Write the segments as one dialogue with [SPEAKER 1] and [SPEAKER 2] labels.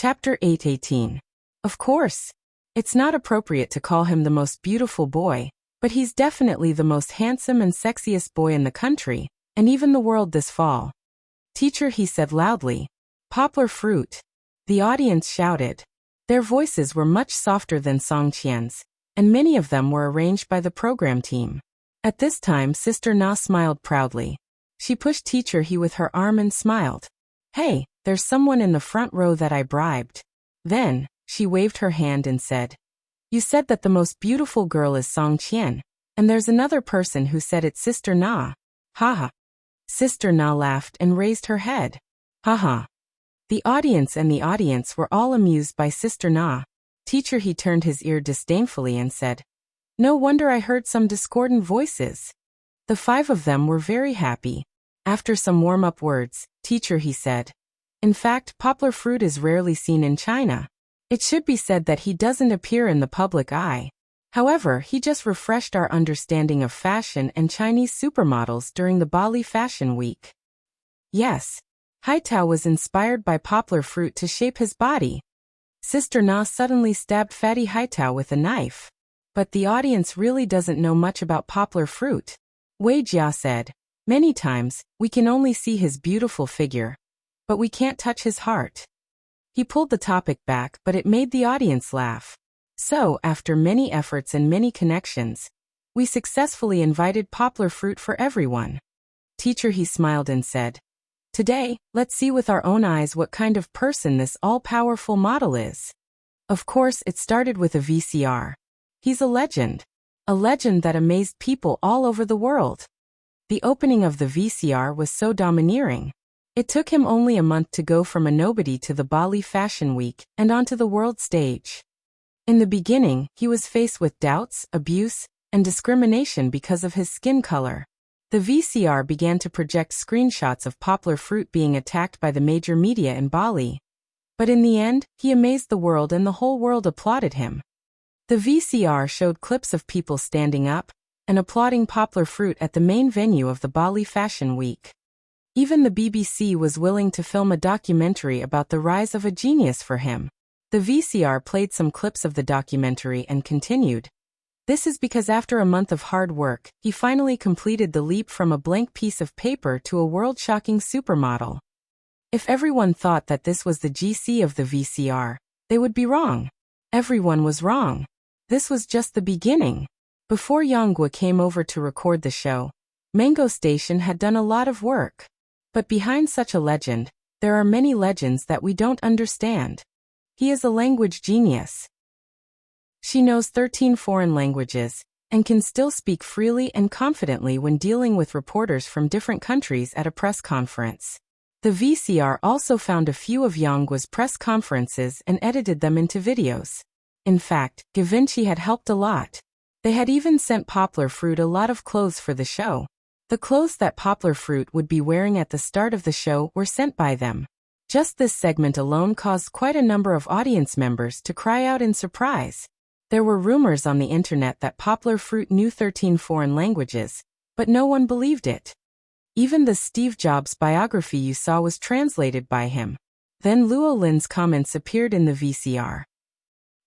[SPEAKER 1] Chapter 8:18. Of course, it's not appropriate to call him the most beautiful boy, but he's definitely the most handsome and sexiest boy in the country, and even the world this fall. Teacher, he said loudly. Poplar fruit. The audience shouted. Their voices were much softer than Song Qian's, and many of them were arranged by the program team. At this time, Sister Na smiled proudly. She pushed Teacher He with her arm and smiled. Hey, there's someone in the front row that I bribed. Then, she waved her hand and said, You said that the most beautiful girl is Song Qian, and there's another person who said it's Sister Na. Haha. Sister Na laughed and raised her head. Haha. The audience were all amused by Sister Na. Teacher He turned his ear disdainfully and said, No wonder I heard some discordant voices. The 5 of them were very happy. After some warm-up words, Teacher He said, In fact, poplar fruit is rarely seen in China. It should be said that he doesn't appear in the public eye. However, he just refreshed our understanding of fashion and Chinese supermodels during the Bali Fashion Week. Yes, Haitao was inspired by poplar fruit to shape his body. Sister Na suddenly stabbed Fatty Haitao with a knife. But the audience really doesn't know much about poplar fruit. Wei Jia said, Many times, we can only see his beautiful figure. But we can't touch his heart. He pulled the topic back, but it made the audience laugh. So, after many efforts and many connections, we successfully invited poplar fruit for everyone. Teacher He smiled and said, Today, let's see with our own eyes what kind of person this all-powerful model is. Of course, it started with a VCR. He's a legend that amazed people all over the world. The opening of the VCR was so domineering. It took him only a month to go from a nobody to the Bali Fashion Week and onto the world stage. In the beginning, he was faced with doubts, abuse, and discrimination because of his skin color. The VCR began to project screenshots of poplar fruit being attacked by the major media in Bali. But in the end, he amazed the world and the whole world applauded him. The VCR showed clips of people standing up and applauding poplar fruit at the main venue of the Bali Fashion Week. Even the BBC was willing to film a documentary about the rise of a genius for him. The VCR played some clips of the documentary and continued. This is because after a month of hard work, he finally completed the leap from a blank piece of paper to a world-shocking supermodel. If everyone thought that this was the GC of the VCR, they would be wrong. Everyone was wrong. This was just the beginning. Before Yanghua came over to record the show, Mango Station had done a lot of work. But behind such a legend, there are many legends that we don't understand. He is a language genius. She knows 13 foreign languages, and can still speak freely and confidently when dealing with reporters from different countries at a press conference. The VCR also found a few of Yanggua's press conferences and edited them into videos. In fact, Givenchy had helped a lot. They had even sent poplar fruit a lot of clothes for the show. The clothes that poplar fruit would be wearing at the start of the show were sent by them. Just this segment alone caused quite a number of audience members to cry out in surprise. There were rumors on the internet that poplar fruit knew 13 foreign languages, but no one believed it. Even the Steve Jobs biography you saw was translated by him. Then Luo Lin's comments appeared in the VCR.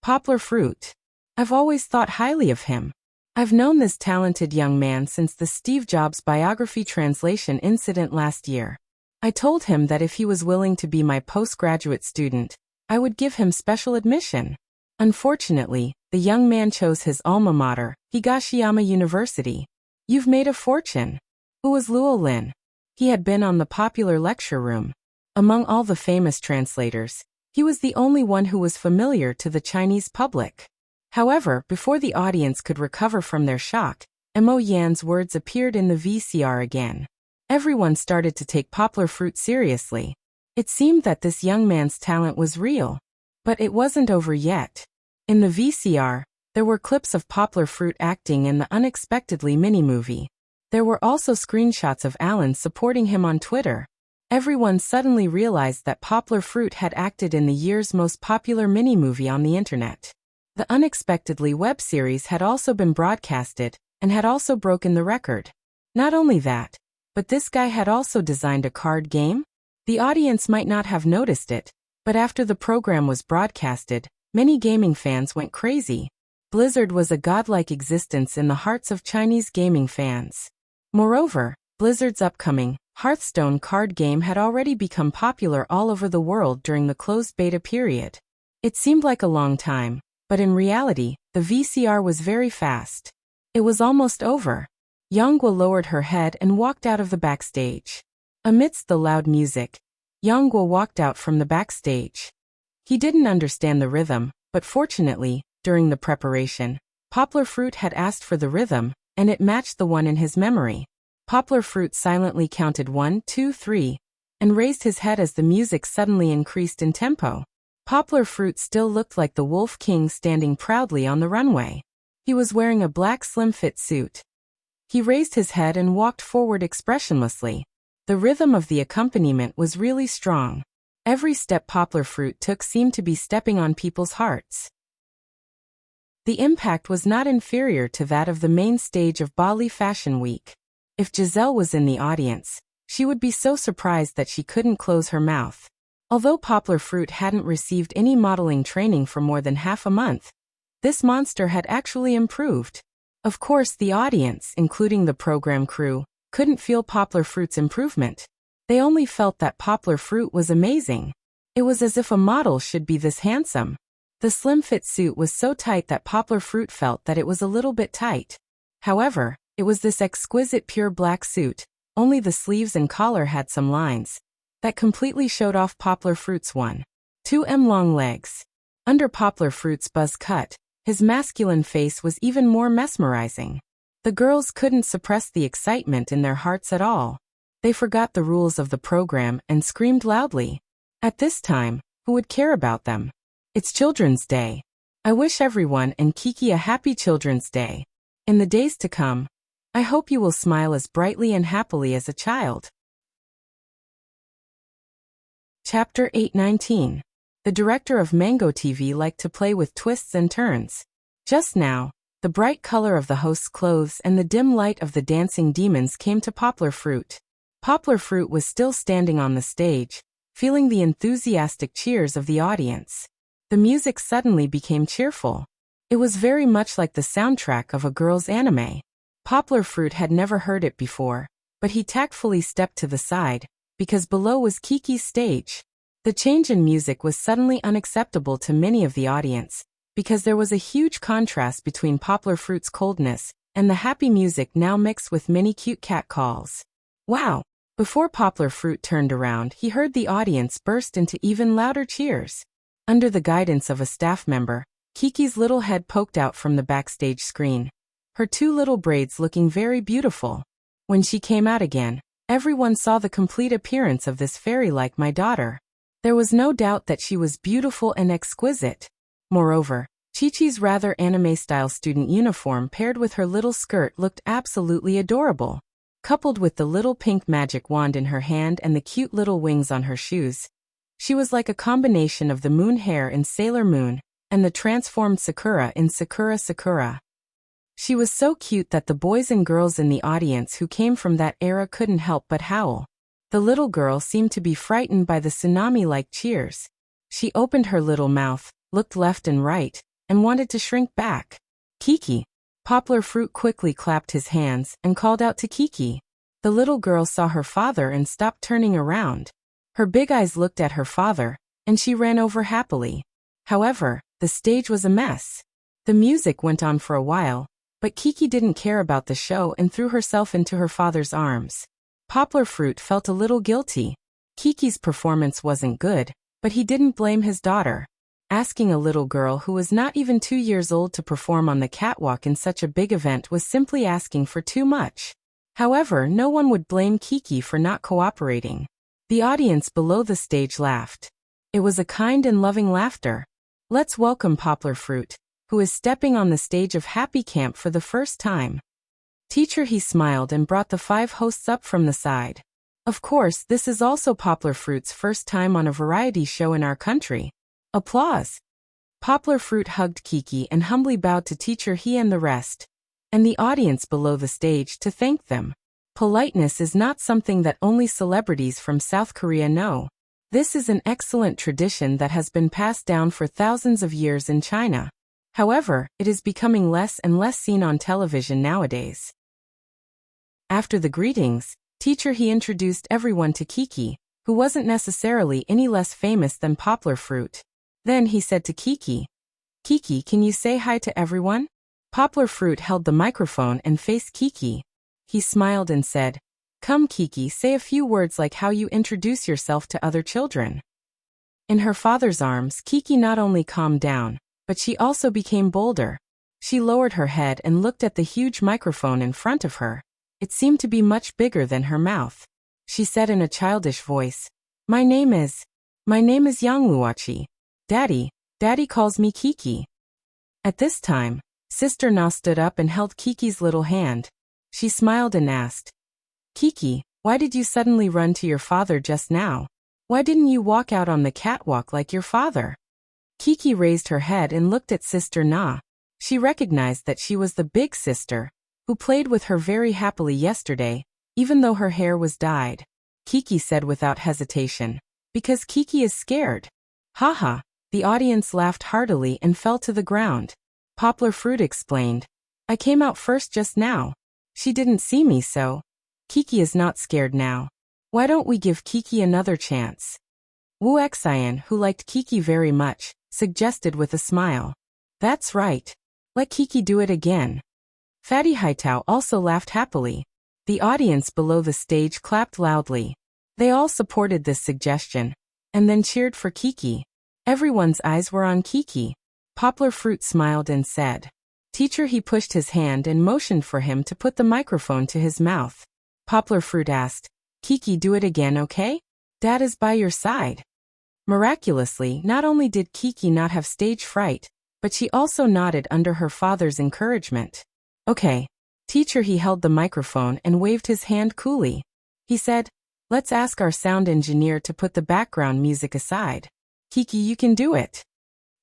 [SPEAKER 1] Poplar fruit. I've always thought highly of him. I've known this talented young man since the Steve Jobs biography translation incident last year. I told him that if he was willing to be my postgraduate student, I would give him special admission. Unfortunately, the young man chose his alma mater, Higashiyama University. You've made a fortune. Who was Luo Lin? He had been on the popular lecture room. Among all the famous translators, he was the only one who was familiar to the Chinese public. However, before the audience could recover from their shock, Mo Yan's words appeared in the VCR again. Everyone started to take poplar fruit seriously. It seemed that this young man's talent was real. But it wasn't over yet. In the VCR, there were clips of poplar fruit acting in the Unexpectedly mini-movie. There were also screenshots of Alan supporting him on Twitter. Everyone suddenly realized that poplar fruit had acted in the year's most popular mini-movie on the internet. The Unexpectedly web series had also been broadcasted, and had also broken the record. Not only that, but this guy had also designed a card game? The audience might not have noticed it, But after the program was broadcasted, many gaming fans went crazy. Blizzard was a godlike existence in the hearts of Chinese gaming fans. Moreover, Blizzard's upcoming Hearthstone card game had already become popular all over the world during the closed beta period. It seemed like a long time, but in reality, the VCR was very fast. It was almost over. Yonghua lowered her head and walked out of the backstage. Amidst the loud music, Yonghua walked out from the backstage. He didn't understand the rhythm, but fortunately, during the preparation, Poplar Fruit had asked for the rhythm, and it matched the one in his memory. Poplar Fruit silently counted 1, 2, 3, and raised his head as the music suddenly increased in tempo. Poplar Fruit still looked like the Wolf King standing proudly on the runway. He was wearing a black slim-fit suit. He raised his head and walked forward expressionlessly. The rhythm of the accompaniment was really strong. Every step Poplar Fruit took seemed to be stepping on people's hearts. The impact was not inferior to that of the main stage of Bali Fashion Week. If Giselle was in the audience, she would be so surprised that she couldn't close her mouth. Although Poplar Fruit hadn't received any modeling training for more than half a month, this monster had actually improved. Of course, the audience, including the program crew, couldn't feel Poplar Fruit's improvement. They only felt that Poplar Fruit was amazing. It was as if a model should be this handsome. The slim-fit suit was so tight that Poplar Fruit felt that it was a little bit tight. However, it was this exquisite pure black suit, only the sleeves and collar had some lines, that completely showed off Poplar Fruit's 1.2 long legs. Under Poplar Fruit's buzz cut, his masculine face was even more mesmerizing. The girls couldn't suppress the excitement in their hearts at all. They forgot the rules of the program and screamed loudly. At this time, who would care about them? It's Children's Day. I wish everyone and Kiki a happy Children's Day. In the days to come, I hope you will smile as brightly and happily as a child. Chapter 819. The director of Mango TV liked to play with twists and turns. Just now, the bright color of the host's clothes and the dim light of the dancing demons came to Poplar Fruit. Poplar Fruit was still standing on the stage, feeling the enthusiastic cheers of the audience. The music suddenly became cheerful. It was very much like the soundtrack of a girl's anime. Poplar Fruit had never heard it before, but he tactfully stepped to the side, because below was Kiki's stage. The change in music was suddenly unacceptable to many of the audience, because there was a huge contrast between Poplar Fruit's coldness and the happy music now mixed with many cute cat calls. Wow! Before Poplar Fruit turned around, he heard the audience burst into even louder cheers. Under the guidance of a staff member, Kiki's little head poked out from the backstage screen, her two little braids looking very beautiful. When she came out again, everyone saw the complete appearance of this fairy like my daughter. There was no doubt that she was beautiful and exquisite. Moreover, Chi-Chi's rather anime-style student uniform paired with her little skirt looked absolutely adorable. Coupled with the little pink magic wand in her hand and the cute little wings on her shoes, she was like a combination of the moon hair in Sailor Moon and the transformed Sakura in Sakura Sakura. She was so cute that the boys and girls in the audience who came from that era couldn't help but howl. The little girl seemed to be frightened by the tsunami-like cheers. She opened her little mouth, looked left and right, and wanted to shrink back. Kiki! Poplar Fruit quickly clapped his hands and called out to Kiki. The little girl saw her father and stopped turning around. Her big eyes looked at her father, and she ran over happily. However, the stage was a mess. The music went on for a while, but Kiki didn't care about the show and threw herself into her father's arms. Poplar Fruit felt a little guilty. Kiki's performance wasn't good, but he didn't blame his daughter. Asking a little girl who was not even 2 years old to perform on the catwalk in such a big event was simply asking for too much. However, no one would blame Kiki for not cooperating. The audience below the stage laughed. It was a kind and loving laughter. Let's welcome Poplar Fruit, who is stepping on the stage of Happy Camp for the first time. Teacher, he smiled and brought the 5 hosts up from the side. Of course, this is also Poplar Fruit's first time on a variety show in our country. Applause. Poplar Fruit hugged Kiki and humbly bowed to Teacher He and the rest, and the audience below the stage to thank them. Politeness is not something that only celebrities from South Korea know. This is an excellent tradition that has been passed down for thousands of years in China. However, it is becoming less and less seen on television nowadays. After the greetings, teacher he introduced everyone to Kiki, who wasn't necessarily any less famous than Poplar Fruit. Then he said to Kiki, "Kiki, can you say hi to everyone?" Poplar Fruit held the microphone and faced Kiki. He smiled and said, "Come Kiki, say a few words like how you introduce yourself to other children." In her father's arms, Kiki not only calmed down, but she also became bolder. She lowered her head and looked at the huge microphone in front of her. It seemed to be much bigger than her mouth. She said in a childish voice, My name is Yang Luochi. Daddy calls me Kiki." At this time, Sister Na stood up and held Kiki's little hand. She smiled and asked, "Kiki, why did you suddenly run to your father just now? Why didn't you walk out on the catwalk like your father?" Kiki raised her head and looked at Sister Na. She recognized that she was the big sister, who played with her very happily yesterday, even though her hair was dyed. Kiki said without hesitation, "Because Kiki is scared." Haha, the audience laughed heartily and fell to the ground. Poplar Fruit explained, "I came out first just now. She didn't see me so. Kiki is not scared now. Why don't we give Kiki another chance?" Wuxia, who liked Kiki very much, suggested with a smile. "That's right. Let Kiki do it again." Fatty Haitao also laughed happily. The audience below the stage clapped loudly. They all supported this suggestion, and then cheered for Kiki. Everyone's eyes were on Kiki. Poplar Fruit smiled and said, "Teacher," he pushed his hand and motioned for him to put the microphone to his mouth. Poplar Fruit asked, "Kiki, do it again, okay? Dad is by your side." Miraculously, not only did Kiki not have stage fright, but she also nodded under her father's encouragement. "Okay." Teacher he held the microphone and waved his hand coolly. He said, "Let's ask our sound engineer to put the background music aside. Kiki, you can do it."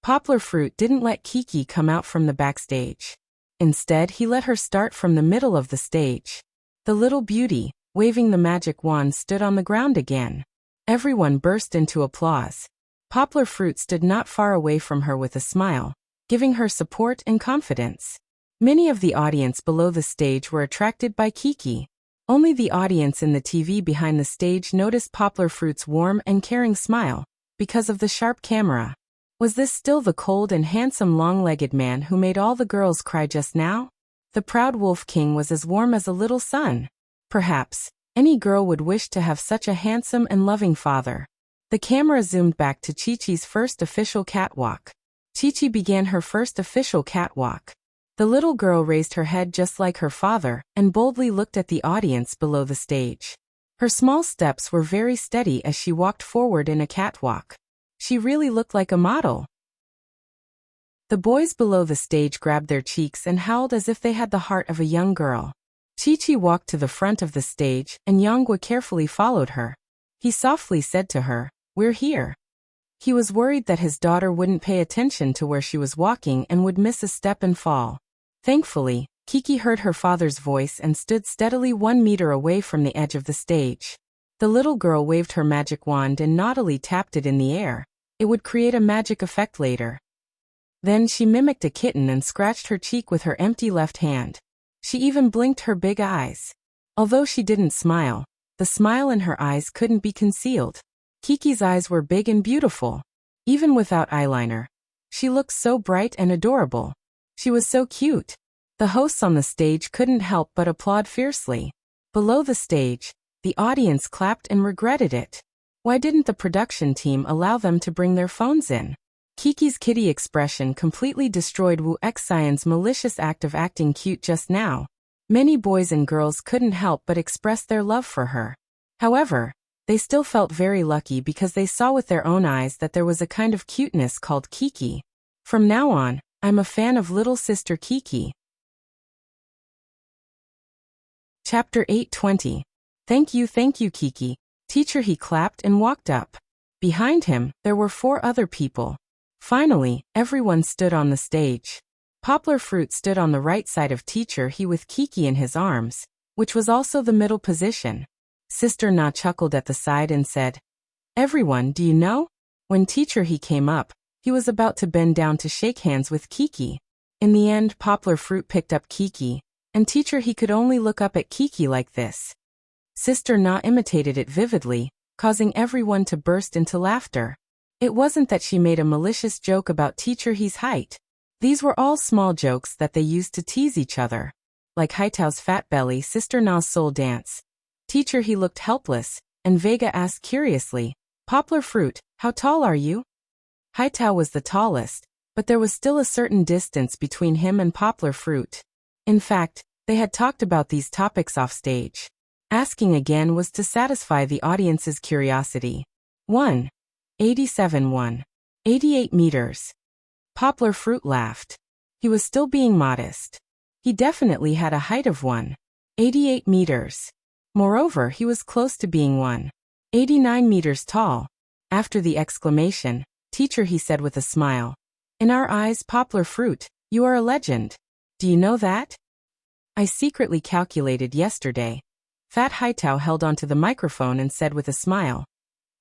[SPEAKER 1] Poplar Fruit didn't let Kiki come out from the backstage. Instead, he let her start from the middle of the stage. The little beauty, waving the magic wand, stood on the ground again. Everyone burst into applause. Poplar Fruit stood not far away from her with a smile, giving her support and confidence. Many of the audience below the stage were attracted by Kiki. Only the audience in the TV behind the stage noticed Poplar Fruit's warm and caring smile, because of the sharp camera. Was this still the cold and handsome long-legged man who made all the girls cry just now? The proud Wolf King was as warm as a little sun. Perhaps any girl would wish to have such a handsome and loving father. The camera zoomed back to Chi-Chi's first official catwalk. Chi-Chi began her first official catwalk. The little girl raised her head just like her father and boldly looked at the audience below the stage. Her small steps were very steady as she walked forward in a catwalk. She really looked like a model. The boys below the stage grabbed their cheeks and howled as if they had the heart of a young girl. Chi-Chi walked to the front of the stage and Yanghua carefully followed her. He softly said to her, "We're here." He was worried that his daughter wouldn't pay attention to where she was walking and would miss a step and fall. Thankfully, Kiki heard her father's voice and stood steadily 1 meter away from the edge of the stage. The little girl waved her magic wand and naughtily tapped it in the air. It would create a magic effect later. Then she mimicked a kitten and scratched her cheek with her empty left hand. She even blinked her big eyes. Although she didn't smile, the smile in her eyes couldn't be concealed. Kiki's eyes were big and beautiful. Even without eyeliner, she looked so bright and adorable. She was so cute. The hosts on the stage couldn't help but applaud fiercely. Below the stage, the audience clapped and regretted it. Why didn't the production team allow them to bring their phones in? Kiki's kitty expression completely destroyed Wuxian's malicious act of acting cute just now. Many boys and girls couldn't help but express their love for her. However, they still felt very lucky because they saw with their own eyes that there was a kind of cuteness called Kiki. From now on, I'm a fan of little sister Kiki. Chapter 8:20. Thank you, Kiki. Teacher he clapped and walked up. Behind him, there were 4 other people. Finally, everyone stood on the stage. Poplar Fruit stood on the right side of Teacher he with Kiki in his arms, which was also the middle position. Sister Na chuckled at the side and said, Everyone, do you know? When teacher he came up, he was about to bend down to shake hands with Kiki. In the end, Poplar Fruit picked up Kiki, and teacher he could only look up at Kiki like this. Sister Na imitated it vividly, causing everyone to burst into laughter. It wasn't that she made a malicious joke about teacher he's height. These were all small jokes that they used to tease each other. Like Haitao's fat belly, Sister Na's soul dance. Teacher he looked helpless, and Vega asked curiously, Poplar Fruit, how tall are you? Haitao was the tallest, but there was still a certain distance between him and Poplar Fruit. In fact, they had talked about these topics off stage. Asking again was to satisfy the audience's curiosity. 1.87 1.88 meters. Poplar Fruit laughed. He was still being modest. He definitely had a height of 1.88 meters. Moreover, he was close to being 1.89 meters tall. After the exclamation, teacher he said with a smile, in our eyes, Poplar Fruit, you are a legend. Do you know that? I secretly calculated yesterday. Fat Haitao held onto the microphone and said with a smile,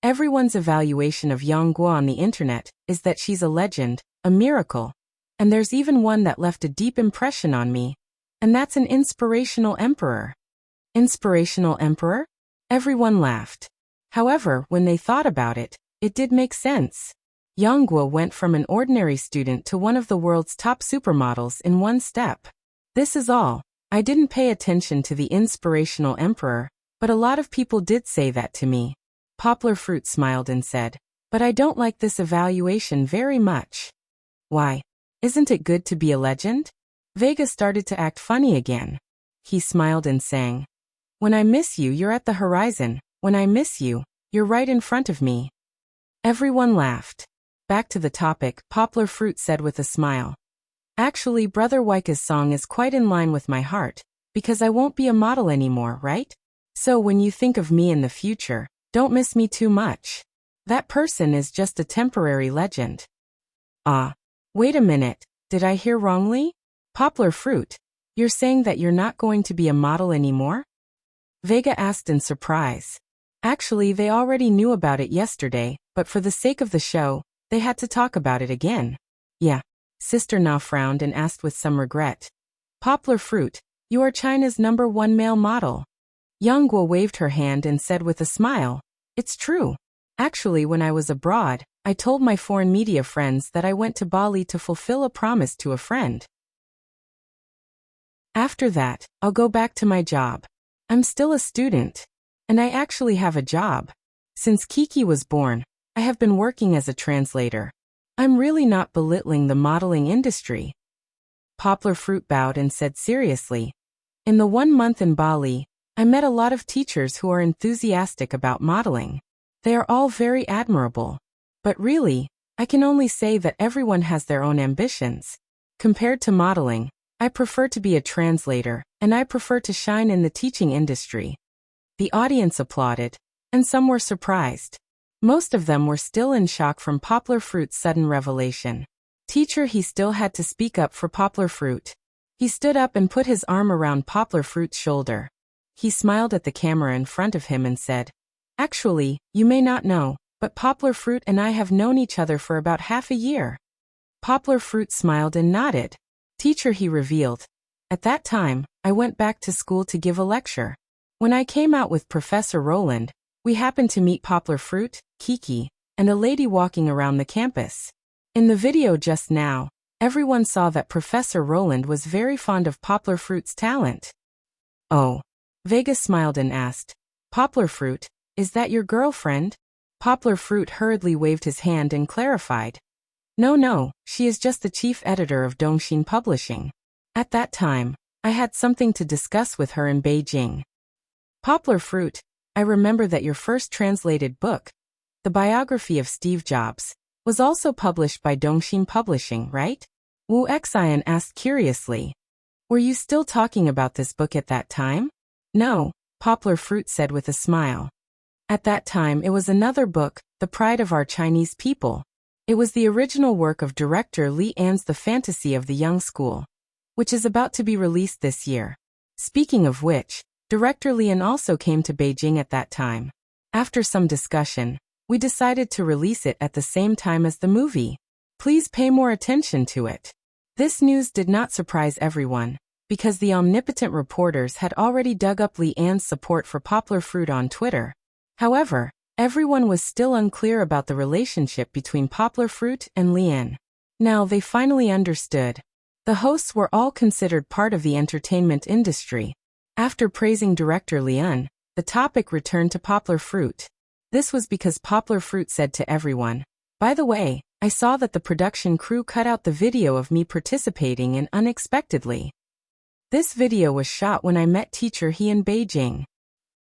[SPEAKER 1] everyone's evaluation of Yang Guo on the internet is that she's a legend, a miracle. And there's even one that left a deep impression on me. And that's an inspirational emperor. Inspirational emperor? Everyone laughed. However, when they thought about it, it did make sense. Yang Guo went from an ordinary student to one of the world's top supermodels in one step. This is all. I didn't pay attention to the inspirational emperor, but a lot of people did say that to me. Poplar Fruit smiled and said, but I don't like this evaluation very much. Why? Isn't it good to be a legend? Vega started to act funny again. He smiled and sang, when I miss you, you're at the horizon. When I miss you, you're right in front of me. Everyone laughed. Back to the topic, Poplar Fruit said with a smile. Actually, Brother Waika's song is quite in line with my heart, because I won't be a model anymore, right? So when you think of me in the future, don't miss me too much. That person is just a temporary legend. Ah. Wait a minute, did I hear wrongly? Poplar Fruit, you're saying that you're not going to be a model anymore? Vega asked in surprise. Actually, they already knew about it yesterday, but for the sake of the show, they had to talk about it again. Yeah. Sister Na frowned and asked with some regret. Poplar Fruit, you are China's #1 male model. Yang Guo waved her hand and said with a smile, it's true. Actually, when I was abroad, I told my foreign media friends that I went to Bali to fulfill a promise to a friend. After that, I'll go back to my job. I'm still a student. And I actually have a job. Since Kiki was born, I have been working as a translator. I'm really not belittling the modeling industry. Poplar Fruit bowed and said seriously, in the 1 month in Bali, I met a lot of teachers who are enthusiastic about modeling. They are all very admirable. But really, I can only say that everyone has their own ambitions. Compared to modeling, I prefer to be a translator, and I prefer to shine in the teaching industry. The audience applauded, and some were surprised. Most of them were still in shock from Poplar Fruit's sudden revelation. Teacher he still had to speak up for Poplar Fruit. He stood up and put his arm around Poplar Fruit's shoulder. He smiled at the camera in front of him and said, actually, you may not know, but Poplar Fruit and I have known each other for about half a year. Poplar Fruit smiled and nodded. Teacher he revealed. At that time, I went back to school to give a lecture. When I came out with Professor Roland, we happened to meet Poplar Fruit, Kiki, and a lady walking around the campus. In the video just now, everyone saw that Professor Roland was very fond of Poplar Fruit's talent. Oh. Vega smiled and asked, Poplar Fruit, is that your girlfriend? Poplar Fruit hurriedly waved his hand and clarified. No, she is just the chief editor of Dongxin Publishing. At that time, I had something to discuss with her in Beijing. Poplar Fruit, I remember that your first translated book, the biography of Steve Jobs, was also published by Dongxin Publishing, right? Wu Xian asked curiously. Were you still talking about this book at that time? No, Poplar Fruit said with a smile. At that time it was another book, The Pride of Our Chinese People. It was the original work of director Li An's The Fantasy of the Young School, which is about to be released this year. Speaking of which, director Li An also came to Beijing at that time. After some discussion, We decided to release it at the same time as the movie. Please pay more attention to it. This news did not surprise everyone, because the omnipotent reporters had already dug up Leanne's support for Poplar Fruit on Twitter. However, everyone was still unclear about the relationship between Poplar Fruit and Leanne. Now they finally understood. The hosts were all considered part of the entertainment industry. After praising director Leanne, the topic returned to Poplar Fruit. This was because Poplar Fruit said to everyone, "By the way, I saw that the production crew cut out the video of me participating in Unexpectedly. This video was shot when I met teacher He in Beijing."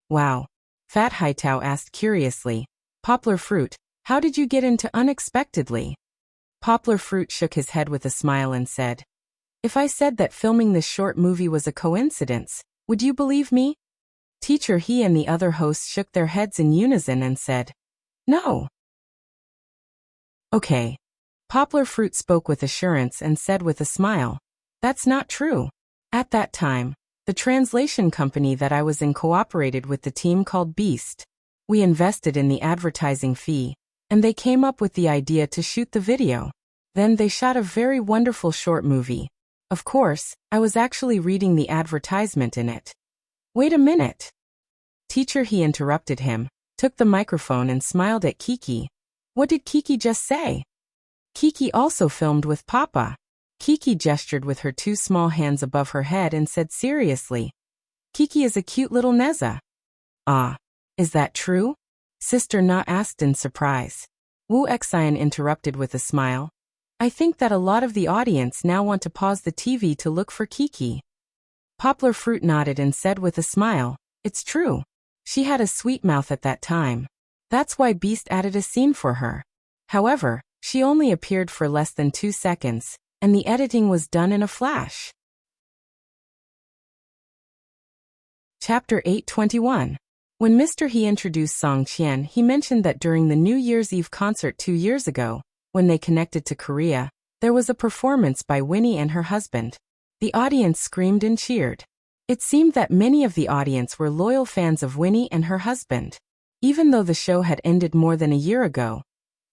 [SPEAKER 1] Wow. Fat Haitao asked curiously, "Poplar Fruit, how did you get into Unexpectedly?" Poplar Fruit shook his head with a smile and said, "If I said that filming this short movie was a coincidence, would you believe me?" Teacher He and the other hosts shook their heads in unison and said, "No." Okay. Poplar Fruit spoke with assurance and said with a smile, "That's not true. At that time, the translation company that I was in cooperated with the team called Beast. We invested in the advertising fee, and they came up with the idea to shoot the video. Then they shot a very wonderful short movie. Of course, I was actually reading the advertisement in it." "Wait a minute." Teacher He interrupted him, took the microphone and smiled at Kiki. "What did Kiki just say?" Kiki also filmed with Papa. Kiki gestured with her two small hands above her head and said seriously, "Kiki is a cute little Neza." "Ah, is that true?" Sister Na asked in surprise. Wuxian interrupted with a smile. "I think that a lot of the audience now want to pause the TV to look for Kiki." Poplar Fruit nodded and said with a smile, "It's true. She had a sweet mouth at that time. That's why Beast added a scene for her. However, she only appeared for less than 2 seconds, and the editing was done in a flash." Chapter 821. When Mr. He introduced Song Qian, he mentioned that during the New Year's Eve concert 2 years ago, when they connected to Korea, there was a performance by Winnie and her husband. The audience screamed and cheered. It seemed that many of the audience were loyal fans of Winnie and her husband. Even though the show had ended more than a year ago,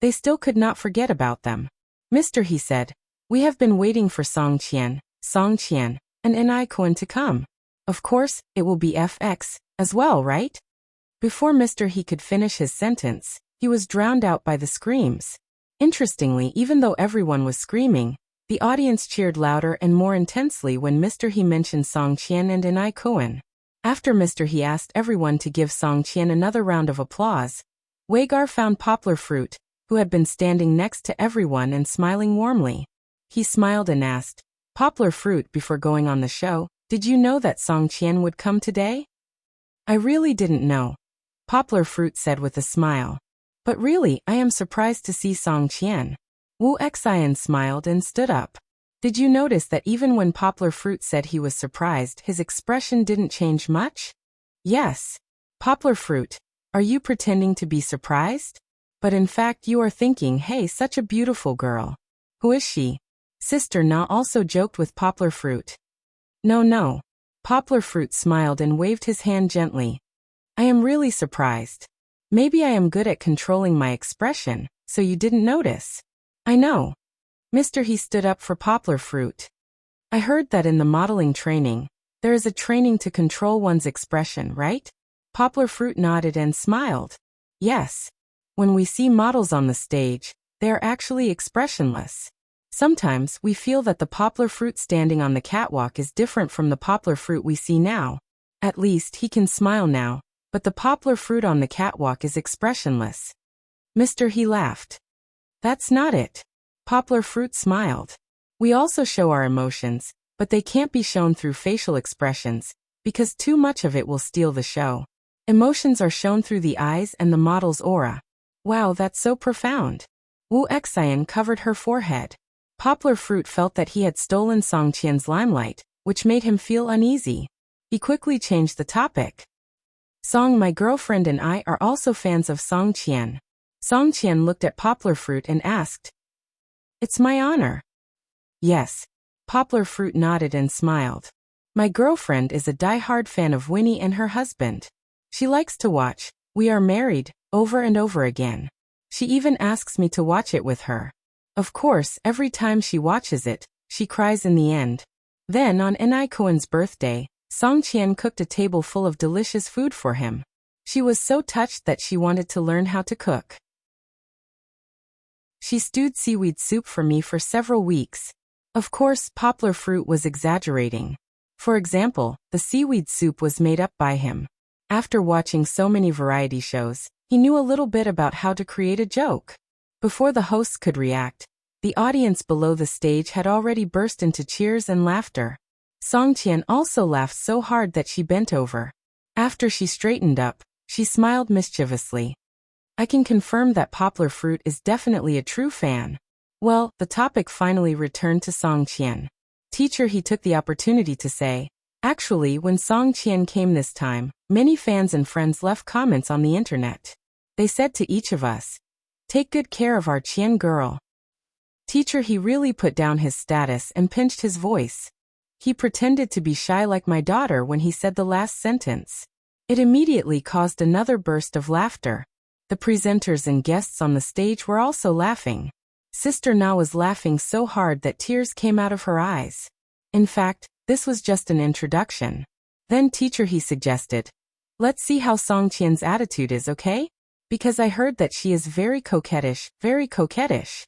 [SPEAKER 1] they still could not forget about them. Mr. He said, "We have been waiting for Song Qian, and Ni Cohen to come. Of course, it will be FX as well, right?" Before Mr. He could finish his sentence, he was drowned out by the screams. Interestingly, even though everyone was screaming, the audience cheered louder and more intensely when Mr. He mentioned Song Qian and Ni Cohen. After Mr. He asked everyone to give Song Qian another round of applause, Wagar found Poplar Fruit, who had been standing next to everyone and smiling warmly. He smiled and asked, "Poplar Fruit, before going on the show, did you know that Song Qian would come today?" "I really didn't know," Poplar Fruit said with a smile. "But really, I am surprised to see Song Qian." Wuxian smiled and stood up. "Did you notice that even when Poplar Fruit said he was surprised, his expression didn't change much?" "Yes." "Poplar Fruit, are you pretending to be surprised? But in fact you are thinking, hey, such a beautiful girl. Who is she?" Sister Na also joked with Poplar Fruit. No. Poplar Fruit smiled and waved his hand gently. "I am really surprised. Maybe I am good at controlling my expression, so you didn't notice." "I know." Mr. He stood up for Poplar Fruit. "I heard that in the modeling training, there is a training to control one's expression, right?" Poplar Fruit nodded and smiled. "Yes. When we see models on the stage, they are actually expressionless. Sometimes we feel that the Poplar Fruit standing on the catwalk is different from the Poplar Fruit we see now. At least he can smile now, but the Poplar Fruit on the catwalk is expressionless." Mr. He laughed. "That's not it." Poplar Fruit smiled. "We also show our emotions, but they can't be shown through facial expressions, because too much of it will steal the show. Emotions are shown through the eyes and the model's aura." "Wow, that's so profound." Wuxian covered her forehead. Poplar Fruit felt that he had stolen Song Qian's limelight, which made him feel uneasy. He quickly changed the topic. "Song, my girlfriend and I are also fans of Song Qian." Song Qian looked at Poplar Fruit and asked, "It's my honor." "Yes." Poplar Fruit nodded and smiled. "My girlfriend is a die-hard fan of Winnie and her husband. She likes to watch We Are Married over and over again. She even asks me to watch it with her. Of course, every time she watches it, she cries in the end. Then on Ni Cohen's birthday, Song Qian cooked a table full of delicious food for him. She was so touched that she wanted to learn how to cook. She stewed seaweed soup for me for several weeks. Of course, poplar fruit was exaggerating. For example, the seaweed soup was made up by him. After watching so many variety shows, he knew a little bit about how to create a joke. Before the hosts could react, the audience below the stage had already burst into cheers and laughter. Song Qian also laughed so hard that she bent over. After she straightened up, she smiled mischievously. I can confirm that poplar fruit is definitely a true fan. Well, the topic finally returned to Song Qian. Teacher, he took the opportunity to say, actually, when Song Qian came this time, many fans and friends left comments on the internet. They said to each of us, take good care of our Qian girl. Teacher, he really put down his status and pinched his voice. He pretended to be shy like my daughter when he said the last sentence. It immediately caused another burst of laughter. The presenters and guests on the stage were also laughing. Sister Na was laughing so hard that tears came out of her eyes. In fact, this was just an introduction. Then teacher, he suggested, let's see how Song Qian's attitude is, okay? Because I heard that she is very coquettish, very coquettish.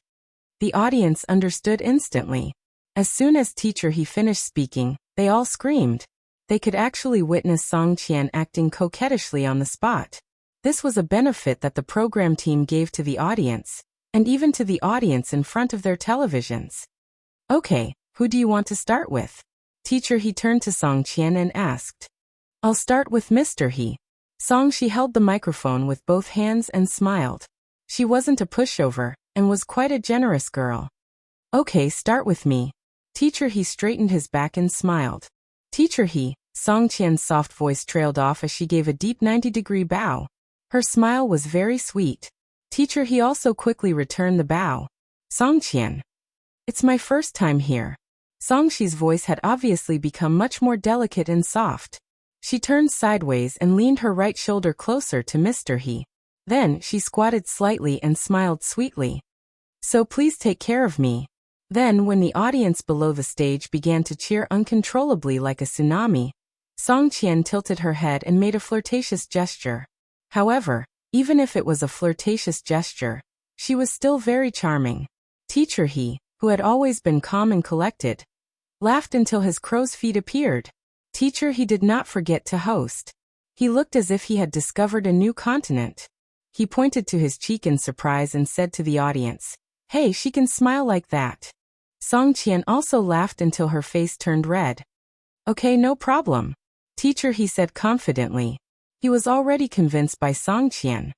[SPEAKER 1] The audience understood instantly. As soon as teacher he finished speaking, they all screamed. They could actually witness Song Qian acting coquettishly on the spot. This was a benefit that the program team gave to the audience, and even to the audience in front of their televisions. Okay, who do you want to start with? Teacher, he turned to Song Qian and asked. I'll start with Mr. He. Song, she held the microphone with both hands and smiled. She wasn't a pushover, and was quite a generous girl. Okay, start with me. Teacher, he straightened his back and smiled. Teacher, he. Song Qian's soft voice trailed off as she gave a deep 90-degree bow. Her smile was very sweet. Teacher, he also quickly returned the bow. Song Qian. It's my first time here. Song Shi's voice had obviously become much more delicate and soft. She turned sideways and leaned her right shoulder closer to Mr. He. Then she squatted slightly and smiled sweetly. So please take care of me. Then when the audience below the stage began to cheer uncontrollably like a tsunami, Song Qian tilted her head and made a flirtatious gesture. However, even if it was a flirtatious gesture, she was still very charming. Teacher He, who had always been calm and collected, laughed until his crow's feet appeared. Teacher He did not forget to host. He looked as if he had discovered a new continent. He pointed to his cheek in surprise and said to the audience, hey, she can smile like that. Song Qian also laughed until her face turned red. Okay, no problem. Teacher He said confidently. He was already convinced by Song Qian.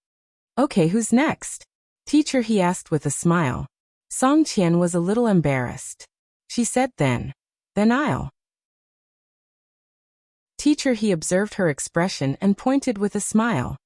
[SPEAKER 1] Okay, who's next? Teacher He asked with a smile. Song Qian was a little embarrassed. She said then I'll. Teacher He observed her expression and pointed with a smile.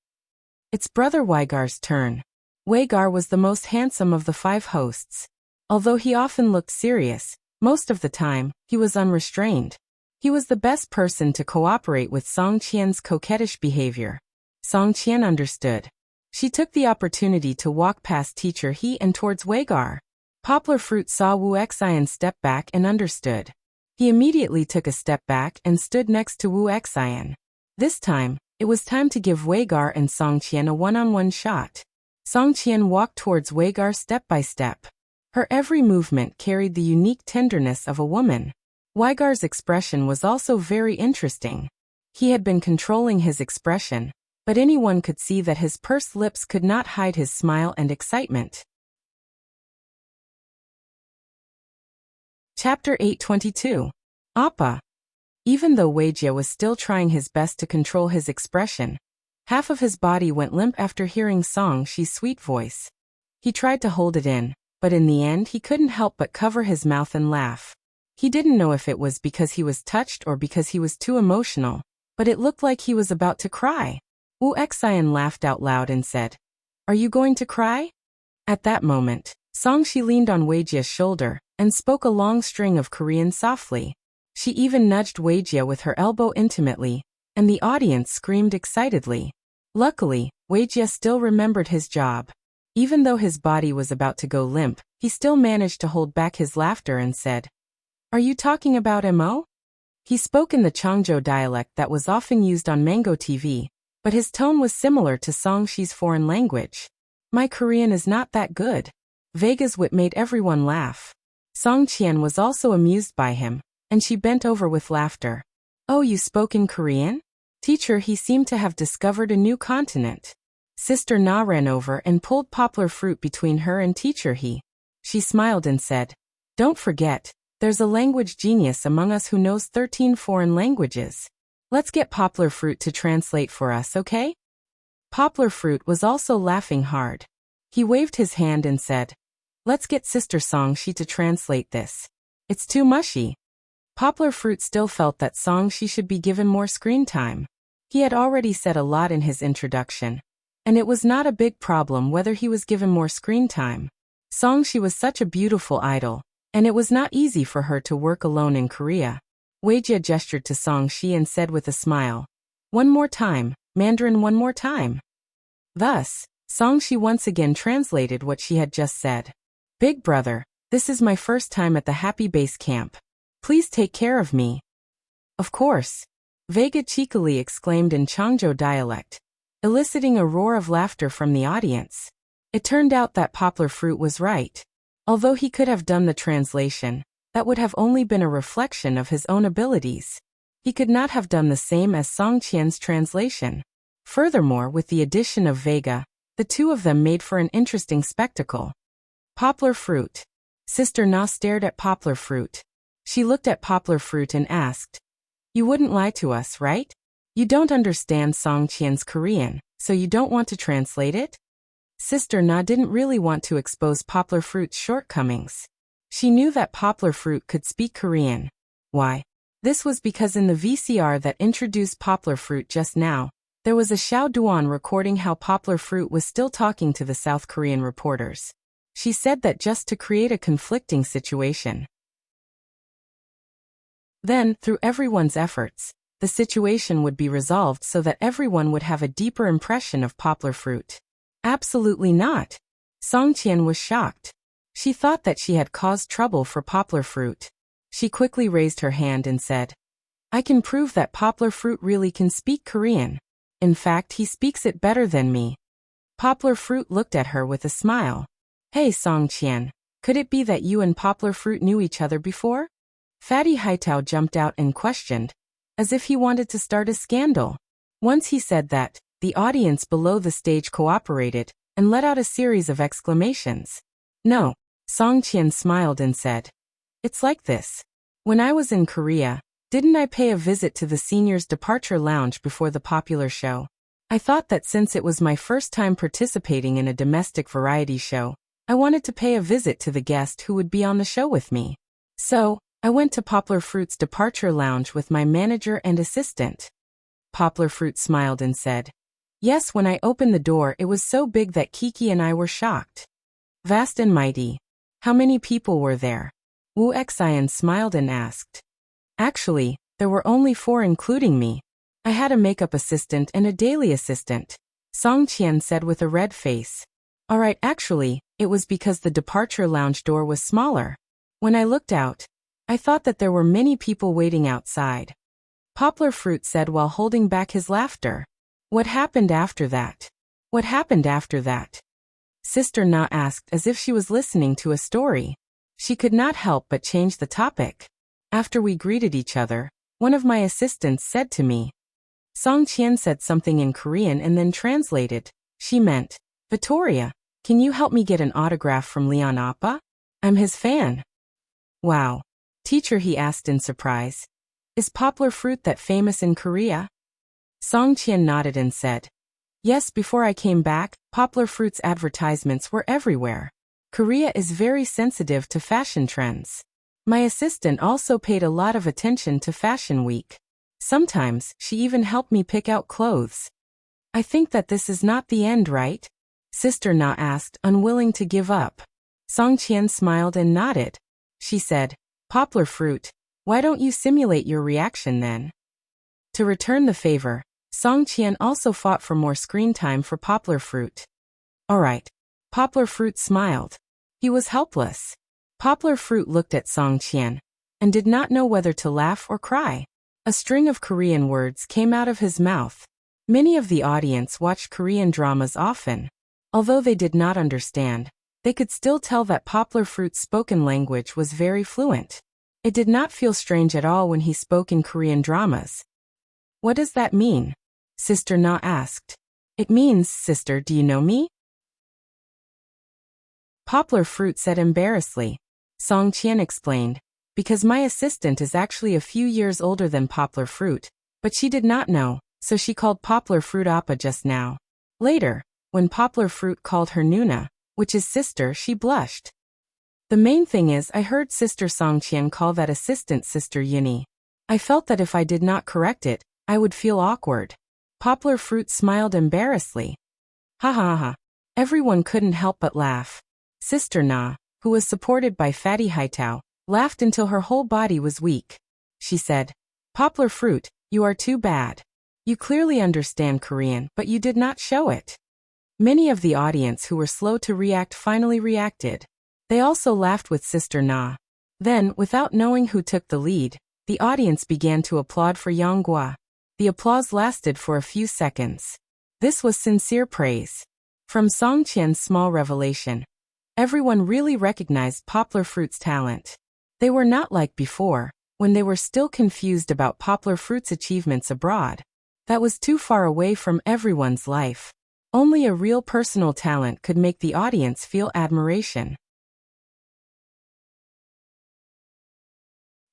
[SPEAKER 1] It's Brother Weigar's turn. Weigar was the most handsome of the 5 hosts. Although he often looked serious, most of the time, he was unrestrained. He was the best person to cooperate with Song Qian's coquettish behavior. Song Qian understood. She took the opportunity to walk past Teacher He and towards Weigar. Poplar Fruit saw Wuxian step back and understood. He immediately took a step back and stood next to Wuxian. This time, it was time to give Weigar and Song Qian a one-on-one shot. Song Qian walked towards Weigar step by step. Her every movement carried the unique tenderness of a woman. Weigar's expression was also very interesting. He had been controlling his expression, but anyone could see that his pursed lips could not hide his smile and excitement. Chapter 822. Appa. Even though Wuxia was still trying his best to control his expression, half of his body went limp after hearing Song Shi's sweet voice. He tried to hold it in, but in the end he couldn't help but cover his mouth and laugh. He didn't know if it was because he was touched or because he was too emotional, but it looked like he was about to cry. Wuxian laughed out loud and said, Are you going to cry? At that moment, Song Shi leaned on Wuxia's shoulder and spoke a long string of Korean softly. She even nudged Wuxia with her elbow intimately, and the audience screamed excitedly. Luckily, Wuxia still remembered his job. Even though his body was about to go limp, he still managed to hold back his laughter and said, "Are you talking about Mo?" He spoke in the Changzhou dialect that was often used on Mango TV, but his tone was similar to Song Shi's foreign language. "My Korean is not that good." Vega's wit made everyone laugh. Song Qian was also amused by him, and she bent over with laughter. "Oh, you spoke in Korean?" Teacher, he seemed to have discovered a new continent. Sister Na ran over and pulled poplar fruit between her and Teacher He. She smiled and said, "Don't forget, there's a language genius among us who knows 13 foreign languages. Let's get poplar fruit to translate for us, okay?" Poplar fruit was also laughing hard. He waved his hand and said, "Let's get Sister Song Shi to translate this. It's too mushy." Poplar fruit still felt that Song Shi should be given more screen time. He had already said a lot in his introduction, and it was not a big problem whether he was given more screen time. Song Shi was such a beautiful idol, and it was not easy for her to work alone in Korea. Weijia gestured to Song Shi and said with a smile, "One more time, Mandarin, one more time." Thus, Song Shi once again translated what she had just said. "Big brother, this is my first time at the Happy Base Camp. Please take care of me." "Of course," Vega cheekily exclaimed in Changzhou dialect, eliciting a roar of laughter from the audience. It turned out that poplar fruit was right. Although he could have done the translation, that would have only been a reflection of his own abilities. He could not have done the same as Song Qian's translation. Furthermore, with the addition of Vega, the two of them made for an interesting spectacle. Poplar fruit. Sister Na stared at poplar fruit. She looked at poplar fruit and asked, "You wouldn't lie to us, right? You don't understand Song Qian's Korean, so you don't want to translate it?" Sister Na didn't really want to expose poplar fruit's shortcomings. She knew that poplar fruit could speak Korean. Why? This was because in the VCR that introduced poplar fruit just now, there was a Xiao Duan recording how poplar fruit was still talking to the South Korean reporters. She said that just to create a conflicting situation. Then, through everyone's efforts, the situation would be resolved so that everyone would have a deeper impression of poplar fruit. Absolutely not. Song Qian was shocked. She thought that she had caused trouble for poplar fruit. She quickly raised her hand and said, "I can prove that poplar fruit really can speak Korean. In fact, he speaks it better than me." Poplar fruit looked at her with a smile. "Hey Song Qian, could it be that you and poplar fruit knew each other before?" Fatty Haitao jumped out and questioned, as if he wanted to start a scandal. Once he said that, the audience below the stage cooperated and let out a series of exclamations. "No," Song Qian smiled and said, "It's like this. When I was in Korea, didn't I pay a visit to the seniors' departure lounge before the popular show? I thought that since it was my first time participating in a domestic variety show, I wanted to pay a visit to the guest who would be on the show with me. So, I went to Poplar Fruit's departure lounge with my manager and assistant." Poplar Fruit smiled and said, "Yes, when I opened the door it was so big that Kiki and I were shocked." "Vast and mighty. How many people were there?" Wu Xian smiled and asked. "Actually, there were only 4 including me. I had a makeup assistant and a daily assistant," Song Qian said with a red face. "Alright, actually, it was because the departure lounge door was smaller. When I looked out, I thought that there were many people waiting outside." Poplar Fruit said while holding back his laughter. "What happened after that? What happened after that?" Sister Na asked as if she was listening to a story. She could not help but change the topic. "After we greeted each other, one of my assistants said to me." Song Qian said something in Korean and then translated. She meant, "Vittoria, can you help me get an autograph from Leon Appa? I'm his fan." "Wow." Teacher, he asked in surprise. "Is poplar fruit that famous in Korea?" Song Qian nodded and said, "Yes, before I came back, poplar fruit's advertisements were everywhere. Korea is very sensitive to fashion trends. My assistant also paid a lot of attention to Fashion Week. Sometimes, she even helped me pick out clothes." "I think that this is not the end, right?" Sister Na asked, unwilling to give up. Song Qian smiled and nodded. She said, "Poplar Fruit, why don't you simulate your reaction then?" To return the favor, Song Qian also fought for more screen time for Poplar Fruit. "Alright, Poplar Fruit smiled. He was helpless. Poplar Fruit looked at Song Qian and did not know whether to laugh or cry. A string of Korean words came out of his mouth. Many of the audience watched Korean dramas often. Although they did not understand, they could still tell that Poplar Fruit's spoken language was very fluent. It did not feel strange at all when he spoke in Korean dramas. "What does that mean?" Sister Na asked. "It means, sister, do you know me?" Poplar Fruit said embarrassedly. Song Qian explained, "Because my assistant is actually a few years older than Poplar Fruit, but she did not know, so she called Poplar Fruit Appa just now." Later, when Poplar Fruit called her Nuna, which is sister, she blushed. "The main thing is I heard Sister Song Qian call that assistant Sister Yuni. I felt that if I did not correct it, I would feel awkward." Poplar Fruit smiled embarrassedly. Ha ha ha. Everyone couldn't help but laugh. Sister Na, who was supported by Fatty Haitao, laughed until her whole body was weak. She said, "Poplar Fruit, you are too bad. You clearly understand Korean, but you did not show it." Many of the audience who were slow to react finally reacted. They also laughed with Sister Na. Then, without knowing who took the lead, the audience began to applaud for Yang Gua. The applause lasted for a few seconds. This was sincere praise. From Song Qian's small revelation, everyone really recognized Poplar Fruit's talent. They were not like before, when they were still confused about Poplar Fruit's achievements abroad. That was too far away from everyone's life. Only a real personal talent could make the audience feel admiration.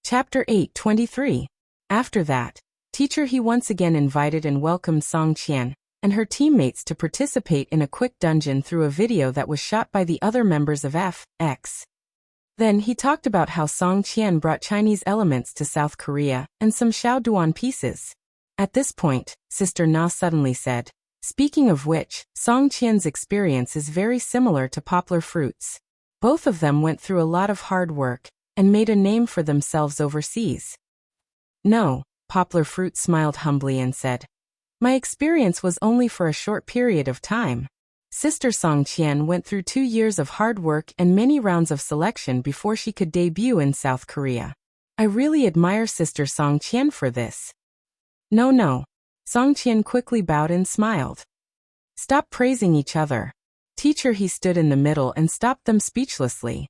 [SPEAKER 1] Chapter 8:23. After that, Teacher He once again invited and welcomed Song Qian and her teammates to participate in a quick dungeon through a video that was shot by the other members of FX. Then he talked about how Song Qian brought Chinese elements to South Korea and some Shaoduan pieces. At this point, Sister Na suddenly said, "Speaking of which, Song Qian's experience is very similar to Poplar Fruit's. Both of them went through a lot of hard work and made a name for themselves overseas." "No," Poplar Fruit smiled humbly and said, "My experience was only for a short period of time. Sister Song Qian went through 2 years of hard work and many rounds of selection before she could debut in South Korea. I really admire Sister Song Qian for this." No. Song Qian quickly bowed and smiled. "Stop praising each other." Teacher He stood in the middle and stopped them speechlessly.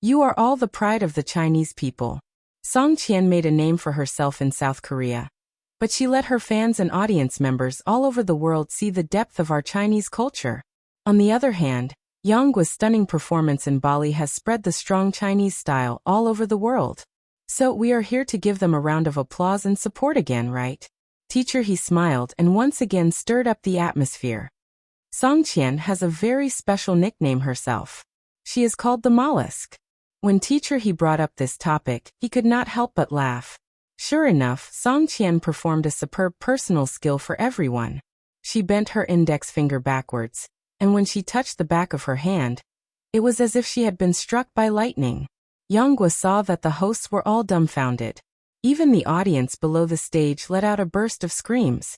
[SPEAKER 1] "You are all the pride of the Chinese people." Song Qian made a name for herself in South Korea, but she let her fans and audience members all over the world see the depth of our Chinese culture. On the other hand, Yang Gua's stunning performance in Bali has spread the strong Chinese style all over the world. So we are here to give them a round of applause and support again, right? Teacher He smiled and once again stirred up the atmosphere. Song Qian has a very special nickname herself. She is called the Mollusk. When Teacher He brought up this topic, he could not help but laugh. Sure enough, Song Qian performed a superb personal skill for everyone. She bent her index finger backwards, and when she touched the back of her hand, it was as if she had been struck by lightning. Yang Gua saw that the hosts were all dumbfounded. Even the audience below the stage let out a burst of screams.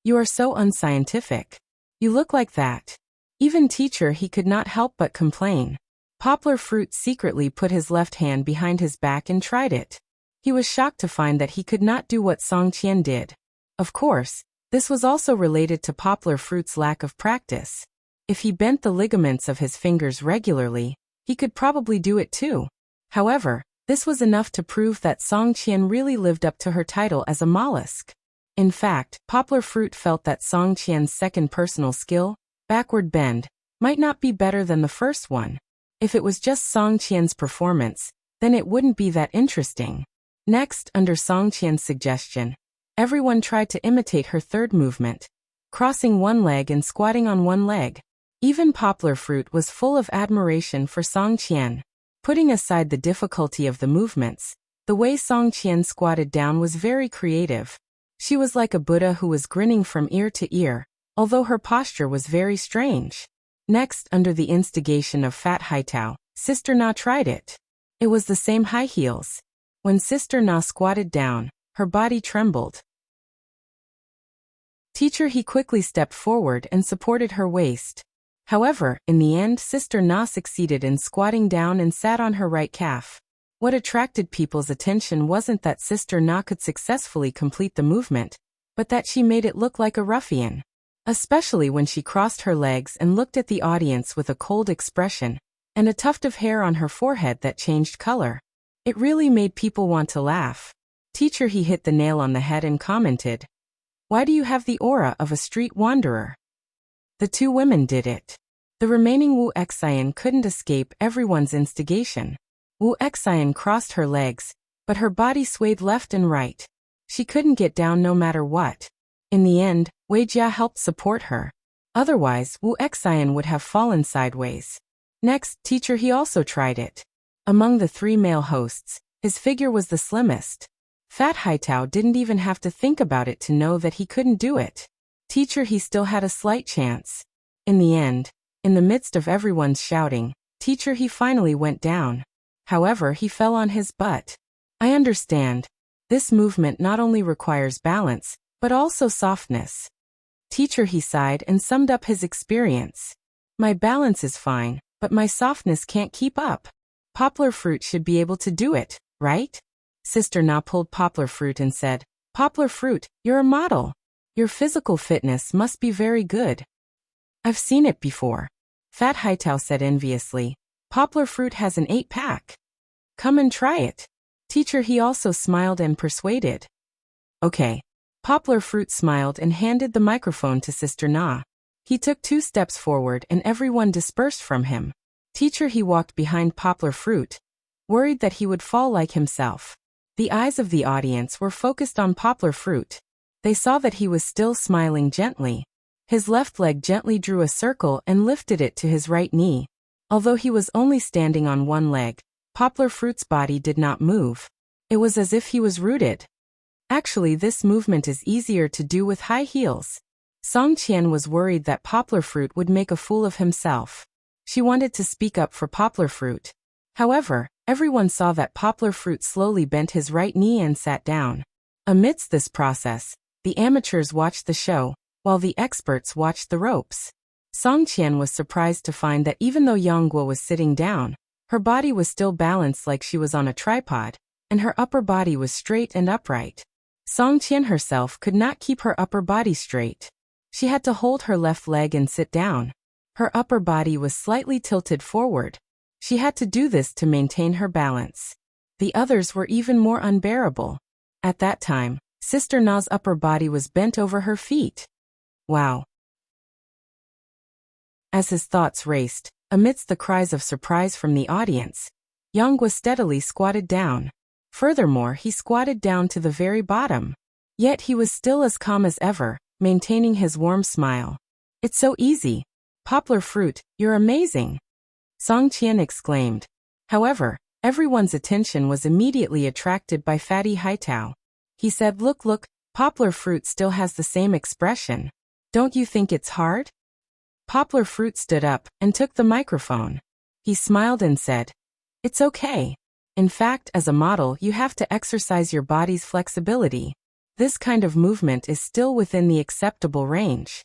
[SPEAKER 1] "You are so unscientific. You look like that." Even Teacher He could not help but complain. Poplar Fruit secretly put his left hand behind his back and tried it. He was shocked to find that he could not do what Song Qian did. Of course, this was also related to Poplar Fruit's lack of practice. If he bent the ligaments of his fingers regularly, he could probably do it too. However, this was enough to prove that Song Qian really lived up to her title as a mollusk. In fact, Poplar Fruit felt that Song Qian's second personal skill, backward bend, might not be better than the first one. If it was just Song Qian's performance, then it wouldn't be that interesting. Next, under Song Qian's suggestion, everyone tried to imitate her third movement, crossing one leg and squatting on one leg. Even Poplar Fruit was full of admiration for Song Qian. Putting aside the difficulty of the movements, the way Song Qian squatted down was very creative. She was like a Buddha who was grinning from ear to ear, although her posture was very strange. Next, under the instigation of Fat Haitao, Sister Na tried it. It was the same high heels. When Sister Na squatted down, her body trembled. Teacher He quickly stepped forward and supported her waist. However, in the end, Sister Na succeeded in squatting down and sat on her right calf. What attracted people's attention wasn't that Sister Na could successfully complete the movement, but that she made it look like a ruffian. Especially when she crossed her legs and looked at the audience with a cold expression, and a tuft of hair on her forehead that changed color. It really made people want to laugh. Teacher, he hit the nail on the head and commented, "Why do you have the aura of a street wanderer?" The two women did it. The remaining Wu Xian couldn't escape everyone's instigation. Wu Xian crossed her legs, but her body swayed left and right. She couldn't get down no matter what. In the end, Wei Jia helped support her. Otherwise, Wu Xian would have fallen sideways. Next, Teacher, he also tried it. Among the three male hosts, his figure was the slimmest. Fat Haitao didn't even have to think about it to know that he couldn't do it. Teacher, he still had a slight chance. In the end, in the midst of everyone's shouting, Teacher, he finally went down. However, he fell on his butt. I understand. This movement not only requires balance, but also softness. Teacher, he sighed and summed up his experience. My balance is fine, but my softness can't keep up. Poplar Fruit should be able to do it, right? Sister Na pulled Poplar Fruit and said, Poplar Fruit, you're a model. Your physical fitness must be very good. I've seen it before. Fat Haitao said enviously. Poplar Fruit has an 8-pack. Come and try it. Teacher, he also smiled and persuaded. Okay. Poplar Fruit smiled and handed the microphone to Sister Na. He took 2 steps forward and everyone dispersed from him. Teacher, he walked behind Poplar Fruit, worried that he would fall like himself. The eyes of the audience were focused on Poplar Fruit. They saw that he was still smiling gently. His left leg gently drew a circle and lifted it to his right knee. Although he was only standing on one leg, Poplar Fruit's body did not move. It was as if he was rooted. Actually, this movement is easier to do with high heels. Song Qian was worried that Poplar Fruit would make a fool of himself. She wanted to speak up for Poplar Fruit. However, everyone saw that Poplar Fruit slowly bent his right knee and sat down. Amidst this process, the amateurs watched the show, while the experts watched the ropes. Song Qian was surprised to find that even though Yang Guo was sitting down, her body was still balanced like she was on a tripod, and her upper body was straight and upright. Song Qian herself could not keep her upper body straight. She had to hold her left leg and sit down. Her upper body was slightly tilted forward. She had to do this to maintain her balance. The others were even more unbearable. At that time, Sister Na's upper body was bent over her feet. Wow. As his thoughts raced, amidst the cries of surprise from the audience, Yang was steadily squatted down. Furthermore, he squatted down to the very bottom. Yet he was still as calm as ever, maintaining his warm smile. It's so easy. Poplar Fruit, you're amazing. Song Qian exclaimed. However, everyone's attention was immediately attracted by Fatty Haitao. He said, Look, Poplar Fruit still has the same expression. Don't you think it's hard? Poplar Fruit stood up and took the microphone. He smiled and said, It's okay. In fact, as a model, you have to exercise your body's flexibility. This kind of movement is still within the acceptable range.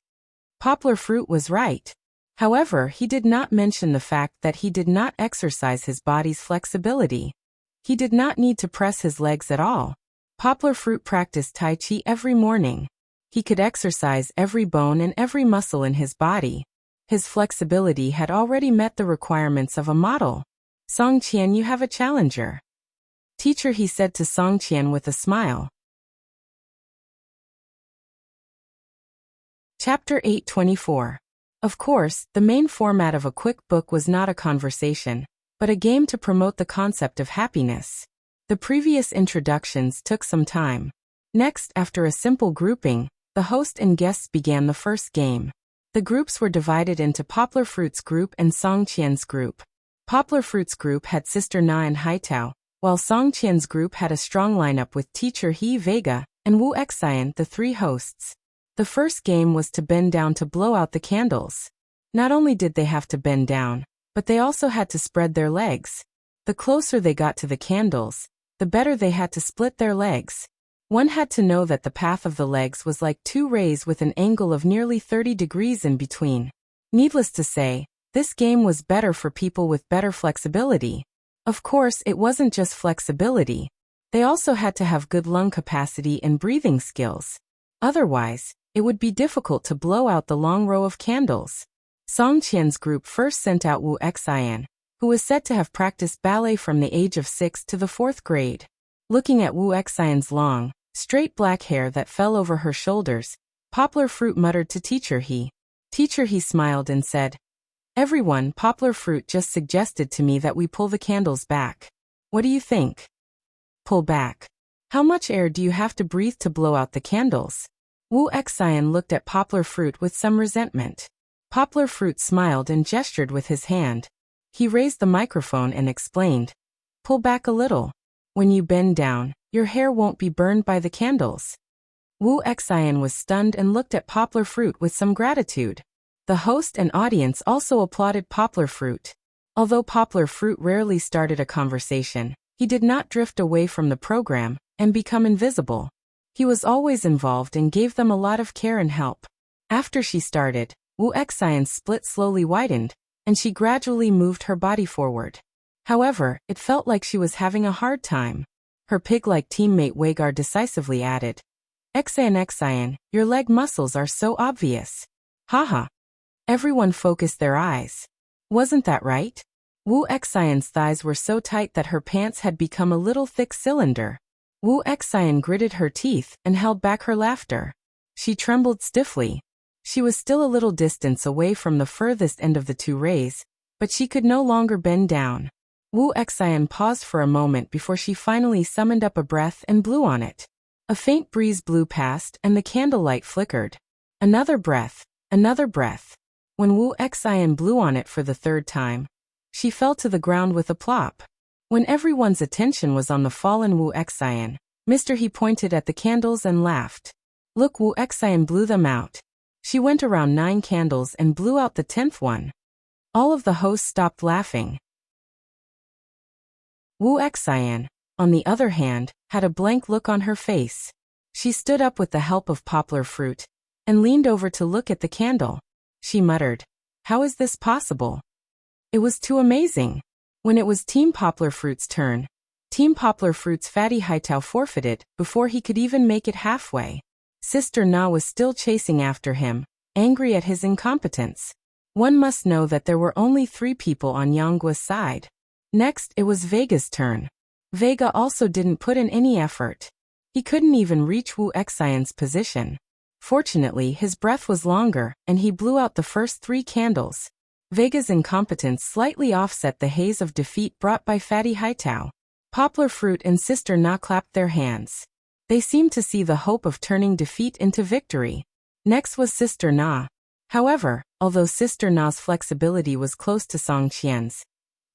[SPEAKER 1] Poplar Fruit was right. However, he did not mention the fact that he did not exercise his body's flexibility. He did not need to press his legs at all. Poplar Fruit practiced Tai Chi every morning. He could exercise every bone and every muscle in his body. His flexibility had already met the requirements of a model. Song Qian, you have a challenger. Teacher, he said to Song Qian with a smile. Chapter 824. Of course, the main format of a quick book was not a conversation, but a game to promote the concept of happiness. The previous introductions took some time. Next, after a simple grouping, the host and guests began the first game. The groups were divided into Poplar Fruit's group and Song Qian's group. Poplar Fruit's group had Sister Na and Haitao, while Song Qian's group had a strong lineup with Teacher He Vega and Wu Xian, the 3 hosts. The first game was to bend down to blow out the candles. Not only did they have to bend down, but they also had to spread their legs. The closer they got to the candles, the better they had to split their legs. One had to know that the path of the legs was like 2 rays with an angle of nearly 30 degrees in between. Needless to say, this game was better for people with better flexibility. Of course, it wasn't just flexibility. They also had to have good lung capacity and breathing skills. Otherwise, it would be difficult to blow out the long row of candles. Song Qian's group first sent out Wu Xian, who was said to have practiced ballet from the age of 6 to the 4th grade. Looking at Wu Xian's long, straight black hair that fell over her shoulders, Poplar Fruit muttered to Teacher He. Teacher He smiled and said, "Everyone, Poplar Fruit just suggested to me that we pull the candles back. What do you think?" Pull back. How much air do you have to breathe to blow out the candles? Wu Xian looked at Poplar Fruit with some resentment. Poplar Fruit smiled and gestured with his hand. He raised the microphone and explained, "Pull back a little. When you bend down, your hair won't be burned by the candles." Wu Xian was stunned and looked at Poplar Fruit with some gratitude. The host and audience also applauded Poplar Fruit. Although Poplar Fruit rarely started a conversation, he did not drift away from the program and become invisible. He was always involved and gave them a lot of care and help. After she started, Wu Xian's split slowly widened, and she gradually moved her body forward. However, it felt like she was having a hard time. Her pig-like teammate Weigar decisively added, Xian, your leg muscles are so obvious. Haha. Everyone focused their eyes. Wasn't that right? Wu Xian's thighs were so tight that her pants had become a little thick cylinder. Wu Xian gritted her teeth and held back her laughter. She trembled stiffly. She was still a little distance away from the furthest end of the two rays, but she could no longer bend down. Wu Xian paused for a moment before she finally summoned up a breath and blew on it. A faint breeze blew past and the candlelight flickered. Another breath, another breath. When Wu Xian blew on it for the 3rd time, she fell to the ground with a plop. When everyone's attention was on the fallen Wu Xian, Mr. He pointed at the candles and laughed. Look, Wu Xian blew them out. She went around 9 candles and blew out the 10th one. All of the hosts stopped laughing. Wu Xian, on the other hand, had a blank look on her face. She stood up with the help of Poplar Fruit and leaned over to look at the candle. She muttered, "How is this possible?" It was too amazing. When it was Team Poplar Fruit's turn, Team Poplar Fruit's Fatty Haitao forfeited before he could even make it halfway. Sister Na was still chasing after him, angry at his incompetence. One must know that there were only 3 people on Yanggua's side. Next, it was Vega's turn. Vega also didn't put in any effort. He couldn't even reach Wu Xian's position. Fortunately, his breath was longer, and he blew out the first 3 candles. Vega's incompetence slightly offset the haze of defeat brought by Fatty Haitao. Poplar Fruit and Sister Na clapped their hands. They seemed to see the hope of turning defeat into victory. Next was Sister Na. However, although Sister Na's flexibility was close to Song Qian's,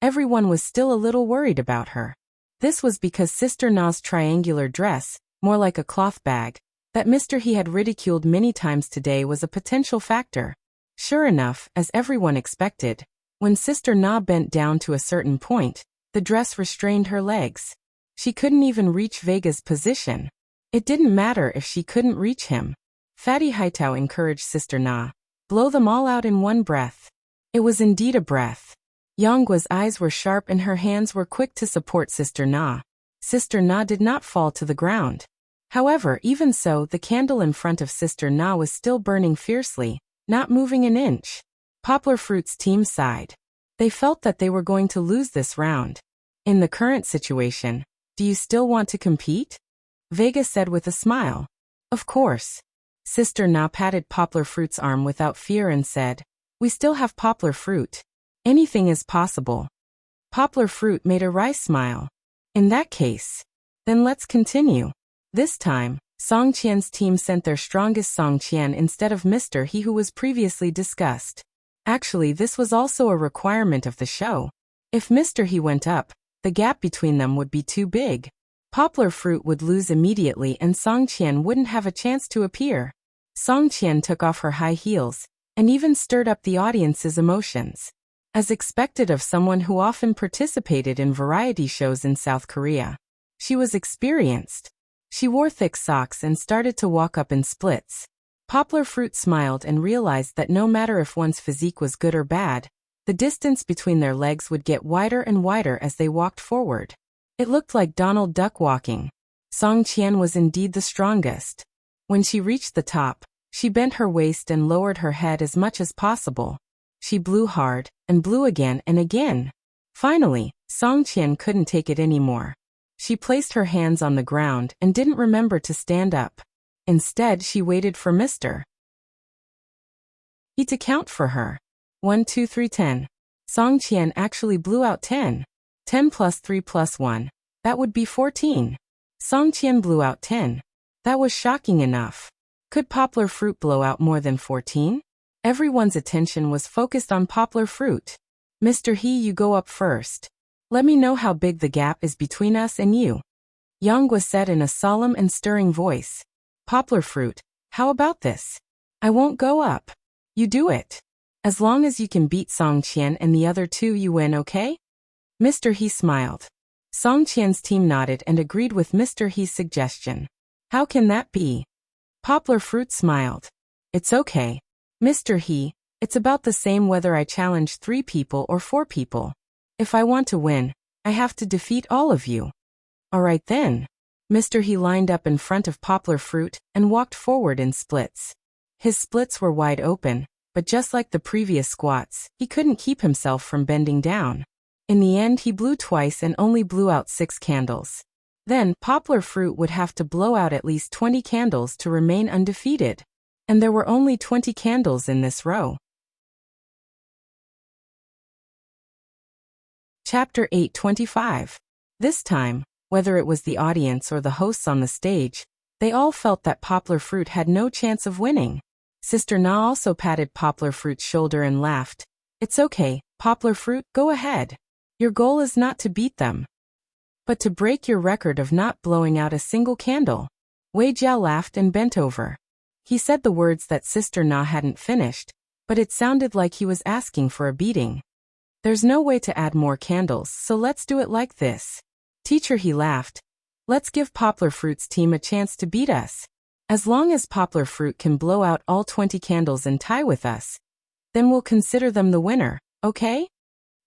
[SPEAKER 1] everyone was still a little worried about her. This was because Sister Na's triangular dress, more like a cloth bag, that Mr. He had ridiculed many times today, was a potential factor. Sure enough, as everyone expected, when Sister Na bent down to a certain point, the dress restrained her legs. She couldn't even reach Vega's position. It didn't matter if she couldn't reach him. Fatty Haitao encouraged Sister Na, "Blow them all out in one breath." It was indeed a breath. Yanggua's eyes were sharp and her hands were quick to support Sister Na. Sister Na did not fall to the ground. However, even so, the candle in front of Sister Na was still burning fiercely, not moving an inch. Poplar Fruit's team sighed. They felt that they were going to lose this round. In the current situation, do you still want to compete? Vega said with a smile. Of course. Sister Na patted Poplar Fruit's arm without fear and said, "We still have Poplar Fruit. Anything is possible." Poplar Fruit made a wry smile. In that case, then let's continue. This time, Song Qian's team sent their strongest Song Qian instead of Mr. He, who was previously discussed. Actually, this was also a requirement of the show. If Mr. He went up, the gap between them would be too big. Poplar Fruit would lose immediately and Song Qian wouldn't have a chance to appear. Song Qian took off her high heels, and even stirred up the audience's emotions. As expected of someone who often participated in variety shows in South Korea, she was experienced. She wore thick socks and started to walk up in splits. Poplar Fruit smiled and realized that no matter if one's physique was good or bad, the distance between their legs would get wider and wider as they walked forward. It looked like Donald Duck walking. Song Qian was indeed the strongest. When she reached the top, she bent her waist and lowered her head as much as possible. She blew hard, and blew again and again. Finally, Song Qian couldn't take it anymore. She placed her hands on the ground and didn't remember to stand up. Instead, she waited for Mr. He to count for her. 1, 2, 3, 10. Song Qian actually blew out 10. 10 plus 3 plus 1. That would be 14. Song Qian blew out 10. That was shocking enough. Could Poplar Fruit blow out more than 14? Everyone's attention was focused on Poplar Fruit. Mr. He, you go up first. Let me know how big the gap is between us and you. Yang was said in a solemn and stirring voice. Poplar Fruit, how about this? I won't go up. You do it. As long as you can beat Song Qian and the other two, you win, okay? Mr. He smiled. Song Qian's team nodded and agreed with Mr. He's suggestion. How can that be? Poplar Fruit smiled. It's okay. Mr. He, it's about the same whether I challenge 3 people or 4 people. If I want to win, I have to defeat all of you. All right then. Mr. He lined up in front of Poplar Fruit and walked forward in splits. His splits were wide open, but just like the previous squats, he couldn't keep himself from bending down. In the end, he blew twice and only blew out 6 candles. Then, Poplar Fruit would have to blow out at least 20 candles to remain undefeated. And there were only 20 candles in this row. Chapter 8:25. This time, whether it was the audience or the hosts on the stage, they all felt that Poplar Fruit had no chance of winning. Sister Na also patted Poplar Fruit's shoulder and laughed. It's okay, Poplar Fruit, go ahead. Your goal is not to beat them, but to break your record of not blowing out a single candle. Wei Jiao laughed and bent over. He said the words that Sister Na hadn't finished, but it sounded like he was asking for a beating. There's no way to add more candles, so let's do it like this. Teacher, he laughed. Let's give Poplar Fruit's team a chance to beat us. As long as Poplar Fruit can blow out all 20 candles and tie with us, then we'll consider them the winner, okay?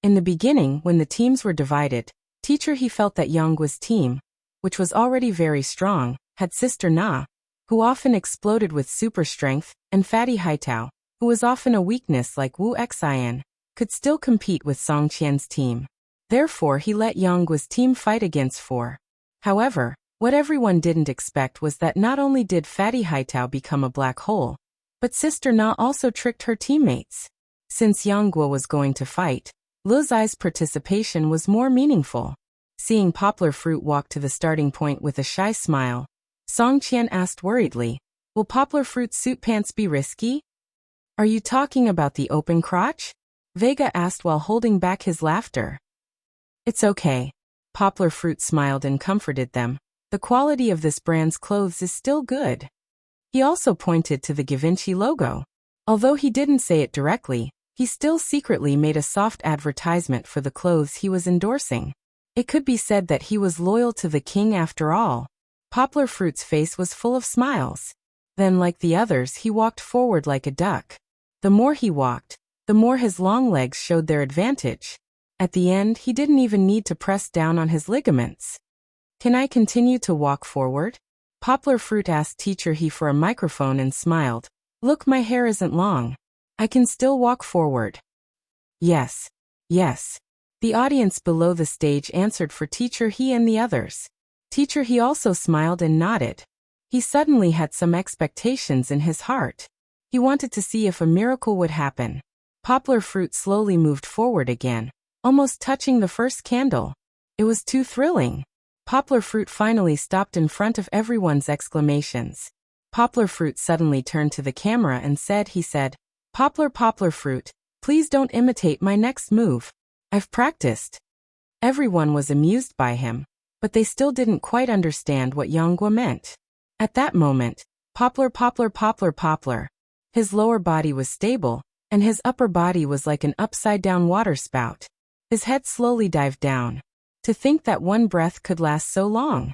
[SPEAKER 1] In the beginning, when the teams were divided, Teacher he felt that Yangguo's team, which was already very strong, had Sister Na, who often exploded with super strength, and Fatty Haitao, who was often a weakness like Wu Xian, could still compete with Song Qian's team. Therefore, he let Yangguo's team fight against 4. However, what everyone didn't expect was that not only did Fatty Haitao become a black hole, but Sister Na also tricked her teammates. Since Yangguo was going to fight, Lu Zai's participation was more meaningful. Seeing Poplar Fruit walk to the starting point with a shy smile, Song Qian asked worriedly, will Poplar Fruit's suit pants be risky? Are you talking about the open crotch? Vega asked while holding back his laughter. It's okay. Poplar Fruit smiled and comforted them. The quality of this brand's clothes is still good. He also pointed to the Givenchy logo. Although he didn't say it directly, he still secretly made a soft advertisement for the clothes he was endorsing. It could be said that he was loyal to the king after all. Poplar Fruit's face was full of smiles. Then, like the others, he walked forward like a duck. The more he walked, the more his long legs showed their advantage. At the end, he didn't even need to press down on his ligaments. Can I continue to walk forward? Poplar Fruit asked Teacher He for a microphone and smiled. Look, my hair isn't long. I can still walk forward. Yes. Yes. The audience below the stage answered for Teacher He and the others. Teacher He also smiled and nodded. He suddenly had some expectations in his heart. He wanted to see if a miracle would happen. Poplar Fruit slowly moved forward again, almost touching the first candle. It was too thrilling. Poplar Fruit finally stopped in front of everyone's exclamations. Poplar Fruit suddenly turned to the camera and said, Poplar Fruit, please don't imitate my next move. I've practiced. Everyone was amused by him, but they still didn't quite understand what Yangguo meant. At that moment, Poplar. His lower body was stable, and his upper body was like an upside-down water spout. His head slowly dived down. To think that one breath could last so long.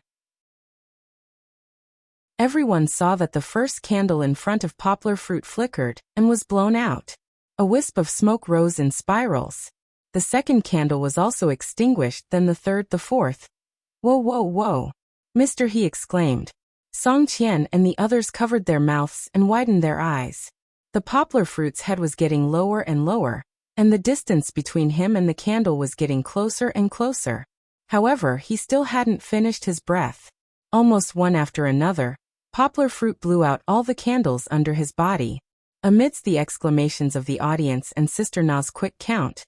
[SPEAKER 1] Everyone saw that the first candle in front of Poplar Fruit flickered and was blown out. A wisp of smoke rose in spirals. The second candle was also extinguished, then the third, the fourth. Whoa, whoa, whoa! Mr. He exclaimed. Song Qian and the others covered their mouths and widened their eyes. The Poplar Fruit's head was getting lower and lower, and the distance between him and the candle was getting closer and closer. However, he still hadn't finished his breath. Almost one after another, Poplar Fruit blew out all the candles under his body. Amidst the exclamations of the audience and Sister Na's quick count,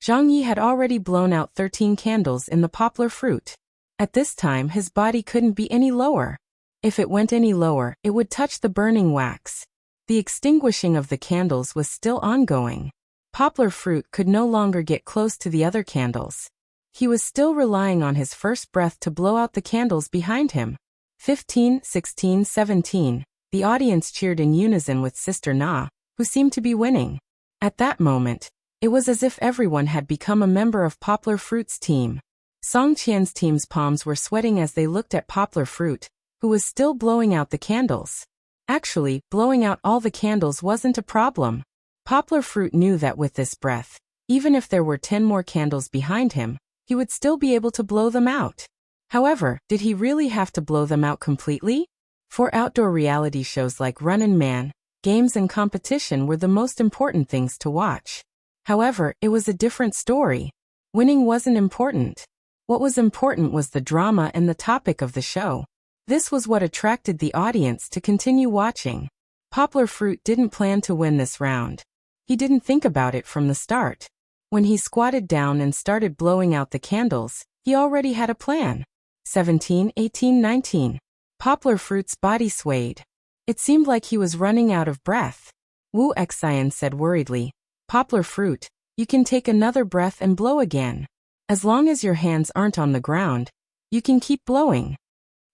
[SPEAKER 1] Zhang Yi had already blown out 13 candles in the Poplar Fruit. At this time his body couldn't be any lower. If it went any lower, it would touch the burning wax. The extinguishing of the candles was still ongoing. Poplar Fruit could no longer get close to the other candles. He was still relying on his first breath to blow out the candles behind him. 15, 16, 17. The audience cheered in unison with Sister Na, who seemed to be winning. At that moment, it was as if everyone had become a member of Poplar Fruit's team. Song Qian's team's palms were sweating as they looked at Poplar Fruit, who was still blowing out the candles. Actually, blowing out all the candles wasn't a problem. Poplar Fruit knew that with this breath, even if there were 10 more candles behind him, he would still be able to blow them out. However, did he really have to blow them out completely? For outdoor reality shows like Runnin' Man, games and competition were the most important things to watch. However, it was a different story. Winning wasn't important. What was important was the drama and the topic of the show. This was what attracted the audience to continue watching. Poplar Fruit didn't plan to win this round. He didn't think about it from the start. When he squatted down and started blowing out the candles, he already had a plan. 17, 18, 19. Poplar Fruit's body swayed. It seemed like he was running out of breath. Wu Xian said worriedly, Poplar Fruit, you can take another breath and blow again. As long as your hands aren't on the ground, you can keep blowing.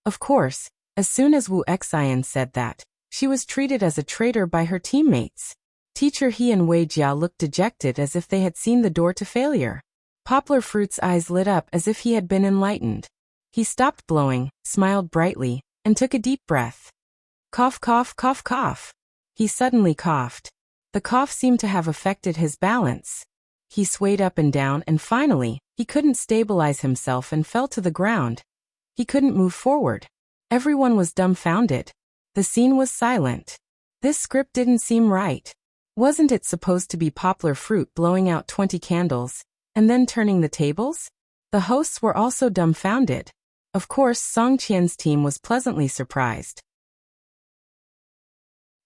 [SPEAKER 1] Of course, as soon as Wu Xian said that, she was treated as a traitor by her teammates. Teacher He and Wei Jia looked dejected as if they had seen the door to failure. Poplar Fruit's eyes lit up as if he had been enlightened. He stopped blowing, smiled brightly, and took a deep breath. Cough, cough, cough, cough. He suddenly coughed. The cough seemed to have affected his balance. He swayed up and down and finally, he couldn't stabilize himself and fell to the ground. He couldn't move forward. Everyone was dumbfounded. The scene was silent. This script didn't seem right. Wasn't it supposed to be Poplar Fruit blowing out 20 candles, and then turning the tables? The hosts were also dumbfounded. Of course, Song Qian's team was pleasantly surprised.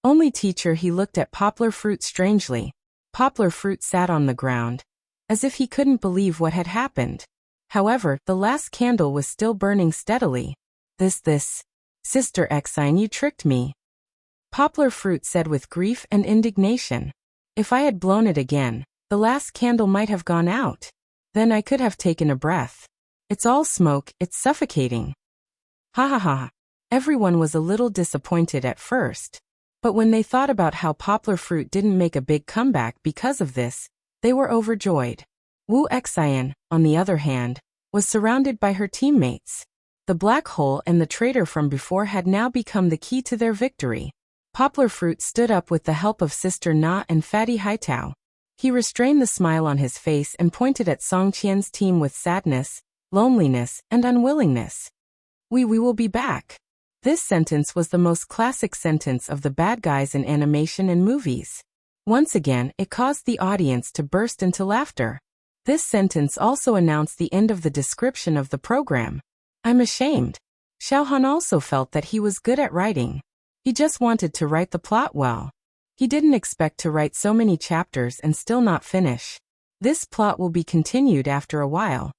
[SPEAKER 1] Only Teacher He looked at Poplar Fruit strangely. Poplar Fruit sat on the ground, as if he couldn't believe what had happened. However, the last candle was still burning steadily. This. Sister Xian, you tricked me. Poplar Fruit said with grief and indignation. If I had blown it again, the last candle might have gone out. Then I could have taken a breath. It's all smoke, it's suffocating. Ha ha ha. Everyone was a little disappointed at first. But when they thought about how Poplar Fruit didn't make a big comeback because of this, they were overjoyed. Wu Xian, on the other hand, was surrounded by her teammates. The black hole and the traitor from before had now become the key to their victory. Poplar Fruit stood up with the help of Sister Na and Fatty Haitao. He restrained the smile on his face and pointed at Song Qian's team with sadness, loneliness, and unwillingness. We will be back. This sentence was the most classic sentence of the bad guys in animation and movies. Once again, it caused the audience to burst into laughter. This sentence also announced the end of the description of the program. I'm ashamed. Xiao Han also felt that he was good at writing. He just wanted to write the plot well. He didn't expect to write so many chapters and still not finish. This plot will be continued after a while.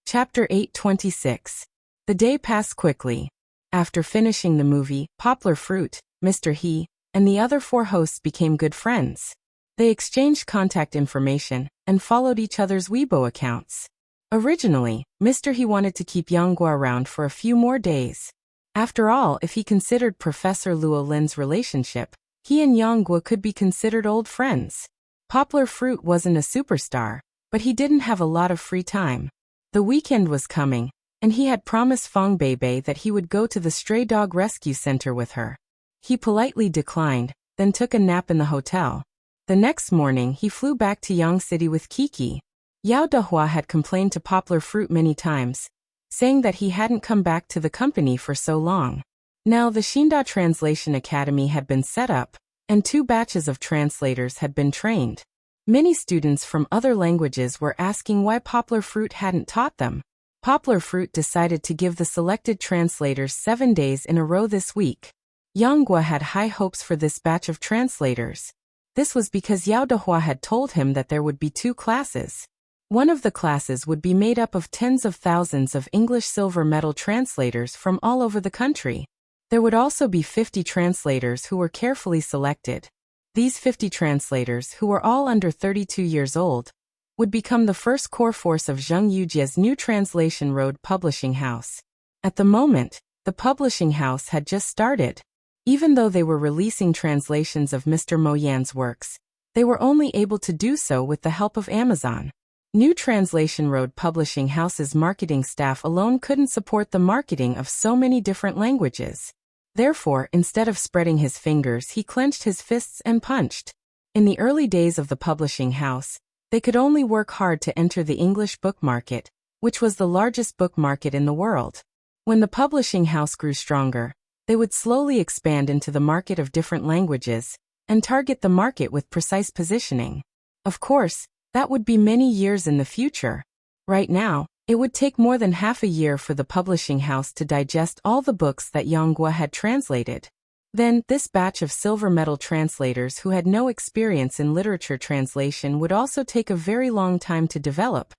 [SPEAKER 1] Chapter 826. The day passed quickly. After finishing the movie, Poplar Fruit, Mr. He, and the other 4 hosts became good friends. They exchanged contact information and followed each other's Weibo accounts. Originally, Mr. He wanted to keep Yanghua around for a few more days. After all, if he considered Professor Luo Lin's relationship, he and Yanghua could be considered old friends. Poplar Fruit wasn't a superstar, but he didn't have a lot of free time. The weekend was coming, and he had promised Fang Beibei that he would go to the stray dog rescue center with her. He politely declined, then took a nap in the hotel. The next morning he flew back to Yang City with Kiki. Yao Dehua had complained to Poplar Fruit many times, saying that he hadn't come back to the company for so long. Now the Xinda Translation Academy had been set up, and 2 batches of translators had been trained. Many students from other languages were asking why Poplar Fruit hadn't taught them. Poplar Fruit decided to give the selected translators 7 days in a row this week. Yang Guo had high hopes for this batch of translators. This was because Yao Dehua had told him that there would be 2 classes. One of the classes would be made up of tens of thousands of English silver medal translators from all over the country. There would also be 50 translators who were carefully selected. These 50 translators, who were all under 32 years old, would become the first core force of Zheng Yujia's new Translation Road publishing house. At the moment, the publishing house had just started. Even though they were releasing translations of Mr. Mo Yan's works, they were only able to do so with the help of Amazon. New Translation Road Publishing House's marketing staff alone couldn't support the marketing of so many different languages. Therefore, instead of spreading his fingers, he clenched his fists and punched. In the early days of the publishing house, they could only work hard to enter the English book market, which was the largest book market in the world. When the publishing house grew stronger, they would slowly expand into the market of different languages and target the market with precise positioning. Of course, that would be many years in the future. Right now, it would take more than half a year for the publishing house to digest all the books that Yang Guo had translated. Then, this batch of silver medal translators who had no experience in literature translation would also take a very long time to develop,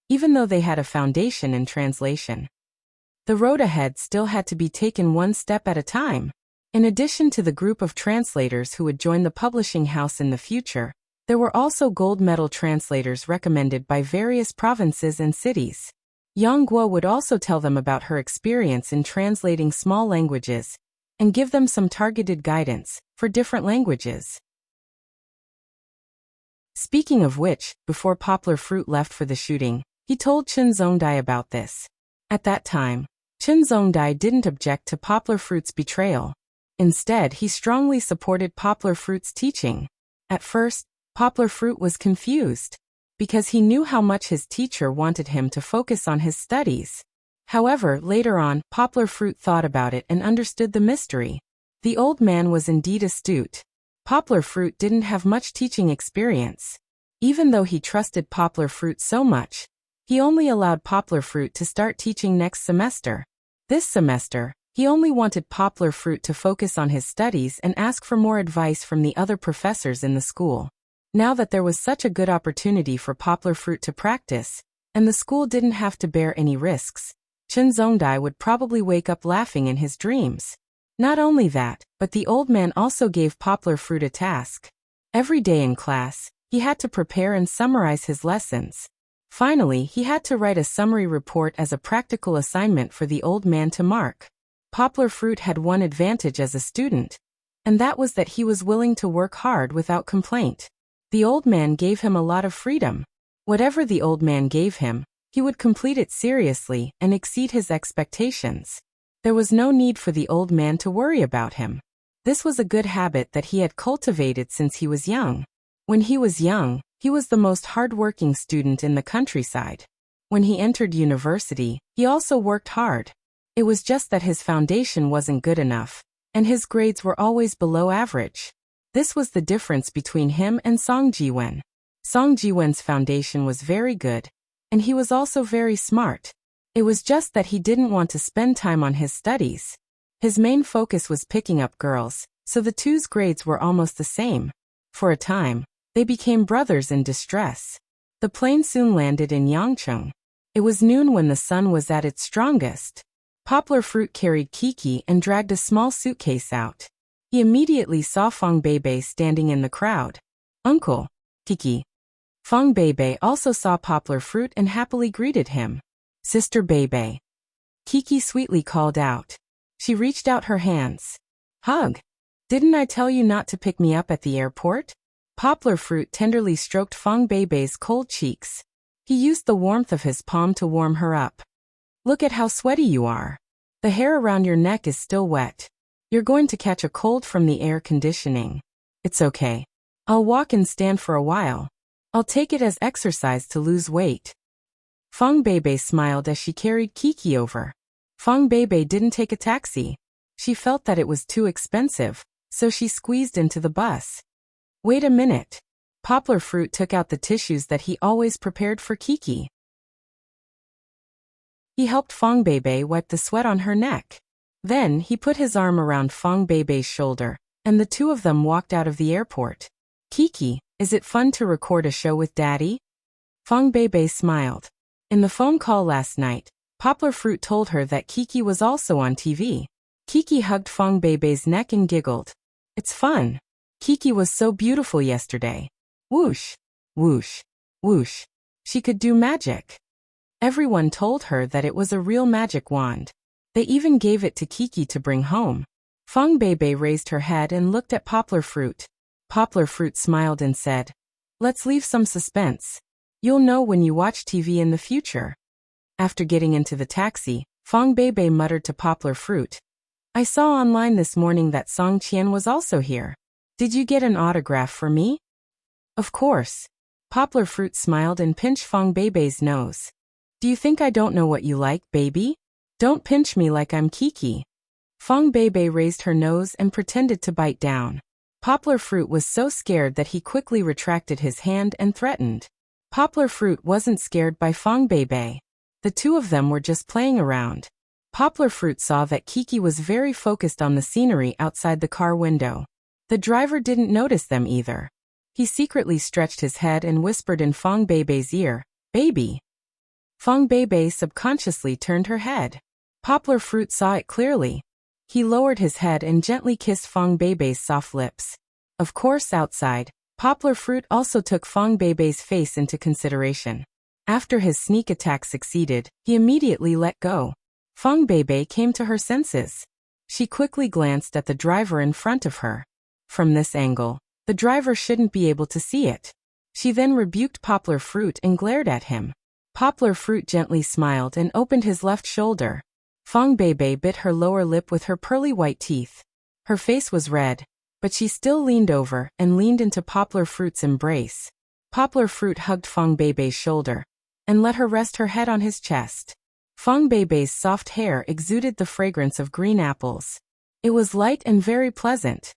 [SPEAKER 1] even though they had a foundation in translation. The road ahead still had to be taken one step at a time. In addition to the group of translators who would join the publishing house in the future, there were also gold medal translators recommended by various provinces and cities. Yang Guo would also tell them about her experience in translating small languages and give them some targeted guidance for different languages. Speaking of which, before Poplar Fruit left for the shooting, he told Chen Zongdai about this. At that time, Chen Zongdai didn't object to Poplar Fruit's betrayal. Instead, he strongly supported Poplar Fruit's teaching. At first, Poplar Fruit was confused, because he knew how much his teacher wanted him to focus on his studies. However, later on, Poplar Fruit thought about it and understood the mystery. The old man was indeed astute. Poplar Fruit didn't have much teaching experience. Even though he trusted Poplar Fruit so much, he only allowed Poplar Fruit to start teaching next semester. This semester, he only wanted Poplar Fruit to focus on his studies and ask for more advice from the other professors in the school. Now that there was such a good opportunity for Poplar Fruit to practice, and the school didn't have to bear any risks, Chen Zongdai would probably wake up laughing in his dreams. Not only that, but the old man also gave Poplar Fruit a task. Every day in class, he had to prepare and summarize his lessons. Finally, he had to write a summary report as a practical assignment for the old man to mark. Poplar Fruit had one advantage as a student, and that was that he was willing to work hard without complaint. The old man gave him a lot of freedom. Whatever the old man gave him, he would complete it seriously and exceed his expectations. There was no need for the old man to worry about him. This was a good habit that he had cultivated since he was young. When he was young, he was the most hard-working student in the countryside. When he entered university, he also worked hard. It was just that his foundation wasn't good enough, and his grades were always below average. This was the difference between him and Song Jiwen. Song Jiwen's foundation was very good, and he was also very smart. It was just that he didn't want to spend time on his studies. His main focus was picking up girls, so the two's grades were almost the same. For a time, they became brothers in distress. The plane soon landed in Yangcheng. It was noon when the sun was at its strongest. Poplar Fruit carried Kiki and dragged a small suitcase out. He immediately saw Fang Beibei standing in the crowd. "Uncle, Kiki." Fang Beibei also saw Poplar Fruit and happily greeted him. "Sister Beibei." Kiki sweetly called out. She reached out her hands. "Hug. Didn't I tell you not to pick me up at the airport?" Poplar Fruit tenderly stroked Fang Beibei's cold cheeks. He used the warmth of his palm to warm her up. Look at how sweaty you are. The hair around your neck is still wet. You're going to catch a cold from the air conditioning. It's okay. I'll walk and stand for a while. I'll take it as exercise to lose weight. Feng Beibei smiled as she carried Kiki over. Feng Beibei didn't take a taxi. She felt that it was too expensive, so she squeezed into the bus. Wait a minute. Poplar Fruit took out the tissues that he always prepared for Kiki. He helped Feng Beibei wipe the sweat on her neck. Then he put his arm around Feng Beibei's shoulder, and the two of them walked out of the airport. Kiki, is it fun to record a show with Daddy? Feng Beibei smiled. In the phone call last night, Poplar Fruit told her that Kiki was also on TV. Kiki hugged Feng Beibei's neck and giggled. It's fun. Kiki was so beautiful yesterday. Whoosh, whoosh, whoosh. She could do magic. Everyone told her that it was a real magic wand. They even gave it to Kiki to bring home. Feng Beibei raised her head and looked at Poplar Fruit. Poplar Fruit smiled and said, let's leave some suspense. You'll know when you watch TV in the future. After getting into the taxi, Feng Beibei muttered to Poplar Fruit. I saw online this morning that Song Qian was also here. Did you get an autograph for me? Of course. Poplar Fruit smiled and pinched Feng Beibei's nose. Do you think I don't know what you like, baby? Don't pinch me like I'm Kiki. Feng Beibei raised her nose and pretended to bite down. Poplar Fruit was so scared that he quickly retracted his hand and threatened. Poplar Fruit wasn't scared by Feng Beibei. The two of them were just playing around. Poplar Fruit saw that Kiki was very focused on the scenery outside the car window. The driver didn't notice them either. He secretly stretched his head and whispered in Feng Beibei's ear, baby. Feng Beibei subconsciously turned her head. Poplar Fruit saw it clearly. He lowered his head and gently kissed Feng Beibei's soft lips. Of course, outside, Poplar Fruit also took Feng Beibei's face into consideration. After his sneak attack succeeded, he immediately let go. Feng Beibei came to her senses. She quickly glanced at the driver in front of her. From this angle, the driver shouldn't be able to see it. She then rebuked Poplar Fruit and glared at him. Poplar Fruit gently smiled and opened his left shoulder. Feng Beibei bit her lower lip with her pearly white teeth. Her face was red, but she still leaned over and leaned into Poplar Fruit's embrace. Poplar Fruit hugged Feng Beibei's shoulder and let her rest her head on his chest. Feng Beibei's soft hair exuded the fragrance of green apples. It was light and very pleasant.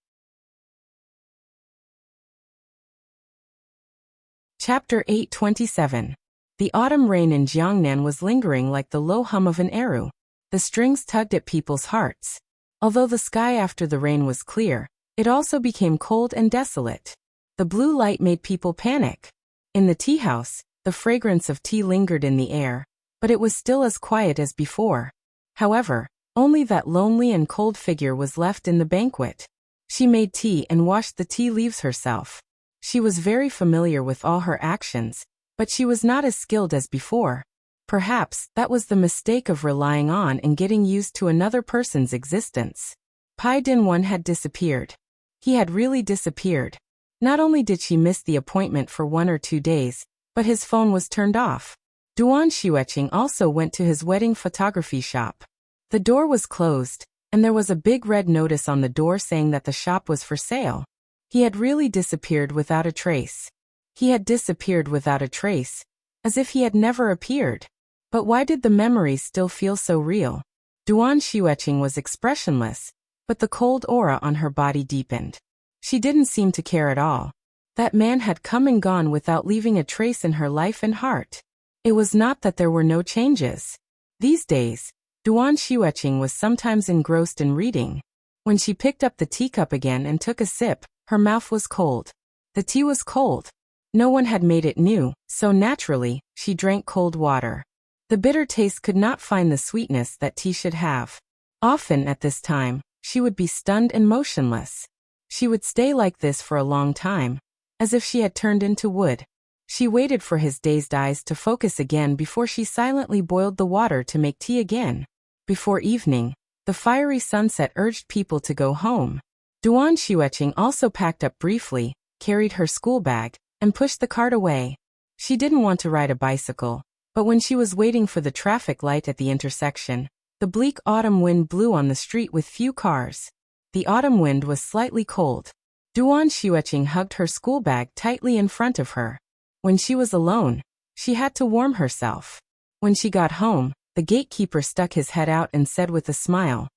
[SPEAKER 1] Chapter 827. The autumn rain in Jiangnan was lingering like the low hum of an eru. The strings tugged at people's hearts. Although the sky after the rain was clear, it also became cold and desolate. The blue light made people panic. In the tea house, the fragrance of tea lingered in the air, but it was still as quiet as before. However, only that lonely and cold figure was left in the banquet. She made tea and washed the tea leaves herself. She was very familiar with all her actions, but she was not as skilled as before. Perhaps that was the mistake of relying on and getting used to another person's existence. Pai Dinwan had disappeared. He had really disappeared. Not only did she miss the appointment for 1 or 2 days, but his phone was turned off. Duan Xueqing also went to his wedding photography shop. The door was closed, and there was a big red notice on the door saying that the shop was for sale. He had really disappeared without a trace. He had disappeared without a trace, as if he had never appeared. But why did the memories still feel so real? Duan Xueqing was expressionless, but the cold aura on her body deepened. She didn't seem to care at all. That man had come and gone without leaving a trace in her life and heart. It was not that there were no changes. These days, Duan Xueqing was sometimes engrossed in reading. When she picked up the teacup again and took a sip, her mouth was cold. The tea was cold. No one had made it new, so naturally, she drank cold water. The bitter taste could not find the sweetness that tea should have. Often at this time, she would be stunned and motionless. She would stay like this for a long time, as if she had turned into wood. She waited for his dazed eyes to focus again before she silently boiled the water to make tea again. Before evening, the fiery sunset urged people to go home. Duan Xueqing also packed up briefly, carried her school bag, and pushed the cart away. She didn't want to ride a bicycle, But when she was waiting for the traffic light at the intersection, the bleak autumn wind blew on the street with few cars. The autumn wind was slightly cold. Duan Xueqing hugged her school bag tightly in front of her. When she was alone, she had to warm herself. When she got home, the gatekeeper stuck his head out and said with a smile,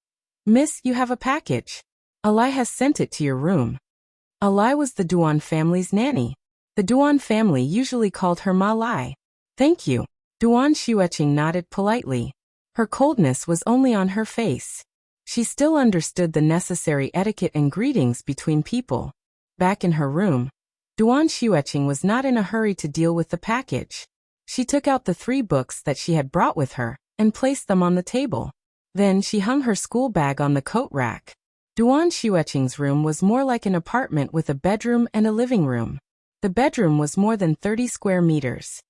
[SPEAKER 1] "Miss, you have a package. Alai has sent it to your room." Alai was the Duan family's nanny. The Duan family usually called her Ma Lai. "Thank you." Duan Xueqing nodded politely. Her coldness was only on her face. She still understood the necessary etiquette and greetings between people. Back in her room, Duan Xueqing was not in a hurry to deal with the package. She took out the 3 books that she had brought with her and placed them on the table. Then she hung her school bag on the coat rack. Duan Xueqing's room was more like an apartment with a bedroom and a living room. The bedroom was more than 30 square meters.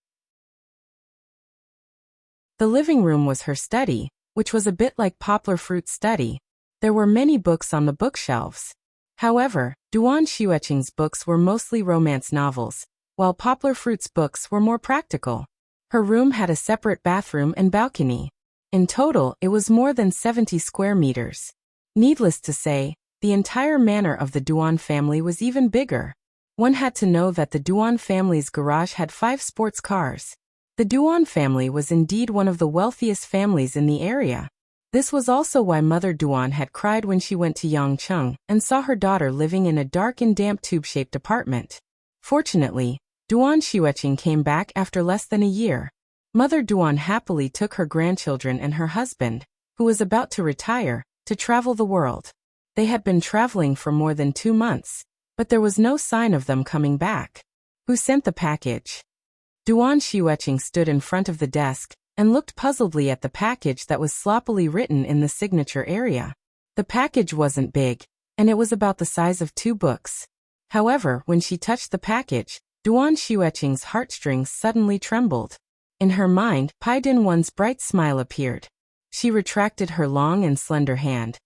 [SPEAKER 1] The living room was her study, which was a bit like Poplar Fruit's study. There were many books on the bookshelves. However, Duan Xueqing's books were mostly romance novels, while Poplar Fruit's books were more practical. Her room had a separate bathroom and balcony. In total, it was more than 70 square meters. Needless to say, the entire manor of the Duan family was even bigger. One had to know that the Duan family's garage had 5 sports cars. The Duan family was indeed one of the wealthiest families in the area. This was also why Mother Duan had cried when she went to Yangcheng and saw her daughter living in a dark and damp tube-shaped apartment. Fortunately, Duan Xueqing came back after less than a year. Mother Duan happily took her grandchildren and her husband, who was about to retire, to travel the world. They had been traveling for more than 2 months, but there was no sign of them coming back. Who sent the package? Duan Xueqing stood in front of the desk and looked puzzledly at the package that was sloppily written in the signature area. The package wasn't big, and it was about the size of 2 books. However, when she touched the package, Duan Xueqing's heartstrings suddenly trembled. In her mind, Pai Dinwan's bright smile appeared. She retracted her long and slender hand,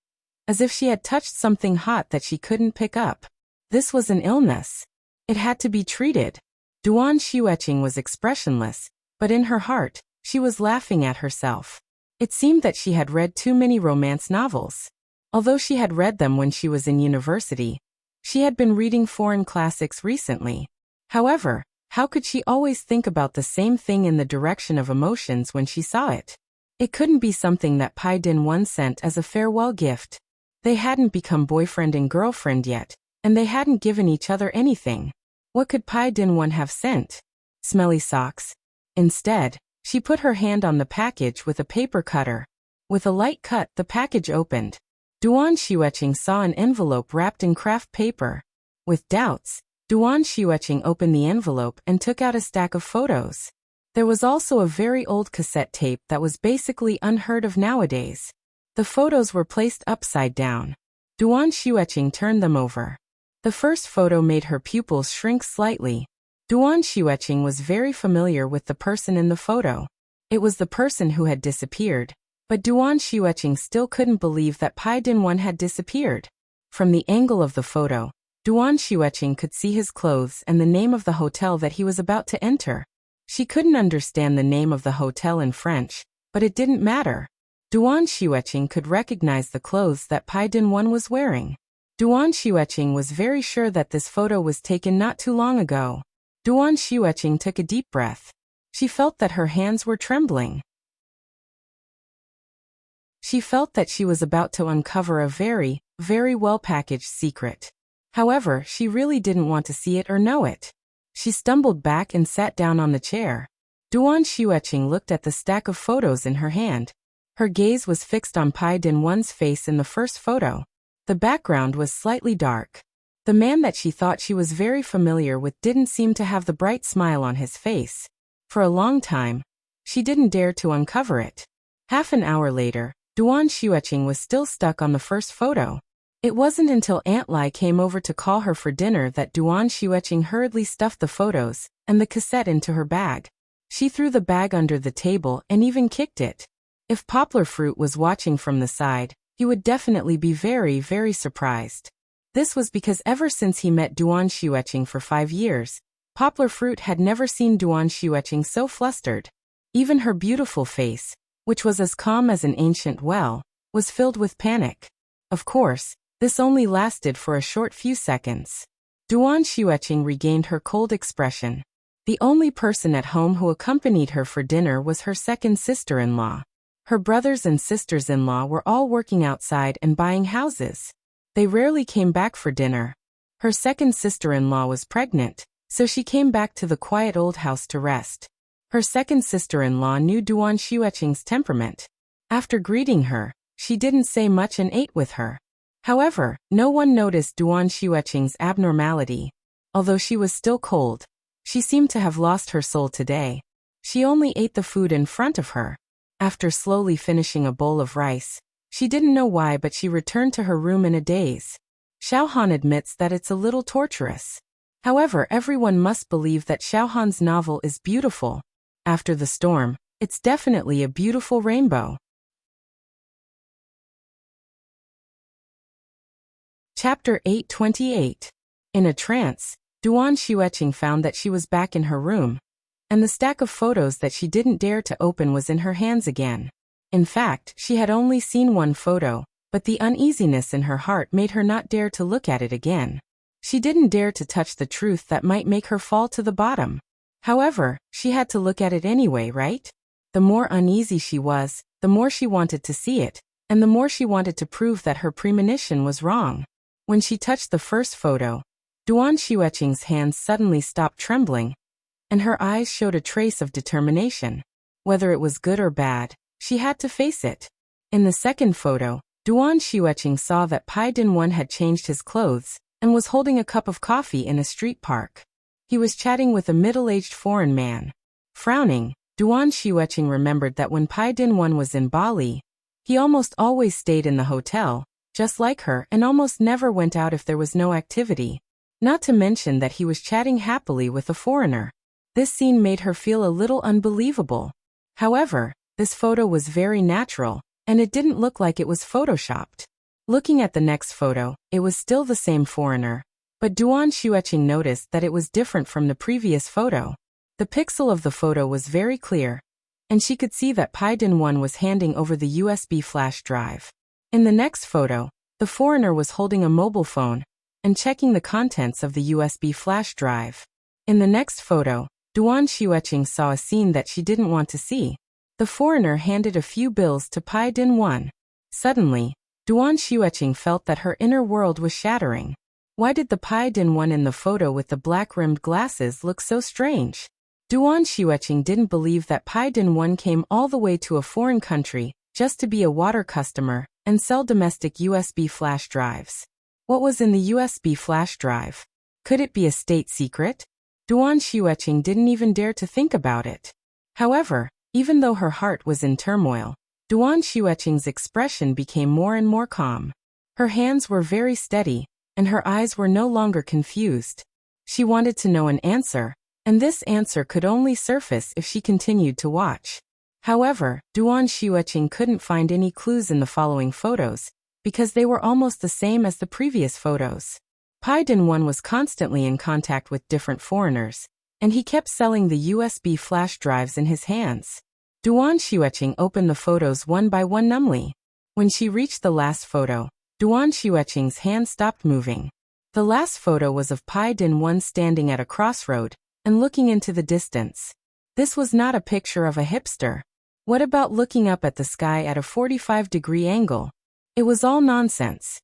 [SPEAKER 1] as if she had touched something hot that she couldn't pick up. This was an illness. It had to be treated. Duan Xueqing was expressionless, but in her heart, she was laughing at herself. It seemed that she had read too many romance novels. Although she had read them when she was in university, she had been reading foreign classics recently. However, how could she always think about the same thing in the direction of emotions when she saw it? It couldn't be something that Pai Dinwan sent as a farewell gift. They hadn't become boyfriend and girlfriend yet, and they hadn't given each other anything. What could Pai Dinwan have sent? Smelly socks? Instead, she put her hand on the package with a paper cutter. With a light cut, the package opened. Duan Xueqing saw an envelope wrapped in craft paper. With doubts, Duan Xueqing opened the envelope and took out a stack of photos. There was also a very old cassette tape that was basically unheard of nowadays. The photos were placed upside down. Duan Xueqing turned them over. The first photo made her pupils shrink slightly. Duan Xueqing was very familiar with the person in the photo. It was the person who had disappeared, but Duan Xueqing still couldn't believe that Pai Dinwan had disappeared. From the angle of the photo, Duan Xueqing could see his clothes and the name of the hotel that he was about to enter. She couldn't understand the name of the hotel in French, but it didn't matter. Duan Xueqing could recognize the clothes that Pai Dinwan was wearing. Duan Xueqing was very sure that this photo was taken not too long ago. Duan Xueqing took a deep breath. She felt that her hands were trembling. She felt that she was about to uncover a very, very well-packaged secret. However, she really didn't want to see it or know it. She stumbled back and sat down on the chair. Duan Xueqing looked at the stack of photos in her hand. Her gaze was fixed on Pai Dinwan's face in the first photo. The background was slightly dark. The man that she thought she was very familiar with didn't seem to have the bright smile on his face. For a long time, she didn't dare to uncover it. Half an hour later, Duan Xueqing was still stuck on the first photo. It wasn't until Aunt Lai came over to call her for dinner that Duan Xueqing hurriedly stuffed the photos and the cassette into her bag. She threw the bag under the table and even kicked it. If Poplar Fruit was watching from the side, he would definitely be very, very surprised. This was because ever since he met Duan Xueqing for 5 years, Poplar Fruit had never seen Duan Xueqing so flustered. Even her beautiful face, which was as calm as an ancient well, was filled with panic. Of course, this only lasted for a short few seconds. Duan Xueqing regained her cold expression. The only person at home who accompanied her for dinner was her second sister-in-law. Her brothers and sisters-in-law were all working outside and buying houses. They rarely came back for dinner. Her second sister-in-law was pregnant, so she came back to the quiet old house to rest. Her second sister-in-law knew Duan Xueqing's temperament. After greeting her, she didn't say much and ate with her. However, no one noticed Duan Xueqing's abnormality. Although she was still cold, she seemed to have lost her soul today. She only ate the food in front of her. After slowly finishing a bowl of rice, she didn't know why, but she returned to her room in a daze. Xiaohan admits that it's a little torturous. However, everyone must believe that Xiaohan's novel is beautiful. After the storm, it's definitely a beautiful rainbow. Chapter 828. In a trance, Duan Xueqing found that she was back in her room, and the stack of photos that she didn't dare to open was in her hands again. In fact, she had only seen one photo, but the uneasiness in her heart made her not dare to look at it again. She didn't dare to touch the truth that might make her fall to the bottom. However, she had to look at it anyway, right? The more uneasy she was, the more she wanted to see it, and the more she wanted to prove that her premonition was wrong. When she touched the first photo, Duan Xueqing's hands suddenly stopped trembling, and her eyes showed a trace of determination. Whether it was good or bad, she had to face it. In the second photo, Duan Xueqing saw that Pai Dinwan had changed his clothes and was holding a cup of coffee in a street park. He was chatting with a middle-aged foreign man. Frowning, Duan Xueqing remembered that when Pai Dinwan was in Bali, he almost always stayed in the hotel, just like her, and almost never went out if there was no activity. Not to mention that he was chatting happily with a foreigner. This scene made her feel a little unbelievable. However, this photo was very natural, and it didn't look like it was photoshopped. Looking at the next photo, it was still the same foreigner, but Duan Xueqing noticed that it was different from the previous photo. The pixel of the photo was very clear, and she could see that Pai Dinwan was handing over the USB flash drive. In the next photo, the foreigner was holding a mobile phone and checking the contents of the USB flash drive. In the next photo, Duan Xueqing saw a scene that she didn't want to see. The foreigner handed a few bills to Pai Dinwan. Suddenly, Duan Xueqing felt that her inner world was shattering. Why did the Pai Dinwan in the photo with the black-rimmed glasses look so strange? Duan Xueqing didn't believe that Pai Dinwan came all the way to a foreign country just to be a water customer and sell domestic USB flash drives. What was in the USB flash drive? Could it be a state secret? Duan Xueqing didn't even dare to think about it. However, even though her heart was in turmoil, Duan Xueqing's expression became more and more calm. Her hands were very steady, and her eyes were no longer confused. She wanted to know an answer, and this answer could only surface if she continued to watch. However, Duan Xueqing couldn't find any clues in the following photos, because they were almost the same as the previous photos. Pai Dinwan was constantly in contact with different foreigners, and he kept selling the USB flash drives in his hands. Duan Xueqing opened the photos one by one numbly. When she reached the last photo, Duan Xueqing's hand stopped moving. The last photo was of Pai Dinwan standing at a crossroad and looking into the distance. This was not a picture of a hipster. What about looking up at the sky at a 45-degree angle? It was all nonsense.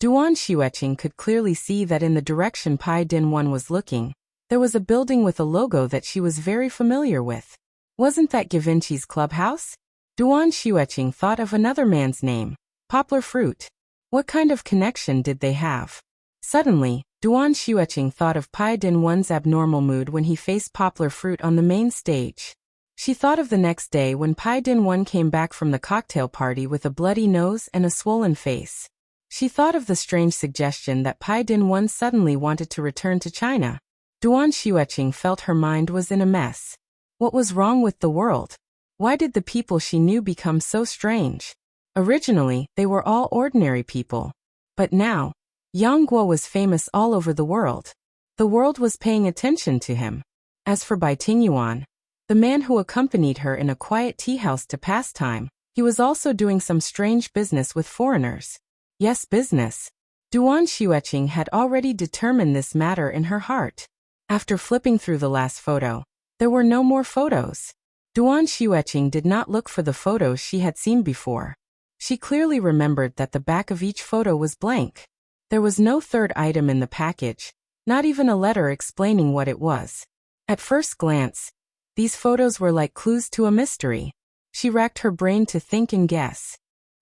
[SPEAKER 1] Duan Xueqing could clearly see that in the direction Pai Dinwan was looking, there was a building with a logo that she was very familiar with. Wasn't that Givenchy's clubhouse? Duan Xueqing thought of another man's name, Poplar Fruit. What kind of connection did they have? Suddenly, Duan Xueqing thought of Pai Dinwan's abnormal mood when he faced Poplar Fruit on the main stage. She thought of the next day when Pai Dinwan came back from the cocktail party with a bloody nose and a swollen face. She thought of the strange suggestion that Pai Dinwan suddenly wanted to return to China. Duan Xueqing felt her mind was in a mess. What was wrong with the world? Why did the people she knew become so strange? Originally, they were all ordinary people. But now, Yang Guo was famous all over the world. The world was paying attention to him. As for Bai Tingyuan, the man who accompanied her in a quiet tea house to pass time, he was also doing some strange business with foreigners. Yes, business. Duan Xueqing had already determined this matter in her heart. After flipping through the last photo, there were no more photos. Duan Xueqing did not look for the photos she had seen before. She clearly remembered that the back of each photo was blank. There was no third item in the package, not even a letter explaining what it was. At first glance, these photos were like clues to a mystery. She racked her brain to think and guess.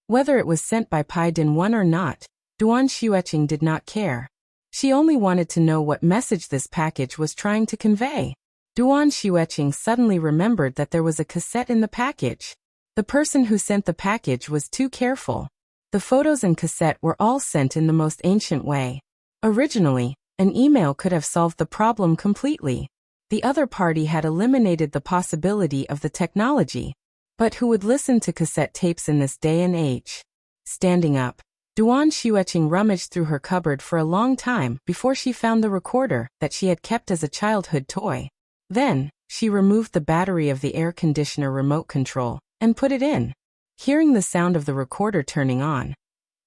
[SPEAKER 1] Whether it was sent by Pai Dinwan or not, Duan Xueqing did not care. She only wanted to know what message this package was trying to convey. Duan Xueqing suddenly remembered that there was a cassette in the package. The person who sent the package was too careful. The photos and cassette were all sent in the most ancient way. Originally, an email could have solved the problem completely. The other party had eliminated the possibility of the technology. But who would listen to cassette tapes in this day and age? Standing up, Duan Xueqing rummaged through her cupboard for a long time before she found the recorder that she had kept as a childhood toy. Then, she removed the battery of the air conditioner remote control and put it in. Hearing the sound of the recorder turning on,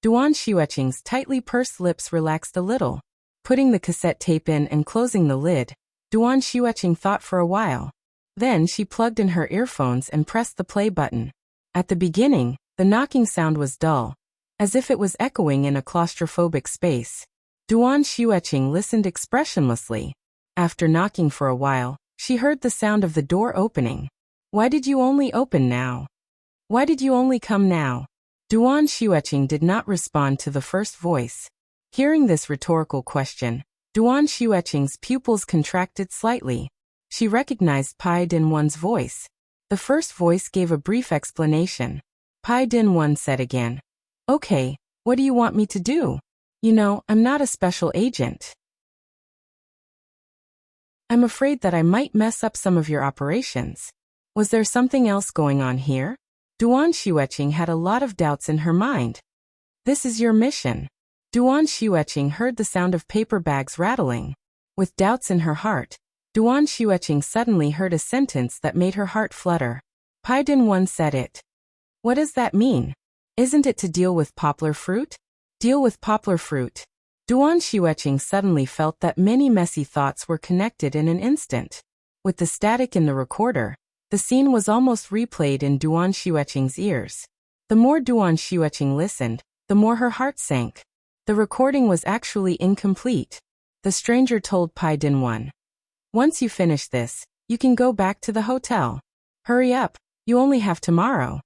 [SPEAKER 1] Duan Xueqing's tightly pursed lips relaxed a little. Putting the cassette tape in and closing the lid, Duan Xueqing thought for a while. Then she plugged in her earphones and pressed the play button. At the beginning, the knocking sound was dull, as if it was echoing in a claustrophobic space. Duan Xueqing listened expressionlessly. After knocking for a while, she heard the sound of the door opening. Why did you only open now? Why did you only come now? Duan Xueqing did not respond to the first voice. Hearing this rhetorical question, Duan Xueqing's pupils contracted slightly. She recognized Pai Dinwan's voice. The first voice gave a brief explanation. Pai Dinwan said again, "Okay, what do you want me to do? You know, I'm not a special agent. I'm afraid that I might mess up some of your operations. Was there something else going on here?" Duan Xueqing had a lot of doubts in her mind. "This is your mission." Duan Xueqing heard the sound of paper bags rattling. With doubts in her heart, Duan Xueqing suddenly heard a sentence that made her heart flutter. Pai Dinwan said it. What does that mean? Isn't it to deal with poplar fruit? Deal with poplar fruit. Duan Xueqing suddenly felt that many messy thoughts were connected in an instant. With the static in the recorder, the scene was almost replayed in Duan Xueqing's ears. The more Duan Xueqing listened, the more her heart sank. The recording was actually incomplete. The stranger told Pai Dinwan, "Once you finish this, you can go back to the hotel. Hurry up, you only have tomorrow."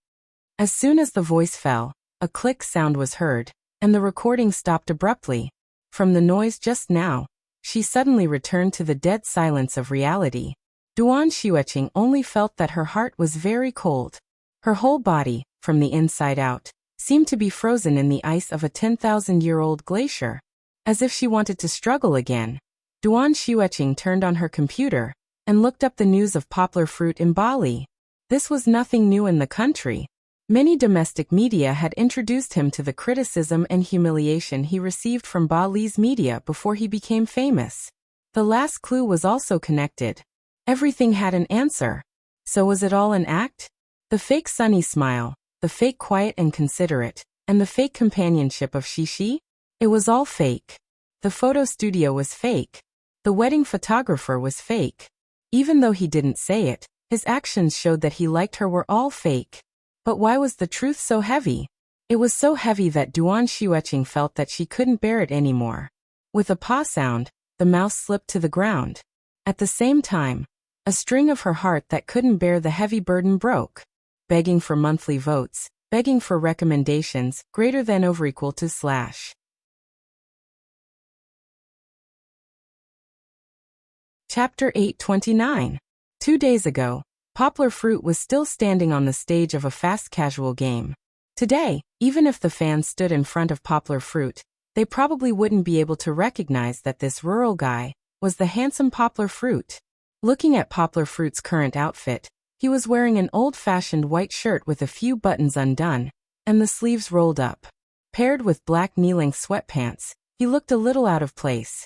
[SPEAKER 1] As soon as the voice fell, a click sound was heard, and the recording stopped abruptly. From the noise just now, she suddenly returned to the dead silence of reality. Duan Xueqing only felt that her heart was very cold. Her whole body, from the inside out, seemed to be frozen in the ice of a 10,000-year-old glacier. As if she wanted to struggle again, Duan Xueqing turned on her computer and looked up the news of poplar fruit in Bali. This was nothing new in the country. Many domestic media had introduced him to the criticism and humiliation he received from Bali's media before he became famous. The last clue was also connected. Everything had an answer. So was it all an act? The fake sunny smile, the fake quiet and considerate, and the fake companionship of Shishi? It was all fake. The photo studio was fake. The wedding photographer was fake. Even though he didn't say it, his actions showed that he liked her were all fake. But why was the truth so heavy? It was so heavy that Duan Xueqing felt that she couldn't bear it anymore. With a paw sound, the mouse slipped to the ground. At the same time, a string of her heart that couldn't bear the heavy burden broke. Begging for monthly votes, begging for recommendations greater than or equal to Chapter 829. 2 days ago, poplar fruit was still standing on the stage of a fast casual game. Today, even if the fans stood in front of poplar fruit, they probably wouldn't be able to recognize that this rural guy was the handsome poplar fruit. Looking at poplar fruit's current outfit, he was wearing an old-fashioned white shirt with a few buttons undone, and the sleeves rolled up. Paired with black knee-length sweatpants, he looked a little out of place.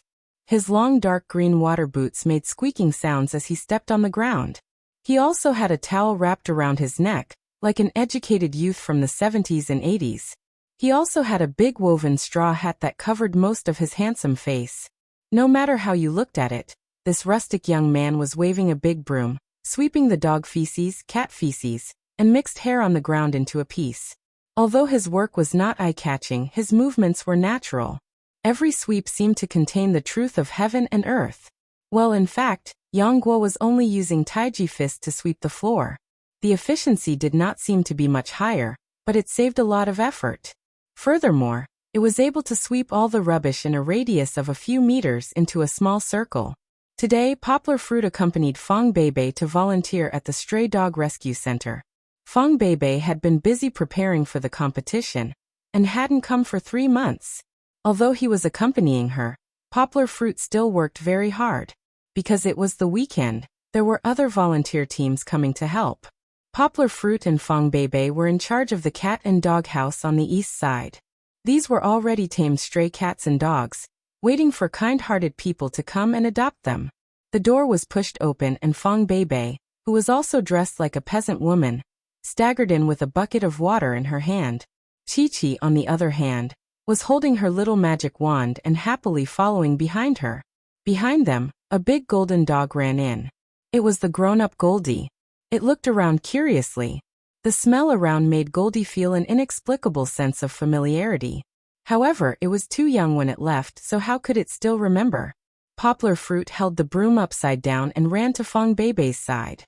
[SPEAKER 1] His long dark green water boots made squeaking sounds as he stepped on the ground. He also had a towel wrapped around his neck, like an educated youth from the 70s and 80s. He also had a big woven straw hat that covered most of his handsome face. No matter how you looked at it, this rustic young man was waving a big broom, sweeping the dog feces, cat feces, and mixed hair on the ground into a piece. Although his work was not eye-catching, his movements were natural. Every sweep seemed to contain the truth of heaven and earth. Well, in fact, Yang Guo was only using Taiji fist to sweep the floor. The efficiency did not seem to be much higher, but it saved a lot of effort. Furthermore, it was able to sweep all the rubbish in a radius of a few meters into a small circle. Today, Poplar Fruit accompanied Fong Beibei to volunteer at the Stray Dog Rescue Center. Fong Beibei had been busy preparing for the competition, and hadn't come for 3 months. Although he was accompanying her, Poplar Fruit still worked very hard. Because it was the weekend, there were other volunteer teams coming to help. Poplar Fruit and Fong Beibei were in charge of the cat and dog house on the east side. These were already tamed stray cats and dogs, waiting for kind-hearted people to come and adopt them. The door was pushed open and Fong Beibei, who was also dressed like a peasant woman, staggered in with a bucket of water in her hand. Chi-Chi, on the other hand, was holding her little magic wand and happily following behind her. Behind them, a big golden dog ran in. It was the grown-up Goldie. It looked around curiously. The smell around made Goldie feel an inexplicable sense of familiarity. However, it was too young when it left, so how could it still remember? Poplar Fruit held the broom upside down and ran to Fong Beibei's side.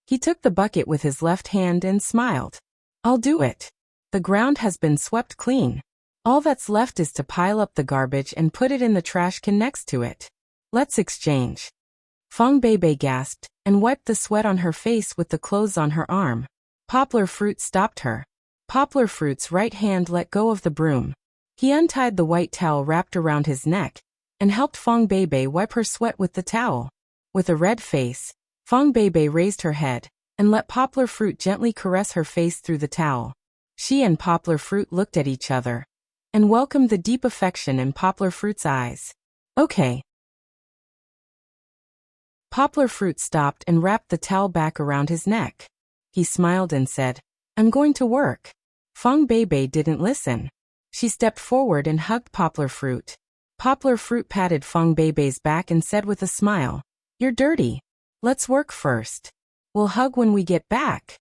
[SPEAKER 1] He took the bucket with his left hand and smiled. "I'll do it. The ground has been swept clean. All that's left is to pile up the garbage and put it in the trash can next to it. Let's exchange." Fong Beibei gasped and wiped the sweat on her face with the clothes on her arm. Poplar Fruit stopped her. Poplar Fruit's right hand let go of the broom. He untied the white towel wrapped around his neck and helped Fong Beibei wipe her sweat with the towel. With a red face, Fong Beibei raised her head and let Poplar Fruit gently caress her face through the towel. She and Poplar Fruit looked at each other and welcomed the deep affection in Poplar Fruit's eyes. "Okay." Poplar Fruit stopped and wrapped the towel back around his neck. He smiled and said, "I'm going to work." Fong Beibei didn't listen. She stepped forward and hugged Poplar Fruit. Poplar Fruit patted Fong Beibei's back and said with a smile, "You're dirty. Let's work first. We'll hug when we get back."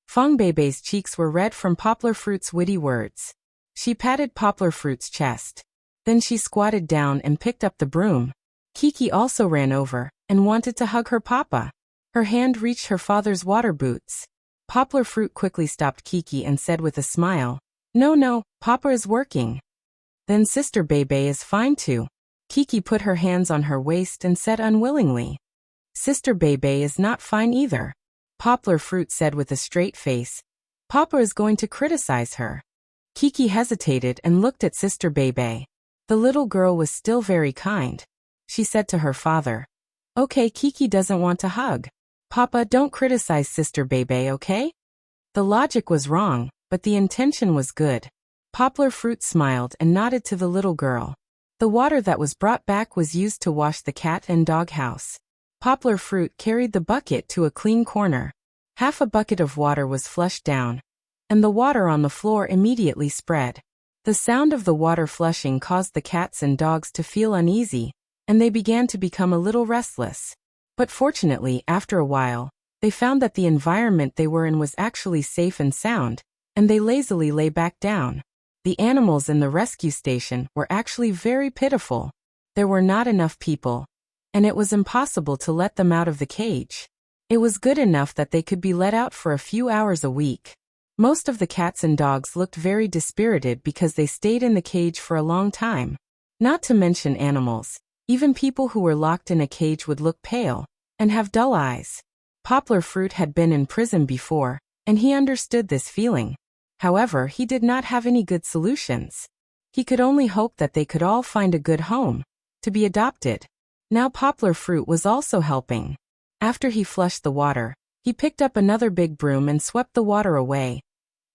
[SPEAKER 1] Fong Beibei's cheeks were red from Poplar Fruit's witty words. She patted Poplar Fruit's chest. Then she squatted down and picked up the broom. Kiki also ran over and wanted to hug her papa. Her hand reached her father's water boots. Poplar Fruit quickly stopped Kiki and said with a smile, No, Papa is working." "Then Sister Beibei is fine too." Kiki put her hands on her waist and said unwillingly, "Sister Beibei is not fine either." Poplar Fruit said with a straight face, "Papa is going to criticize her." Kiki hesitated and looked at Sister Beibei. The little girl was still very kind. She said to her father, "Okay, Kiki doesn't want to hug. Papa, don't criticize Sister Beibei, okay?" The logic was wrong, but the intention was good. Poplar Fruit smiled and nodded to the little girl. The water that was brought back was used to wash the cat and dog house. Poplar Fruit carried the bucket to a clean corner. Half a bucket of water was flushed down, and the water on the floor immediately spread. The sound of the water flushing caused the cats and dogs to feel uneasy, and they began to become a little restless. But fortunately, after a while, they found that the environment they were in was actually safe and sound, and they lazily lay back down. The animals in the rescue station were actually very pitiful. There were not enough people, and it was impossible to let them out of the cage. It was good enough that they could be let out for a few hours a week. Most of the cats and dogs looked very dispirited because they stayed in the cage for a long time. Not to mention animals, even people who were locked in a cage would look pale and have dull eyes. Poplar Fruit had been in prison before, and he understood this feeling. However, he did not have any good solutions. He could only hope that they could all find a good home, to be adopted. Now Poplar Fruit was also helping. After he flushed the water, he picked up another big broom and swept the water away,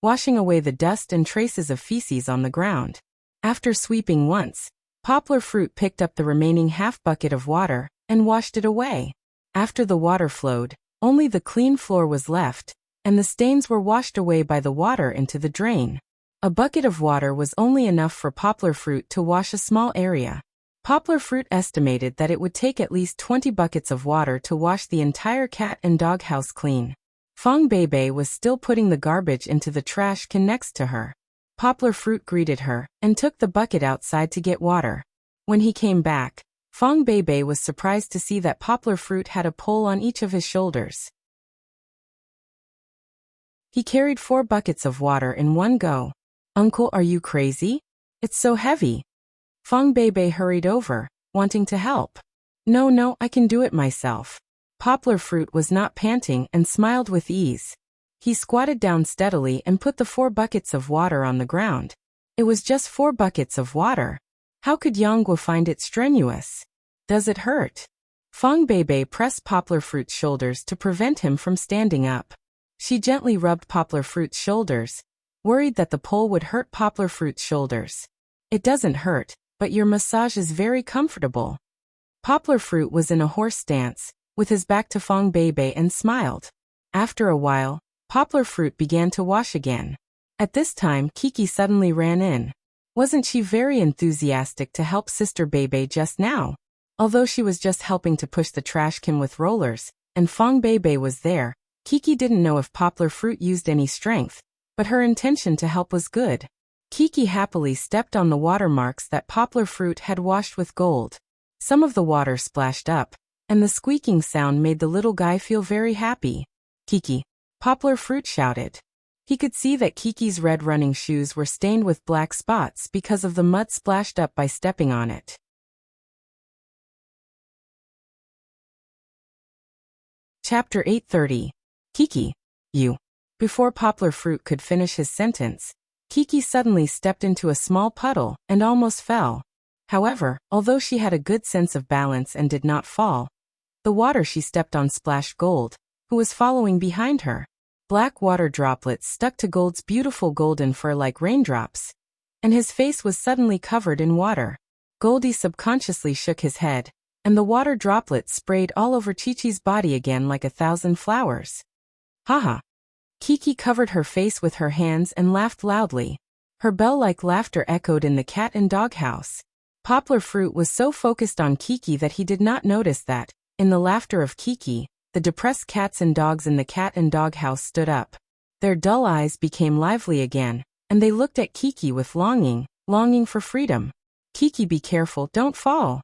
[SPEAKER 1] washing away the dust and traces of feces on the ground. After sweeping once, Poplar Fruit picked up the remaining half bucket of water and washed it away. After the water flowed, only the clean floor was left, and the stains were washed away by the water into the drain. A bucket of water was only enough for Poplar Fruit to wash a small area. Poplar Fruit estimated that it would take at least 20 buckets of water to wash the entire cat and dog house clean. Fong Beibei was still putting the garbage into the trash can next to her. Poplar Fruit greeted her and took the bucket outside to get water. When he came back, Fong Beibei was surprised to see that Poplar Fruit had a pole on each of his shoulders. He carried 4 buckets of water in one go. "Uncle, are you crazy? It's so heavy." Fong Beibei hurried over, wanting to help. No, I can do it myself." Poplar Fruit was not panting and smiled with ease. He squatted down steadily and put the 4 buckets of water on the ground. It was just 4 buckets of water. How could Yangguo find it strenuous? "Does it hurt?" Fong Beibei pressed Poplar Fruit's shoulders to prevent him from standing up. She gently rubbed Poplar Fruit's shoulders, worried that the pole would hurt Poplar Fruit's shoulders. "It doesn't hurt, but your massage is very comfortable." Poplar Fruit was in a horse stance, with his back to Fong Beibei, and smiled. After a while, Poplar Fruit began to wash again. At this time, Kiki suddenly ran in. Wasn't she very enthusiastic to help Sister Beibei just now? Although she was just helping to push the trash can with rollers, and Fong Beibei was there, Kiki didn't know if Poplar Fruit used any strength, but her intention to help was good. Kiki happily stepped on the watermarks that Poplar Fruit had washed with gold. Some of the water splashed up, and the squeaking sound made the little guy feel very happy. "Kiki!" Poplar Fruit shouted. He could see that Kiki's red running shoes were stained with black spots because of the mud splashed up by stepping on it. Chapter 830. Kiki, you. Before Poplar Fruit could finish his sentence, Kiki suddenly stepped into a small puddle and almost fell. However, although she had a good sense of balance and did not fall, the water she stepped on splashed Gold, who was following behind her. Black water droplets stuck to Gold's beautiful golden fur like raindrops, and his face was suddenly covered in water. Goldie subconsciously shook his head, and the water droplets sprayed all over Chi-Chi's body again like 1,000 flowers. Haha. Kiki covered her face with her hands and laughed loudly. Her bell-like laughter echoed in the cat and dog house. Poplar Fruit was so focused on Kiki that he did not notice that, in the laughter of Kiki, the depressed cats and dogs in the cat and dog house stood up. Their dull eyes became lively again, and they looked at Kiki with longing for freedom. "Kiki, be careful, don't fall."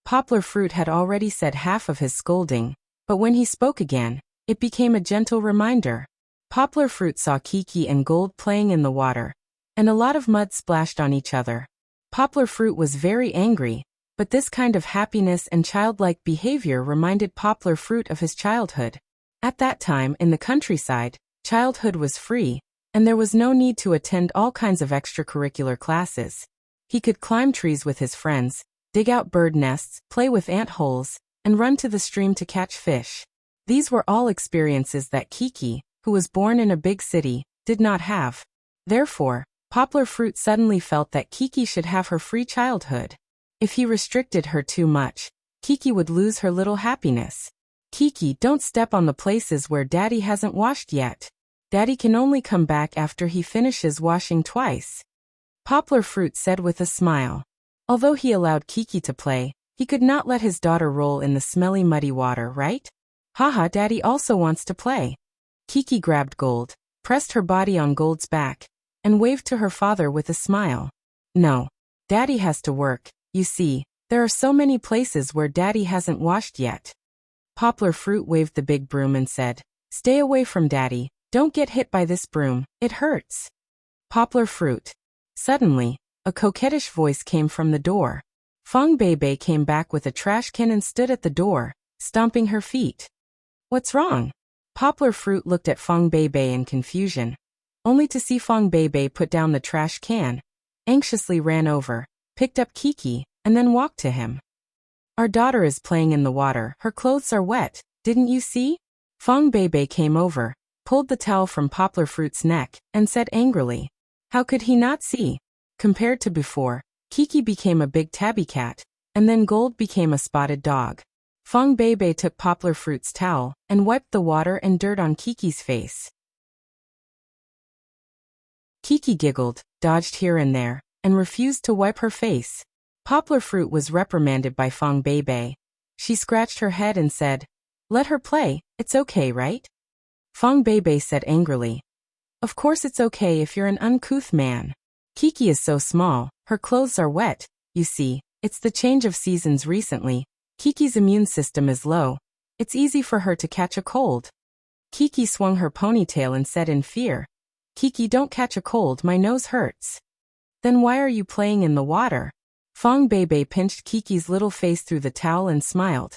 [SPEAKER 1] Poplar Fruit had already said half of his scolding, but when he spoke again, it became a gentle reminder. Poplar Fruit saw Kiki and Gold playing in the water, and a lot of mud splashed on each other. Poplar Fruit was very angry, but this kind of happiness and childlike behavior reminded Poplar Fruit of his childhood. At that time, in the countryside, childhood was free, and there was no need to attend all kinds of extracurricular classes. He could climb trees with his friends, dig out bird nests, play with ant holes, and run to the stream to catch fish. These were all experiences that Kiki, who was born in a big city, did not have. Therefore, Poplar Fruit suddenly felt that Kiki should have her free childhood. If he restricted her too much, Kiki would lose her little happiness. "Kiki, don't step on the places where Daddy hasn't washed yet. Daddy can only come back after he finishes washing twice," Poplar Fruit said with a smile. Although he allowed Kiki to play, he could not let his daughter roll in the smelly muddy water, right? "Haha, Daddy also wants to play." Kiki grabbed Gold, pressed her body on Gold's back, and waved to her father with a smile. "No. Daddy has to work. You see, there are so many places where Daddy hasn't washed yet." Poplar Fruit waved the big broom and said, "Stay away from Daddy. Don't get hit by this broom. It hurts." Poplar Fruit. Suddenly, a coquettish voice came from the door. Fong Beibei came back with a trash can and stood at the door, stomping her feet. "What's wrong?" Poplar Fruit looked at Fong Beibei in confusion, only to see Fong Beibei put down the trash can, anxiously ran over, picked up Kiki, and then walked to him. "Our daughter is playing in the water. Her clothes are wet, didn't you see?" Fong Beibei came over, pulled the towel from Poplar Fruit's neck, and said angrily. How could he not see? Compared to before, Kiki became a big tabby cat, and then Gold became a spotted dog. Fong Beibei took Poplar Fruit's towel and wiped the water and dirt on Kiki's face. Kiki giggled, dodged here and there, and refused to wipe her face. Poplar Fruit was reprimanded by Fong Beibei. She scratched her head and said, "Let her play, it's okay, right?" Fong Beibei said angrily, "Of course it's okay if you're an uncouth man. Kiki is so small, her clothes are wet, you see, it's the change of seasons recently. Kiki's immune system is low. It's easy for her to catch a cold." Kiki swung her ponytail and said in fear, "Kiki, don't catch a cold, my nose hurts." "Then why are you playing in the water?" Fong Beibei pinched Kiki's little face through the towel and smiled.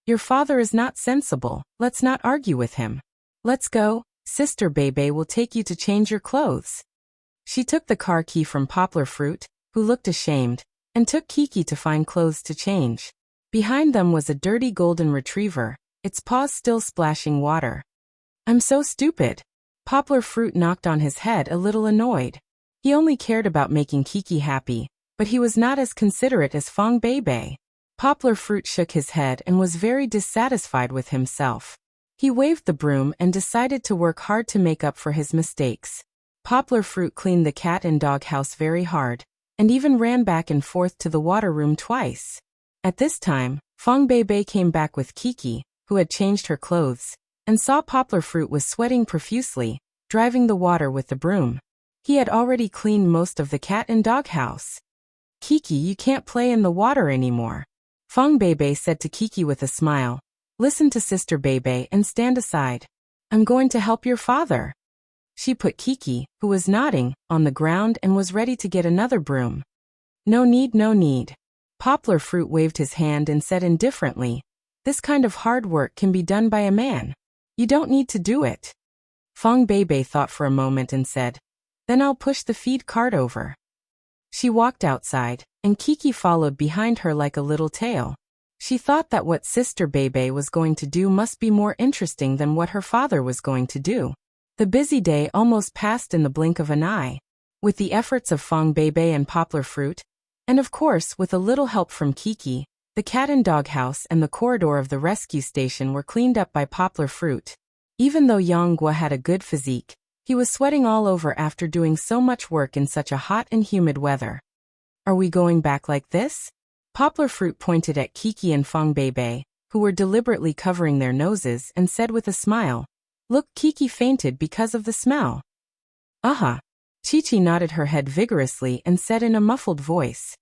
[SPEAKER 1] "Your father is not sensible, let's not argue with him. Let's go, Sister Beibei will take you to change your clothes." She took the car key from Poplar Fruit, who looked ashamed, and took Kiki to find clothes to change. Behind them was a dirty golden retriever, its paws still splashing water. "I'm so stupid." Poplar Fruit knocked on his head a little annoyed. He only cared about making Kiki happy, but he was not as considerate as Fong Beibei. Poplar Fruit shook his head and was very dissatisfied with himself. He waved the broom and decided to work hard to make up for his mistakes. Poplar Fruit cleaned the cat and dog house very hard, and even ran back and forth to the water room twice. At this time, Fong Beibei came back with Kiki, who had changed her clothes, and saw Poplar Fruit was sweating profusely, driving the water with the broom. He had already cleaned most of the cat and dog house. "Kiki, you can't play in the water anymore," Fong Beibei said to Kiki with a smile. "Listen to Sister Beibei and stand aside. I'm going to help your father." She put Kiki, who was nodding, on the ground and was ready to get another broom. "No need, no need." Poplar Fruit waved his hand and said indifferently, "This kind of hard work can be done by a man. You don't need to do it." Fong Beibei thought for a moment and said, "Then I'll push the feed cart over." She walked outside, and Kiki followed behind her like a little tail. She thought that what Sister Beibei was going to do must be more interesting than what her father was going to do. The busy day almost passed in the blink of an eye. With the efforts of Fong Beibei and Poplar Fruit, and of course with a little help from Kiki, the cat and dog house and the corridor of the rescue station were cleaned up by Poplar Fruit. Even though Yang Guo had a good physique, he was sweating all over after doing so much work in such a hot and humid weather. "Are we going back like this?" Poplar Fruit pointed at Kiki and Fong Beibei, who were deliberately covering their noses, and said with a smile, "Look, Kiki fainted because of the smell." "Uh-huh." Chi-Chi nodded her head vigorously and said in a muffled voice,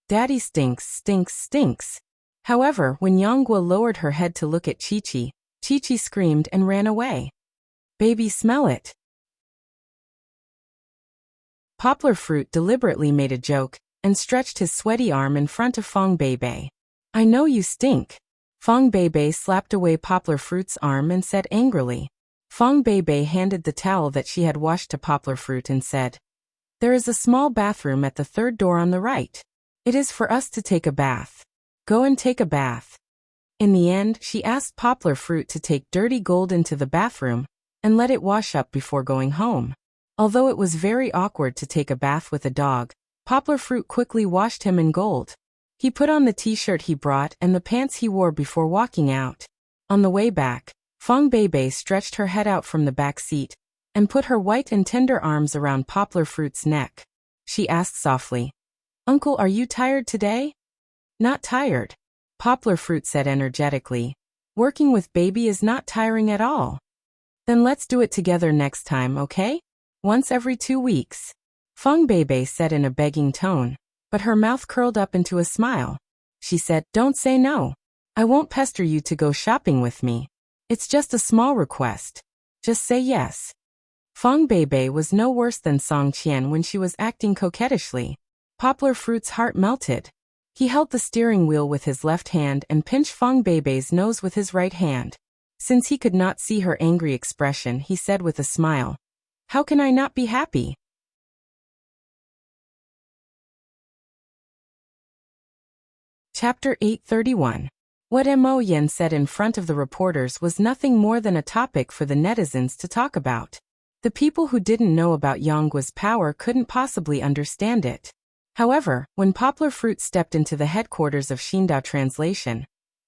[SPEAKER 1] "Daddy stinks, stinks, stinks." However, when Yang Guo lowered her head to look at Chi-Chi, Chi-Chi screamed and ran away. "Baby, smell it." Poplar Fruit deliberately made a joke and stretched his sweaty arm in front of Fong Beibei. "I know you stink." Fong Beibei slapped away Poplar Fruit's arm and said angrily. Fong Beibei handed the towel that she had washed to Poplar Fruit and said, "There is a small bathroom at the third door on the right. It is for us to take a bath. Go and take a bath." In the end, she asked Poplar Fruit to take Dirty Gold into the bathroom and let it wash up before going home. Although it was very awkward to take a bath with a dog, Poplar Fruit quickly washed him in gold. He put on the t-shirt he brought and the pants he wore before walking out. On the way back, Fong Beibei stretched her head out from the back seat and put her white and tender arms around Poplar Fruit's neck. She asked softly, "Uncle, are you tired today?" "Not tired," Poplar Fruit said energetically. "Working with baby is not tiring at all." "Then let's do it together next time, okay? Once every 2 weeks." Fong Beibei said in a begging tone, but her mouth curled up into a smile. She said, "Don't say no. I won't pester you to go shopping with me. It's just a small request. Just say yes." Fong Beibei was no worse than Song Qian when she was acting coquettishly. Poplar Fruit's heart melted. He held the steering wheel with his left hand and pinched Fong Beibei's nose with his right hand. Since he could not see her angry expression, he said with a smile, "How can I not be happy?" Chapter 831. What Mo Yen said in front of the reporters was nothing more than a topic for the netizens to talk about. The people who didn't know about Yang Guo's power couldn't possibly understand it. However, when Poplar Fruit stepped into the headquarters of Xindao Translation,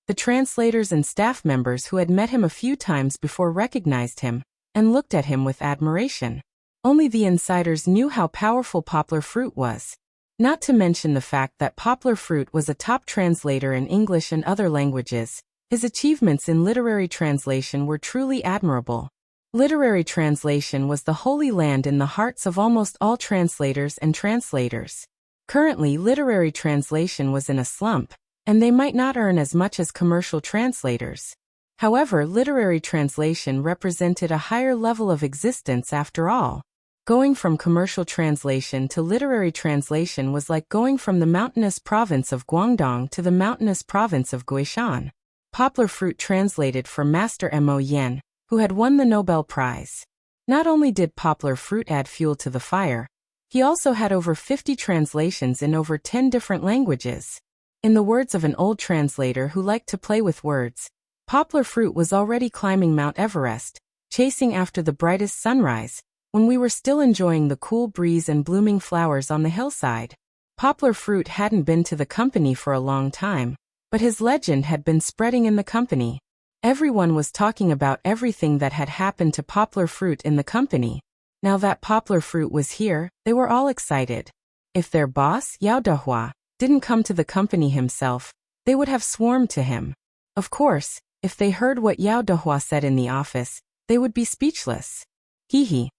[SPEAKER 1] the translators and staff members who had met him a few times before recognized him and looked at him with admiration. Only the insiders knew how powerful Poplar Fruit was. Not to mention the fact that Poplar Fruit was a top translator in English and other languages. His achievements in literary translation were truly admirable. Literary translation was the holy land in the hearts of almost all translators and translators. Currently, literary translation was in a slump, and they might not earn as much as commercial translators. However, literary translation represented a higher level of existence after all. Going from commercial translation to literary translation was like going from the mountainous province of Guangdong to the mountainous province of Guishan. Poplar Fruit translated for Master Mo Yen, who had won the Nobel Prize. Not only did Poplar Fruit add fuel to the fire, he also had over 50 translations in over 10 different languages. In the words of an old translator who liked to play with words, Poplar Fruit was already climbing Mount Everest, chasing after the brightest sunrise, when we were still enjoying the cool breeze and blooming flowers on the hillside. Poplar Fruit hadn't been to the company for a long time, but his legend had been spreading in the company. Everyone was talking about everything that had happened to Poplar Fruit in the company. Now that Poplar Fruit was here, they were all excited. If their boss, Yao Dehua, didn't come to the company himself, they would have swarmed to him. Of course, if they heard what Yao Dehua said in the office, they would be speechless. Hee hee.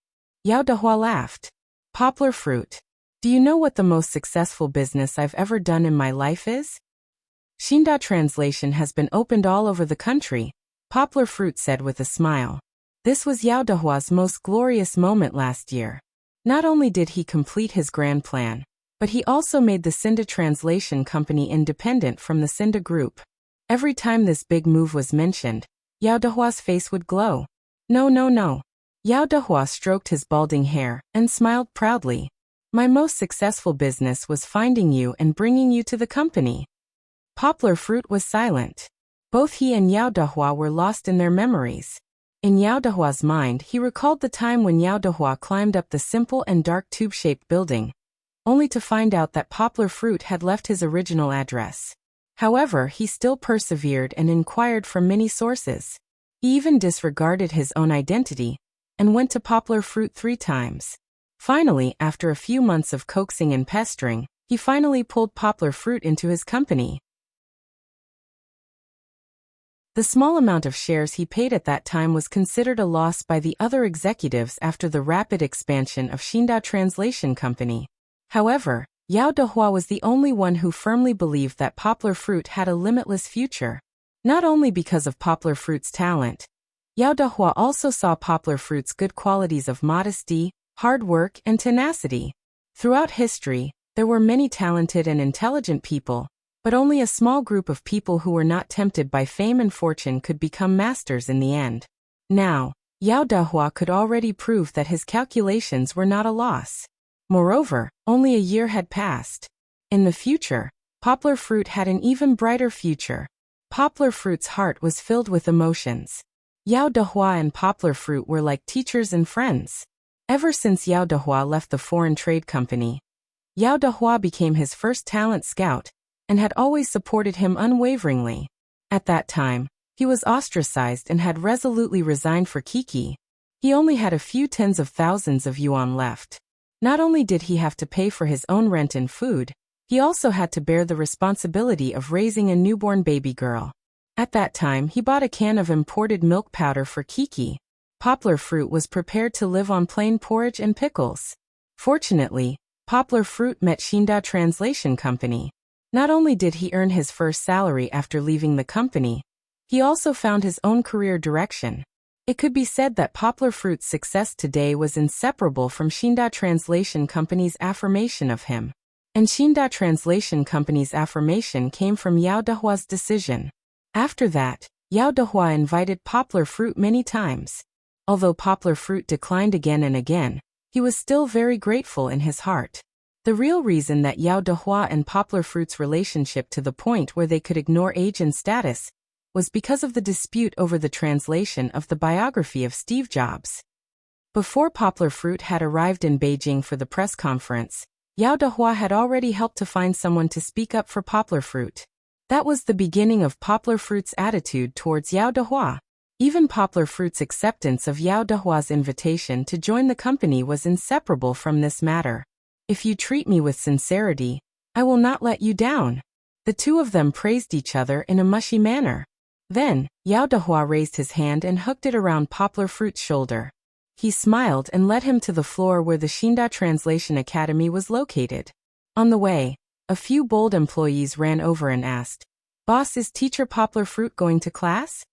[SPEAKER 1] Yao Dehua laughed. Poplar Fruit. Do you know what the most successful business I've ever done in my life is? Xindao Translation has been opened all over the country, Poplar Fruit said with a smile. This was Yao Dehua's most glorious moment last year. Not only did he complete his grand plan, but he also made the Xindao Translation Company independent from the Xindao Group. Every time this big move was mentioned, Yao Dehua's face would glow. No. Yao Dehua stroked his balding hair and smiled proudly. My most successful business was finding you and bringing you to the company. Poplar Fruit was silent. Both he and Yao Dehua were lost in their memories. In Yao Dehua's mind, he recalled the time when Yao Dehua climbed up the simple and dark tube-shaped building, only to find out that Poplar Fruit had left his original address. However, he still persevered and inquired from many sources. He even disregarded his own identity and went to Poplar Fruit 3 times. Finally, after a few months of coaxing and pestering, he finally pulled Poplar Fruit into his company. The small amount of shares he paid at that time was considered a loss by the other executives after the rapid expansion of Xindao Translation Company. However, Yao Dehua was the only one who firmly believed that Poplar Fruit had a limitless future. Not only because of Poplar Fruit's talent, Yao Dehua also saw Poplar Fruit's good qualities of modesty, hard work, and tenacity. Throughout history, there were many talented and intelligent people, but only a small group of people who were not tempted by fame and fortune could become masters in the end. Now, Yao Dehua could already prove that his calculations were not a loss. Moreover, only a year had passed. In the future, Poplar Fruit had an even brighter future. Poplar Fruit's heart was filled with emotions. Yao Dehua and Poplar Fruit were like teachers and friends. Ever since Yao Dehua left the foreign trade company, Yao Dehua became his first talent scout and had always supported him unwaveringly. At that time, he was ostracized and had resolutely resigned for Kiki. He only had a few tens of thousands of yuan left. Not only did he have to pay for his own rent and food, he also had to bear the responsibility of raising a newborn baby girl. At that time, he bought a can of imported milk powder for Kiki. Poplar Fruit was prepared to live on plain porridge and pickles. Fortunately, Poplar Fruit met Xindao Translation Company. Not only did he earn his first salary after leaving the company, he also found his own career direction. It could be said that Poplar Fruit's success today was inseparable from Xindao Translation Company's affirmation of him. And Xindao Translation Company's affirmation came from Yao Dehua's decision. After that, Yao Dehua invited Poplar Fruit many times. Although Poplar Fruit declined again and again, he was still very grateful in his heart. The real reason that Yao Dehua and Poplar Fruit's relationship to the point where they could ignore age and status was because of the dispute over the translation of the biography of Steve Jobs. Before Poplar Fruit had arrived in Beijing for the press conference, Yao Dehua had already helped to find someone to speak up for Poplar Fruit. That was the beginning of Poplar Fruit's attitude towards Yao Dehua. Even Poplar Fruit's acceptance of Yao Dehua's invitation to join the company was inseparable from this matter. If you treat me with sincerity, I will not let you down. The two of them praised each other in a mushy manner. Then, Yao Dehua raised his hand and hooked it around Poplar Fruit's shoulder. He smiled and led him to the floor where the Xinda Translation Academy was located. On the way, a few bold employees ran over and asked, "Boss, is teacher Poplar Fruit going to class?"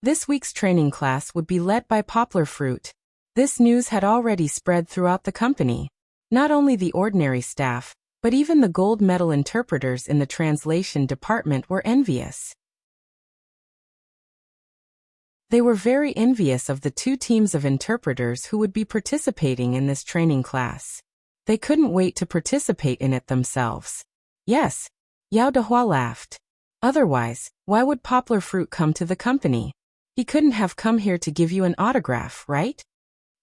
[SPEAKER 1] This week's training class would be led by Poplar Fruit. This news had already spread throughout the company. Not only the ordinary staff, but even the gold medal interpreters in the translation department were envious. They were very envious of the two teams of interpreters who would be participating in this training class. They couldn't wait to participate in it themselves. Yes, Yao Dehua laughed. Otherwise, why would Poplar Fruit come to the company? He couldn't have come here to give you an autograph, right?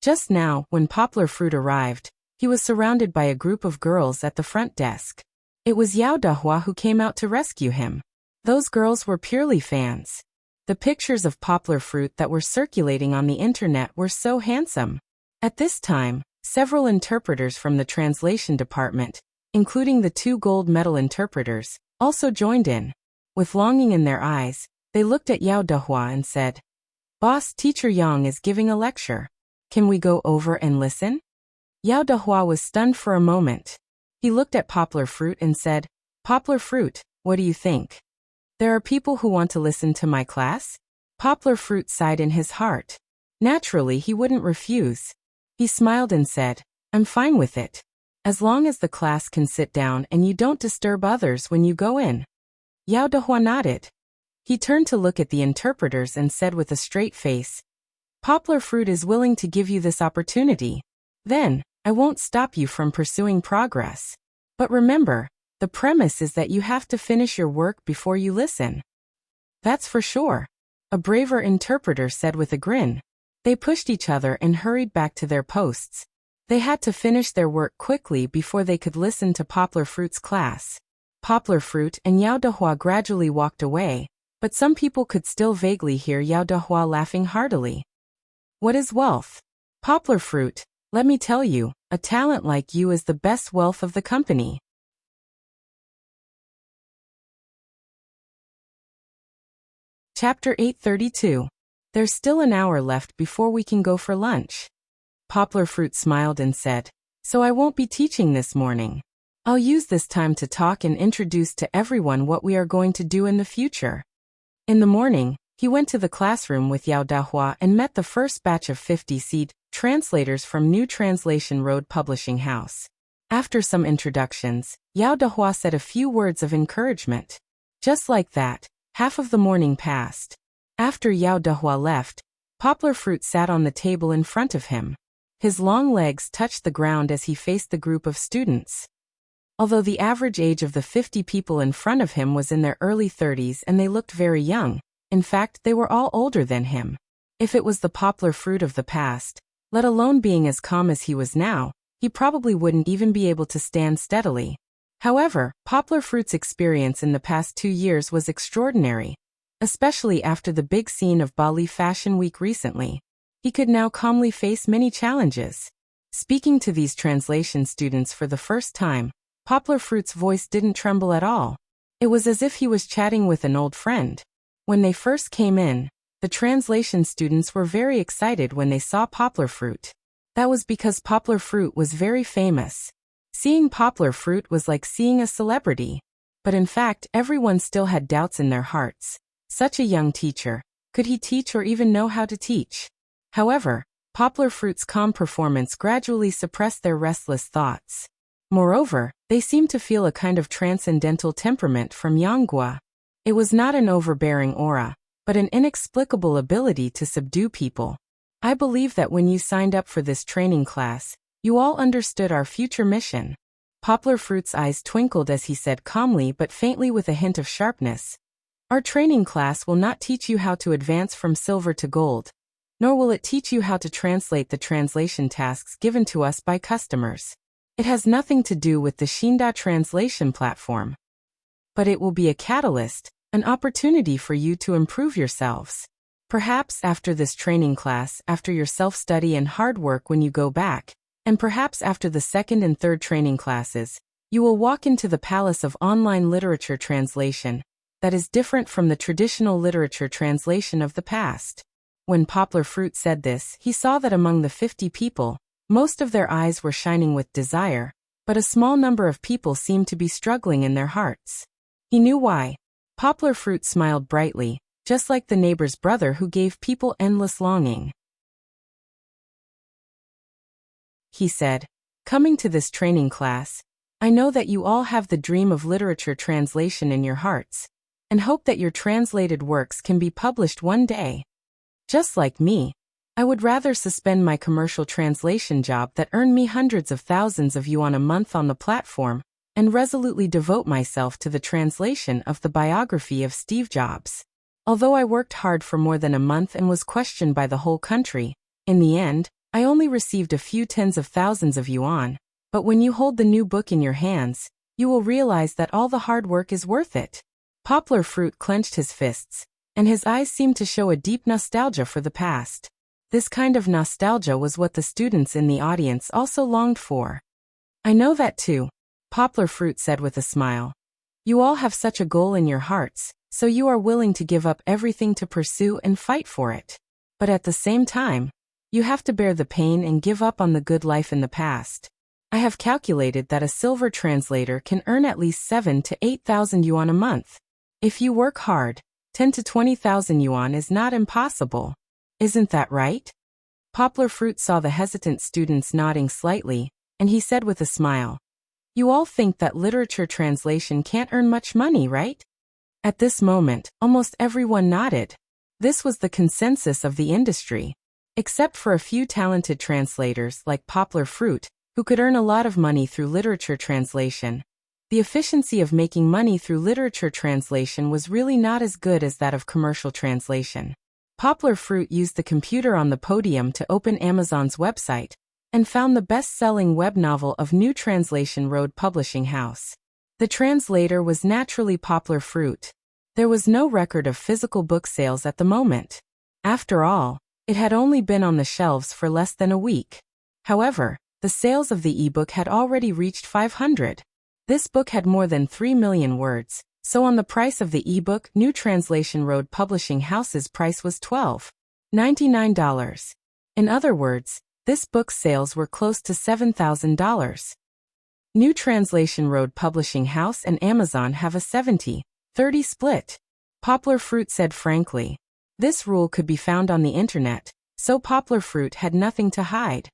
[SPEAKER 1] Just now, when Poplar Fruit arrived, he was surrounded by a group of girls at the front desk. It was Yao Dehua who came out to rescue him. Those girls were purely fans. The pictures of Poplar Fruit that were circulating on the internet were so handsome. At this time, several interpreters from the translation department, including the two gold medal interpreters, also joined in. With longing in their eyes, they looked at Yao Dehua and said, "Boss, Teacher Yang is giving a lecture. Can we go over and listen?" Yao Dehua was stunned for a moment. He looked at Poplar Fruit and said, "Poplar Fruit, what do you think? There are people who want to listen to my class?" Poplar Fruit sighed in his heart. Naturally, he wouldn't refuse. He smiled and said, "I'm fine with it. As long as the class can sit down and you don't disturb others when you go in." Yao Dehua nodded. He turned to look at the interpreters and said with a straight face, "Poplar Fruit is willing to give you this opportunity. Then, I won't stop you from pursuing progress. But remember, the premise is that you have to finish your work before you listen." "That's for sure," a braver interpreter said with a grin. They pushed each other and hurried back to their posts. They had to finish their work quickly before they could listen to Poplar Fruit's class. Poplar Fruit and Yao Dehua gradually walked away, but some people could still vaguely hear Yao Dehua laughing heartily. "What is wealth? Poplar Fruit, let me tell you, a talent like you is the best wealth of the company." Chapter 832. There's still an hour left before we can go for lunch. Poplar Fruit smiled and said, "So I won't be teaching this morning. I'll use this time to talk and introduce to everyone what we are going to do in the future." In the morning, he went to the classroom with Yao Dehua and met the first batch of 50 seed translators from New Translation Road Publishing House. After some introductions, Yao Dehua said a few words of encouragement. Just like that, half of the morning passed. After Yao Dehua left, Poplar Fruit sat on the table in front of him. His long legs touched the ground as he faced the group of students. Although the average age of the 50 people in front of him was in their early 30s and they looked very young, in fact they were all older than him. If it was the Poplar Fruit of the past, let alone being as calm as he was now, he probably wouldn't even be able to stand steadily. However, Poplar Fruit's experience in the past 2 years was extraordinary, especially after the big scene of Bali Fashion Week recently. He could now calmly face many challenges. Speaking to these translation students for the first time, Poplar Fruit's voice didn't tremble at all. It was as if he was chatting with an old friend. When they first came in, the translation students were very excited when they saw Poplar Fruit. That was because Poplar Fruit was very famous. Seeing Poplar Fruit was like seeing a celebrity. But in fact, everyone still had doubts in their hearts. Such a young teacher, could he teach or even know how to teach? However, Poplar Fruit's calm performance gradually suppressed their restless thoughts. Moreover, they seemed to feel a kind of transcendental temperament from Yanghua. It was not an overbearing aura, but an inexplicable ability to subdue people. "I believe that when you signed up for this training class, you all understood our future mission." Poplar Fruit's eyes twinkled as he said calmly but faintly with a hint of sharpness, "Our training class will not teach you how to advance from silver to gold, nor will it teach you how to translate the translation tasks given to us by customers. It has nothing to do with the Shinda translation platform. But it will be a catalyst, an opportunity for you to improve yourselves. Perhaps after this training class, after your self-study and hard work when you go back, and perhaps after the second and third training classes, you will walk into the palace of online literature translation that is different from the traditional literature translation of the past. When Poplar Fruit said this, he saw that among the 50 people, most of their eyes were shining with desire, but a small number of people seemed to be struggling in their hearts. He knew why. Poplar Fruit smiled brightly, just like the neighbor's brother who gave people endless longing. He said, "Coming to this training class, I know that you all have the dream of literature translation in your hearts, and hope that your translated works can be published one day. Just like me, I would rather suspend my commercial translation job that earned me hundreds of thousands of yuan a month on the platform, and resolutely devote myself to the translation of the biography of Steve Jobs. Although I worked hard for more than a month and was questioned by the whole country, in the end, I only received a few tens of thousands of yuan. But when you hold the new book in your hands, you will realize that all the hard work is worth it." Poplar Fruit clenched his fists, and his eyes seemed to show a deep nostalgia for the past. This kind of nostalgia was what the students in the audience also longed for. "I know that too," Poplar Fruit said with a smile. "You all have such a goal in your hearts, so you are willing to give up everything to pursue and fight for it. But at the same time, you have to bear the pain and give up on the good life in the past. I have calculated that a silver translator can earn at least 7,000 to 8,000 yuan a month. If you work hard, 10,000 to 20,000 yuan is not impossible. Isn't that right?" Poplar Fruit saw the hesitant students nodding slightly, and he said with a smile, "You all think that literature translation can't earn much money, right?" At this moment, almost everyone nodded. This was the consensus of the industry. Except for a few talented translators like Poplar Fruit, who could earn a lot of money through literature translation, the efficiency of making money through literature translation was really not as good as that of commercial translation. Poplar Fruit used the computer on the podium to open Amazon's website, and found the best-selling web novel of New Translation Road Publishing House. The translator was naturally Poplar Fruit. There was no record of physical book sales at the moment. After all, it had only been on the shelves for less than a week. However, the sales of the ebook had already reached 500. This book had more than 3 million words, so on the price of the ebook, New Translation Road Publishing House's price was $12.99. In other words, this book's sales were close to $7,000. New Translation Road Publishing House and Amazon have a 70-30 split. Poplar Fruit said frankly. This rule could be found on the internet, so Poplar Fruit had nothing to hide.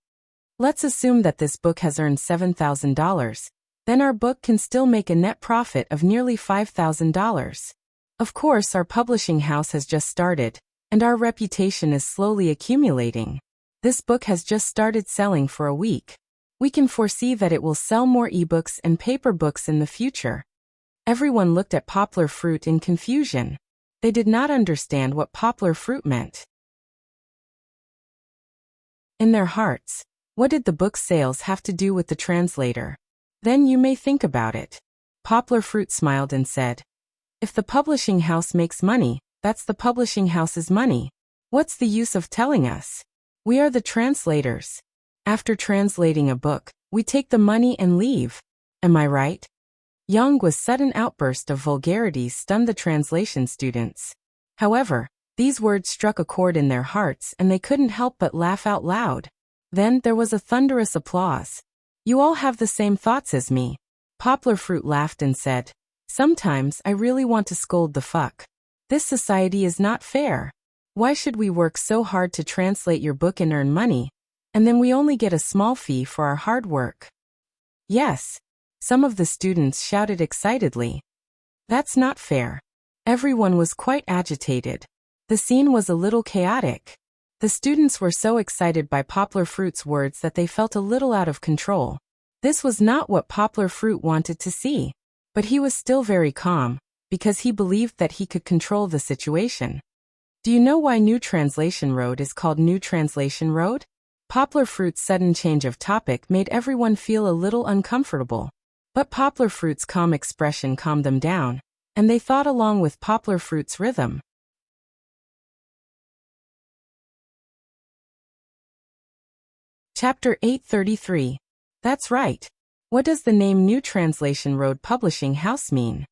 [SPEAKER 1] Let's assume that this book has earned $7,000, then our book can still make a net profit of nearly $5,000. Of course, our publishing house has just started, and our reputation is slowly accumulating. This book has just started selling for a week. We can foresee that it will sell more ebooks and paper books in the future. Everyone looked at Poplar Fruit in confusion. They did not understand what Poplar Fruit meant. In their hearts, what did the book sales have to do with the translator? Then you may think about it. Poplar Fruit smiled and said, "If the publishing house makes money, that's the publishing house's money. What's the use of telling us? We are the translators. After translating a book, we take the money and leave. Am I right?" Yang's sudden outburst of vulgarities stunned the translation students. However, these words struck a chord in their hearts and they couldn't help but laugh out loud. Then there was a thunderous applause. "You all have the same thoughts as me." Poplar Fruit laughed and said, "Sometimes I really want to scold the fuck. This society is not fair. Why should we work so hard to translate your book and earn money, and then we only get a small fee for our hard work?" "Yes," some of the students shouted excitedly. "That's not fair." Everyone was quite agitated. The scene was a little chaotic. The students were so excited by Poplar Fruit's words that they felt a little out of control. This was not what Poplar Fruit wanted to see. But he was still very calm, because he believed that he could control the situation. "Do you know why New Translation Road is called New Translation Road?" Poplar Fruit's sudden change of topic made everyone feel a little uncomfortable. But Poplar Fruit's calm expression calmed them down, and they thought along with Poplar Fruit's rhythm. Chapter 833. That's right. What does the name New Translation Road Publishing House mean?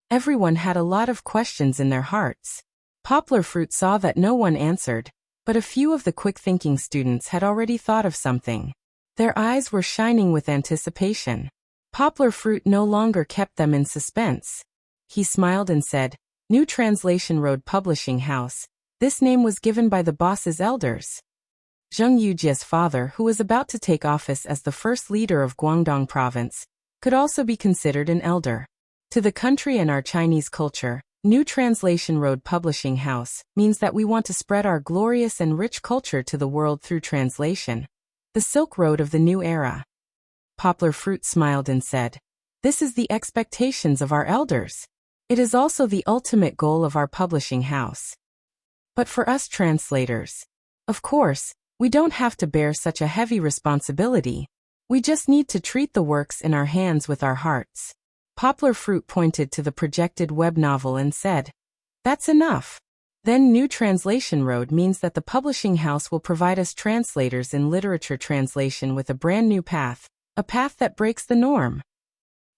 [SPEAKER 1] Everyone had a lot of questions in their hearts. Poplar Fruit saw that no one answered, but a few of the quick-thinking students had already thought of something. Their eyes were shining with anticipation. Poplar Fruit no longer kept them in suspense. He smiled and said, New Translation Road Publishing House. This name was given by the boss's elders. Zheng Yujia's father, who was about to take office as the first leader of Guangdong Province, could also be considered an elder. To the country and our Chinese culture, New Translation Road Publishing House means that we want to spread our glorious and rich culture to the world through translation. The Silk Road of the New Era. Poplar Fruit smiled and said, This is the expectations of our elders. It is also the ultimate goal of our publishing house. But for us translators, of course, we don't have to bear such a heavy responsibility. We just need to treat the works in our hands with our hearts. Poplar Fruit pointed to the projected web novel and said, That's enough. Then New Translation Road means that the publishing house will provide us translators in literature translation with a brand new path, a path that breaks the norm.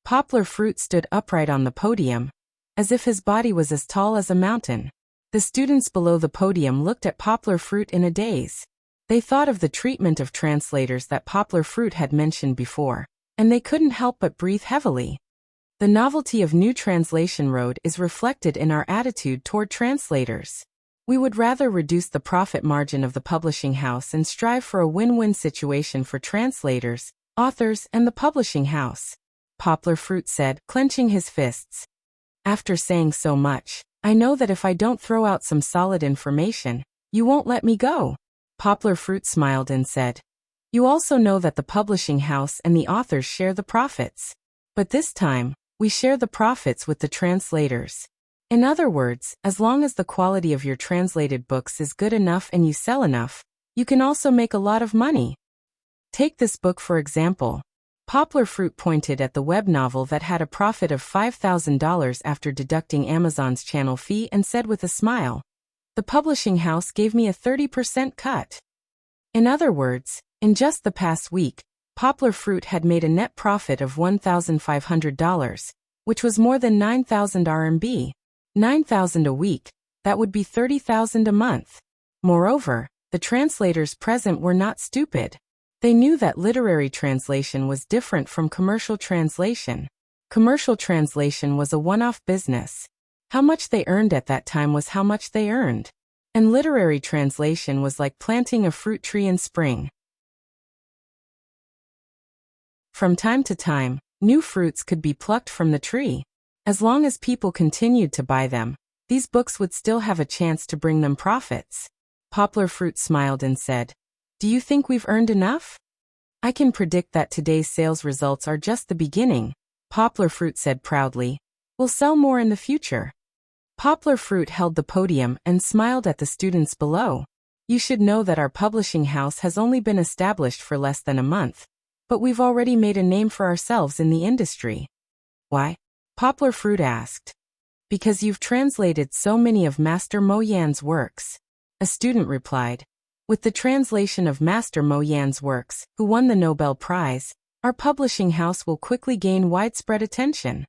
[SPEAKER 1] Poplar Fruit stood upright on the podium, as if his body was as tall as a mountain. The students below the podium looked at Poplar Fruit in a daze. They thought of the treatment of translators that Poplar Fruit had mentioned before, and they couldn't help but breathe heavily. The novelty of New Translation Road is reflected in our attitude toward translators. We would rather reduce the profit margin of the publishing house and strive for a win-win situation for translators, authors, and the publishing house. Poplar Fruit said, clenching his fists. After saying so much, I know that if I don't throw out some solid information, you won't let me go. Poplar Fruit smiled and said, You also know that the publishing house and the authors share the profits. But this time, we share the profits with the translators. In other words, as long as the quality of your translated books is good enough and you sell enough, you can also make a lot of money. Take this book for example. Poplar Fruit pointed at the web novel that had a profit of $5,000 after deducting Amazon's channel fee and said with a smile, The publishing house gave me a 30% cut. In other words, in just the past week, Poplar Fruit had made a net profit of $1,500, which was more than 9,000 RMB. 9,000 a week, that would be 30,000 a month. Moreover, the translators present were not stupid. They knew that literary translation was different from commercial translation. Commercial translation was a one-off business. How much they earned at that time was how much they earned. And literary translation was like planting a fruit tree in spring. From time to time, new fruits could be plucked from the tree. As long as people continued to buy them, these books would still have a chance to bring them profits. Poplar Fruit smiled and said, Do you think we've earned enough? I can predict that today's sales results are just the beginning, Poplar Fruit said proudly. We'll sell more in the future. Poplar Fruit held the podium and smiled at the students below. You should know that our publishing house has only been established for less than a month, but we've already made a name for ourselves in the industry. Why? Poplar Fruit asked. Because you've translated so many of Master Mo Yan's works. A student replied. With the translation of Master Mo Yan's works, who won the Nobel Prize, our publishing house will quickly gain widespread attention.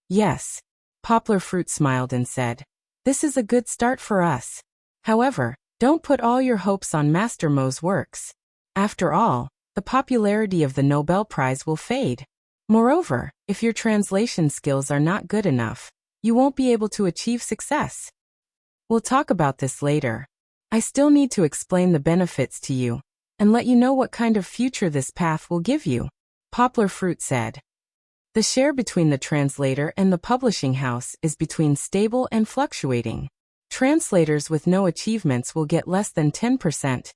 [SPEAKER 1] Yes. Poplar Fruit smiled and said, This is a good start for us. However, don't put all your hopes on Master Mo's works. After all, the popularity of the Nobel Prize will fade. Moreover, if your translation skills are not good enough, you won't be able to achieve success. We'll talk about this later. I still need to explain the benefits to you, and let you know what kind of future this path will give you, Poplar Fruit said. The share between the translator and the publishing house is between stable and fluctuating. Translators with no achievements will get less than 10%,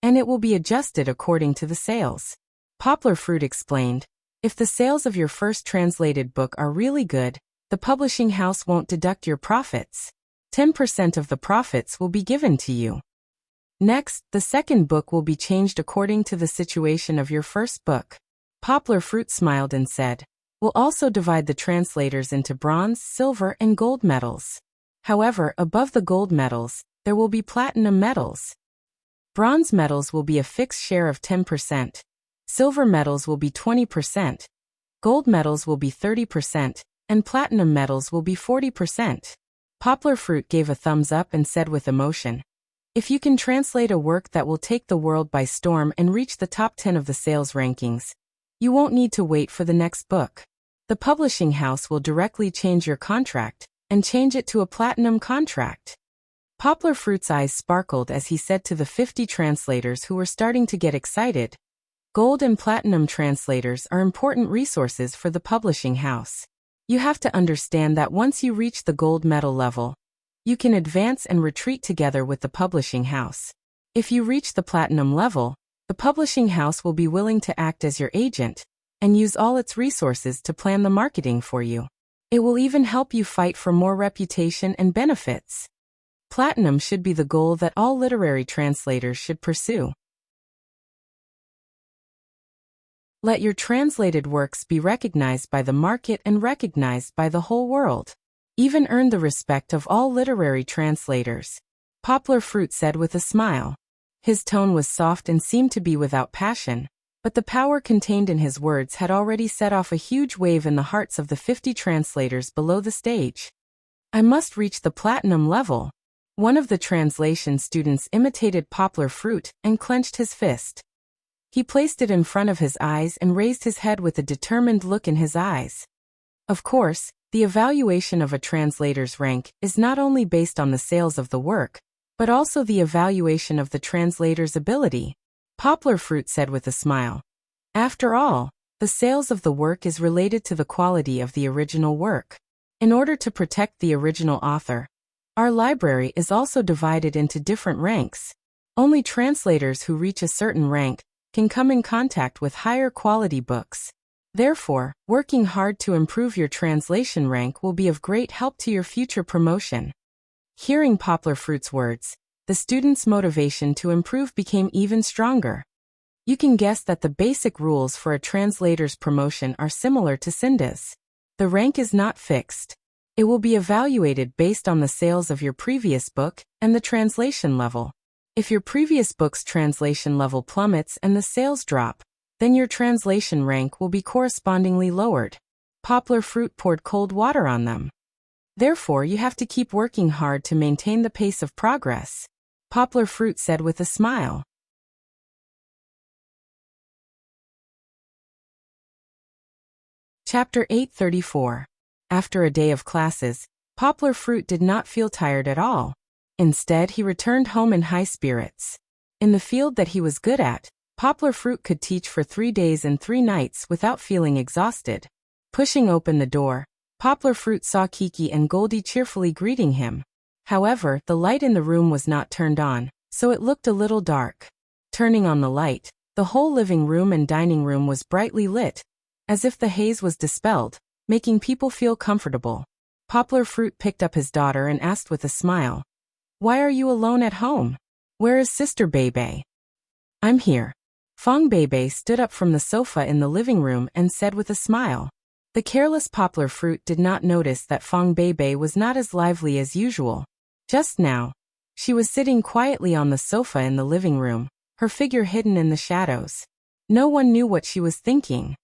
[SPEAKER 1] and it will be adjusted according to the sales. Poplar Fruit explained. If the sales of your first translated book are really good, the publishing house won't deduct your profits. 10% of the profits will be given to you. Next, the second book will be changed according to the situation of your first book. Poplar Fruit smiled and said, "We'll also divide the translators into bronze, silver, and gold medals. However, above the gold medals, there will be platinum medals. Bronze medals will be a fixed share of 10%. Silver medals will be 20%. Gold medals will be 30%, and platinum medals will be 40%. Poplar Fruit gave a thumbs up and said with emotion, "If you can translate a work that will take the world by storm and reach the top 10 of the sales rankings, you won't need to wait for the next book. The publishing house will directly change your contract and change it to a platinum contract." Poplar Fruit's eyes sparkled as he said to the 50 translators who were starting to get excited, "Gold and platinum translators are important resources for the publishing house. You have to understand that once you reach the gold medal level, you can advance and retreat together with the publishing house. If you reach the platinum level, the publishing house will be willing to act as your agent and use all its resources to plan the marketing for you. It will even help you fight for more reputation and benefits. Platinum should be the goal that all literary translators should pursue. Let your translated works be recognized by the market and recognized by the whole world. Even earn the respect of all literary translators," Poplar Fruit said with a smile. His tone was soft and seemed to be without passion, but the power contained in his words had already set off a huge wave in the hearts of the 50 translators below the stage. "I must reach the platinum level." One of the translation students imitated Poplar Fruit and clenched his fist. He placed it in front of his eyes and raised his head with a determined look in his eyes. Of course, the evaluation of a translator's rank is not only based on the sales of the work, but also the evaluation of the translator's ability, Poplar Fruit said with a smile. After all, the sales of the work is related to the quality of the original work. In order to protect the original author, our library is also divided into different ranks. Only translators who reach a certain rank can come in contact with higher quality books. Therefore, working hard to improve your translation rank will be of great help to your future promotion. Hearing Poplar Fruit's words, the students' motivation to improve became even stronger. You can guess that the basic rules for a translator's promotion are similar to Cinda's. The rank is not fixed. It will be evaluated based on the sales of your previous book and the translation level. If your previous book's translation level plummets and the sales drop, then your translation rank will be correspondingly lowered. Poplar Fruit poured cold water on them. Therefore, you have to keep working hard to maintain the pace of progress, Poplar Fruit said with a smile. Chapter 834. After a day of classes, Poplar Fruit did not feel tired at all. Instead, he returned home in high spirits. In the field that he was good at, Poplar Fruit could teach for 3 days and 3 nights without feeling exhausted. Pushing open the door, Poplar Fruit saw Kiki and Goldie cheerfully greeting him. However, the light in the room was not turned on, so it looked a little dark. Turning on the light, the whole living room and dining room was brightly lit, as if the haze was dispelled, making people feel comfortable. Poplar Fruit picked up his daughter and asked with a smile, "Why are you alone at home? Where is Sister Bebe?" "I'm here." Fong Bebe stood up from the sofa in the living room and said with a smile. The careless Poplar Fruit did not notice that Fong Bebe was not as lively as usual. Just now, she was sitting quietly on the sofa in the living room, her figure hidden in the shadows. No one knew what she was thinking.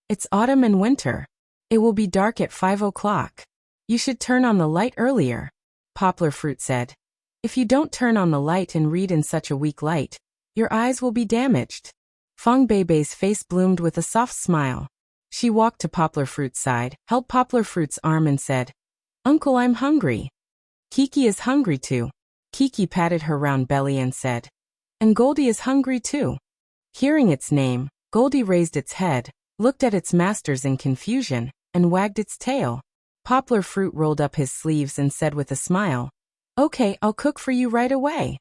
[SPEAKER 1] "It's autumn and winter. It will be dark at 5 o'clock. You should turn on the light earlier," Poplar Fruit said. "If you don't turn on the light and read in such a weak light, your eyes will be damaged." Fong Bebe's face bloomed with a soft smile. She walked to Poplar Fruit's side, held Poplar Fruit's arm and said, "Uncle, I'm hungry." "Kiki is hungry too." Kiki patted her round belly and said, "And Goldie is hungry too." Hearing its name, Goldie raised its head, looked at its masters in confusion, and wagged its tail. Poplar Fruit rolled up his sleeves and said with a smile, "Okay, I'll cook for you right away."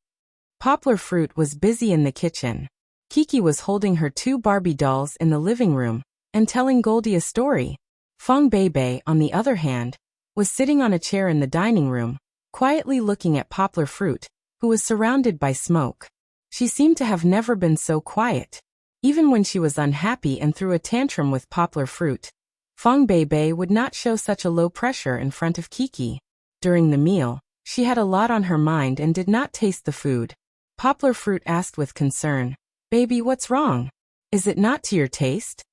[SPEAKER 1] Poplar Fruit was busy in the kitchen. Kiki was holding her 2 Barbie dolls in the living room and telling Goldie a story. Fong Bebe, on the other hand, was sitting on a chair in the dining room, quietly looking at Poplar Fruit, who was surrounded by smoke. She seemed to have never been so quiet. Even when she was unhappy and threw a tantrum with poplar fruit, Fong Beibei would not show such a low pressure in front of Kiki. During the meal, she had a lot on her mind and did not taste the food. Poplar fruit asked with concern, "Baby, what's wrong? Is it not to your taste?"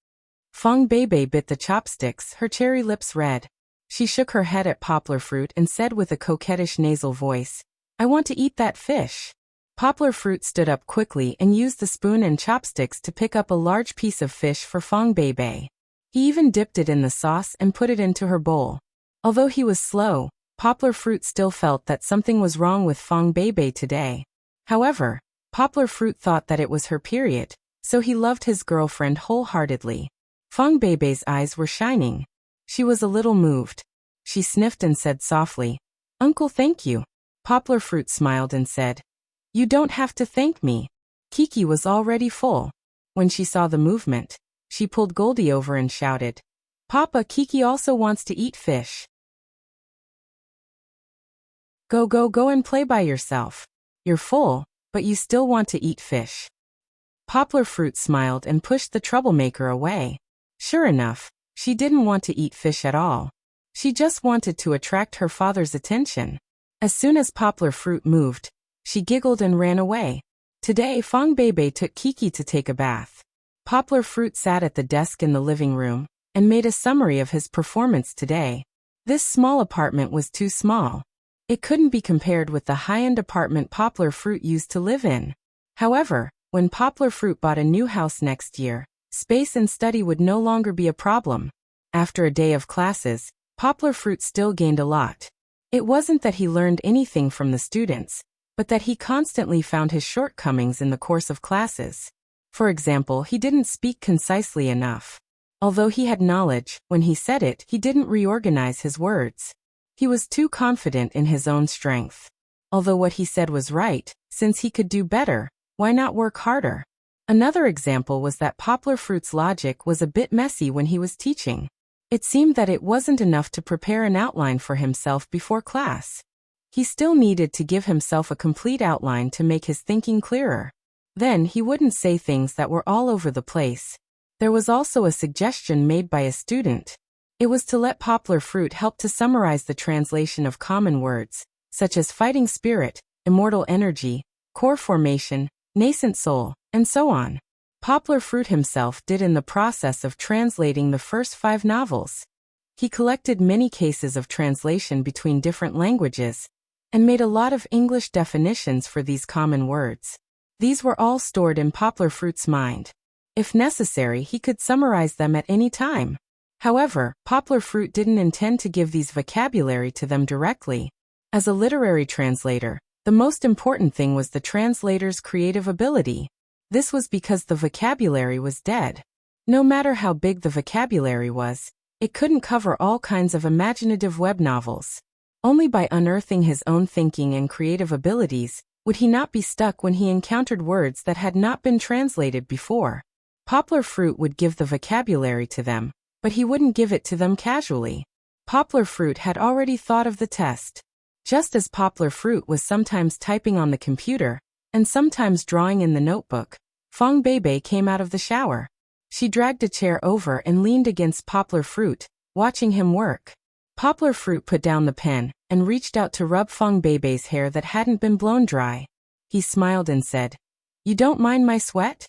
[SPEAKER 1] Fong Beibei bit the chopsticks, her cherry lips red. She shook her head at poplar fruit and said with a coquettish nasal voice, "I want to eat that fish." Poplar fruit stood up quickly and used the spoon and chopsticks to pick up a large piece of fish for Fong Beibei. He even dipped it in the sauce and put it into her bowl. Although he was slow, poplar fruit still felt that something was wrong with Fong Beibei today. However, poplar fruit thought that it was her period, so he loved his girlfriend wholeheartedly. Fong Beibei's eyes were shining. She was a little moved. She sniffed and said softly, "Uncle, thank you." Poplar fruit smiled and said, "You don't have to thank me." Kiki was already full. When she saw the movement, she pulled Goldie over and shouted, "Papa, Kiki also wants to eat fish. Go and play by yourself. You're full, but you still want to eat fish." Poplar fruit smiled and pushed the troublemaker away. Sure enough, she didn't want to eat fish at all. She just wanted to attract her father's attention. As soon as poplar fruit moved, she giggled and ran away. Today, Fong Beibei took Kiki to take a bath. Poplar fruit sat at the desk in the living room and made a summary of his performance today. This small apartment was too small. It couldn't be compared with the high-end apartment poplar fruit used to live in. However, when poplar fruit bought a new house next year, space and study would no longer be a problem. After a day of classes, poplar fruit still gained a lot. It wasn't that he learned anything from the students, but that he constantly found his shortcomings in the course of classes. For example, he didn't speak concisely enough. Although he had knowledge, when he said it, he didn't reorganize his words. He was too confident in his own strength. Although what he said was right, since he could do better, why not work harder? Another example was that poplar fruit's logic was a bit messy when he was teaching. It seemed that it wasn't enough to prepare an outline for himself before class. He still needed to give himself a complete outline to make his thinking clearer. Then he wouldn't say things that were all over the place. There was also a suggestion made by a student. It was to let poplar fruit help to summarize the translation of common words, such as fighting spirit, immortal energy, core formation, nascent soul, and so on. Poplar fruit himself did in the process of translating the first 5 novels. He collected many cases of translation between different languages, and made a lot of English definitions for these common words. These were all stored in poplar fruit's mind. If necessary, he could summarize them at any time. However, poplar fruit didn't intend to give these vocabulary to them directly. As a literary translator, the most important thing was the translator's creative ability. This was because the vocabulary was dead. No matter how big the vocabulary was, it couldn't cover all kinds of imaginative web novels. Only by unearthing his own thinking and creative abilities would he not be stuck when he encountered words that had not been translated before. Poplar fruit would give the vocabulary to them, but he wouldn't give it to them casually. Poplar fruit had already thought of the test. Just as poplar fruit was sometimes typing on the computer, and sometimes drawing in the notebook, Fong Beibei came out of the shower. She dragged a chair over and leaned against poplar fruit, watching him work. Poplar fruit put down the pen and reached out to rub Fong Beibei's hair that hadn't been blown dry. He smiled and said, "You don't mind my sweat?"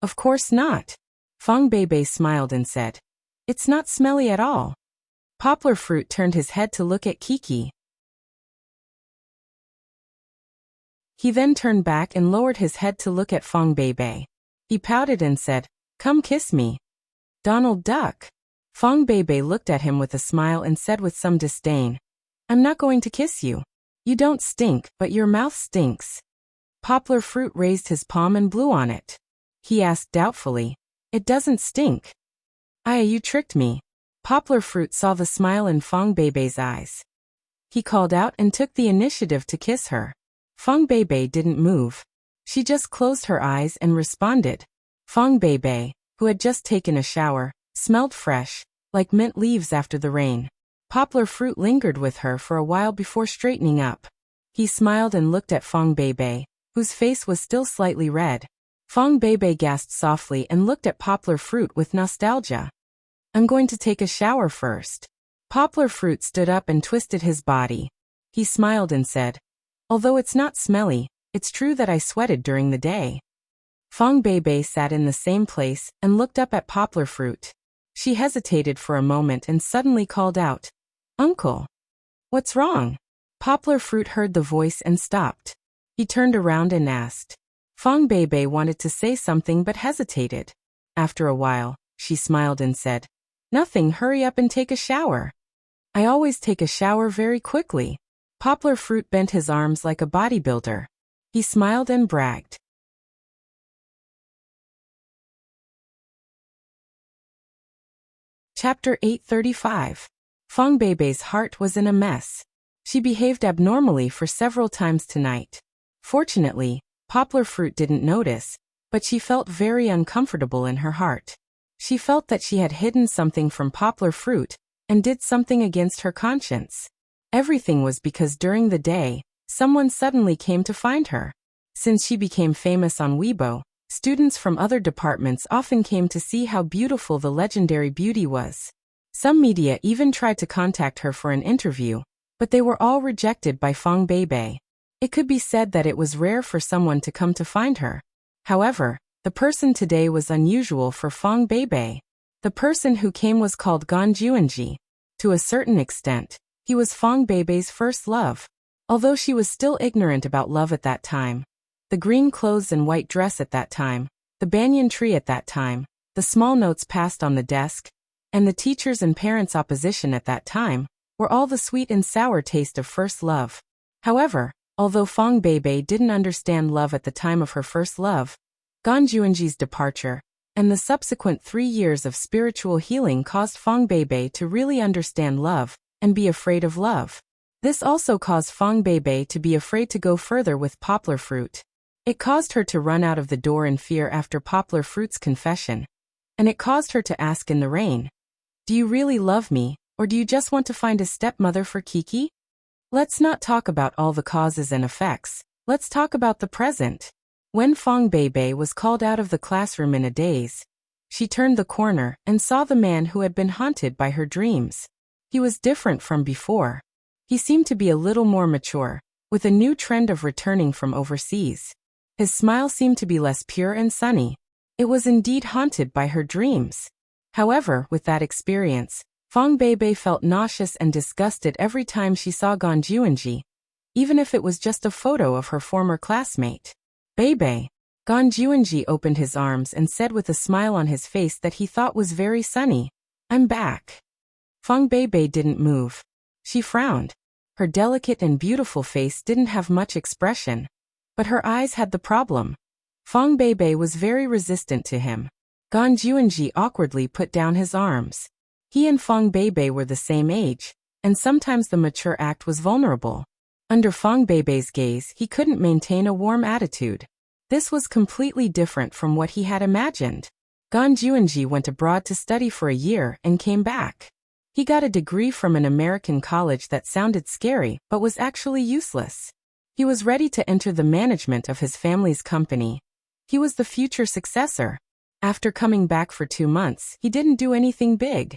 [SPEAKER 1] "Of course not." Fong Beibei smiled and said, "It's not smelly at all." Poplar fruit turned his head to look at Kiki. He then turned back and lowered his head to look at Fong Beibei. He pouted and said, "Come kiss me." "Donald Duck." Fong Beibei looked at him with a smile and said with some disdain, "I'm not going to kiss you. You don't stink, but your mouth stinks." Poplar fruit raised his palm and blew on it. He asked doubtfully, "It doesn't stink." You tricked me." Poplar fruit saw the smile in Fong Beibei's eyes. He called out and took the initiative to kiss her. Fong Beibei didn't move. She just closed her eyes and responded. Fong Beibei, who had just taken a shower, smelled fresh, like mint leaves after the rain. Poplar fruit lingered with her for a while before straightening up. He smiled and looked at Fong Beibei, whose face was still slightly red. Fong Beibei gasped softly and looked at Poplar Fruit with nostalgia. I'm going to take a shower first. Poplar Fruit stood up and twisted his body. He smiled and said, although it's not smelly, it's true that I sweated during the day. Fong Beibei sat in the same place and looked up at Poplar Fruit. She hesitated for a moment and suddenly called out, Uncle. What's wrong? Poplar Fruit heard the voice and stopped. He turned around and asked. Fong Beibei wanted to say something but hesitated. After a while, she smiled and said, Nothing, hurry up and take a shower. I always take a shower very quickly. Poplar Fruit bent his arms like a bodybuilder. He smiled and bragged. Chapter 835. Fong Beibei's heart was in a mess. She behaved abnormally for several times tonight. Fortunately, Poplar Fruit didn't notice, but she felt very uncomfortable in her heart. She felt that she had hidden something from Poplar Fruit and did something against her conscience. Everything was because during the day, someone suddenly came to find her. Since she became famous on Weibo, students from other departments often came to see how beautiful the legendary beauty was. Some media even tried to contact her for an interview, but they were all rejected by Fong Beibei. It could be said that it was rare for someone to come to find her. However, the person today was unusual for Fong Beibei. The person who came was called Gan Juanji. To a certain extent, he was Fong Beibei's first love. Although she was still ignorant about love at that time. The green clothes and white dress at that time, the banyan tree at that time, the small notes passed on the desk, and the teachers' and parents' opposition at that time, were all the sweet and sour taste of first love. However, although Fong Beibei didn't understand love at the time of her first love, Gan Juanji's departure, and the subsequent 3 years of spiritual healing caused Fong Beibei to really understand love, and be afraid of love. This also caused Fong Beibei to be afraid to go further with Poplar Fruit. It caused her to run out of the door in fear after Poplar Fruit's confession. And it caused her to ask in the rain, do you really love me, or do you just want to find a stepmother for Kiki? Let's not talk about all the causes and effects, let's talk about the present. When Fong Beibei was called out of the classroom in a daze, she turned the corner and saw the man who had been haunted by her dreams. He was different from before. He seemed to be a little more mature, with a new trend of returning from overseas. His smile seemed to be less pure and sunny. It was indeed haunted by her dreams. However, with that experience, Fong Beibei felt nauseous and disgusted every time she saw Gan Juanji, even if it was just a photo of her former classmate. Beibei. Gan Juanji opened his arms and said with a smile on his face that he thought was very sunny, I'm back. Fong Beibei didn't move. She frowned. Her delicate and beautiful face didn't have much expression, but her eyes had the problem. Fong Beibei was very resistant to him. Gan Juanji awkwardly put down his arms. He and Fong Beibei were the same age, and sometimes the mature act was vulnerable. Under Fong Beibei's gaze, he couldn't maintain a warm attitude. This was completely different from what he had imagined. Gan Juanji went abroad to study for a year and came back. He got a degree from an American college that sounded scary but was actually useless. He was ready to enter the management of his family's company. He was the future successor. After coming back for 2 months, he didn't do anything big.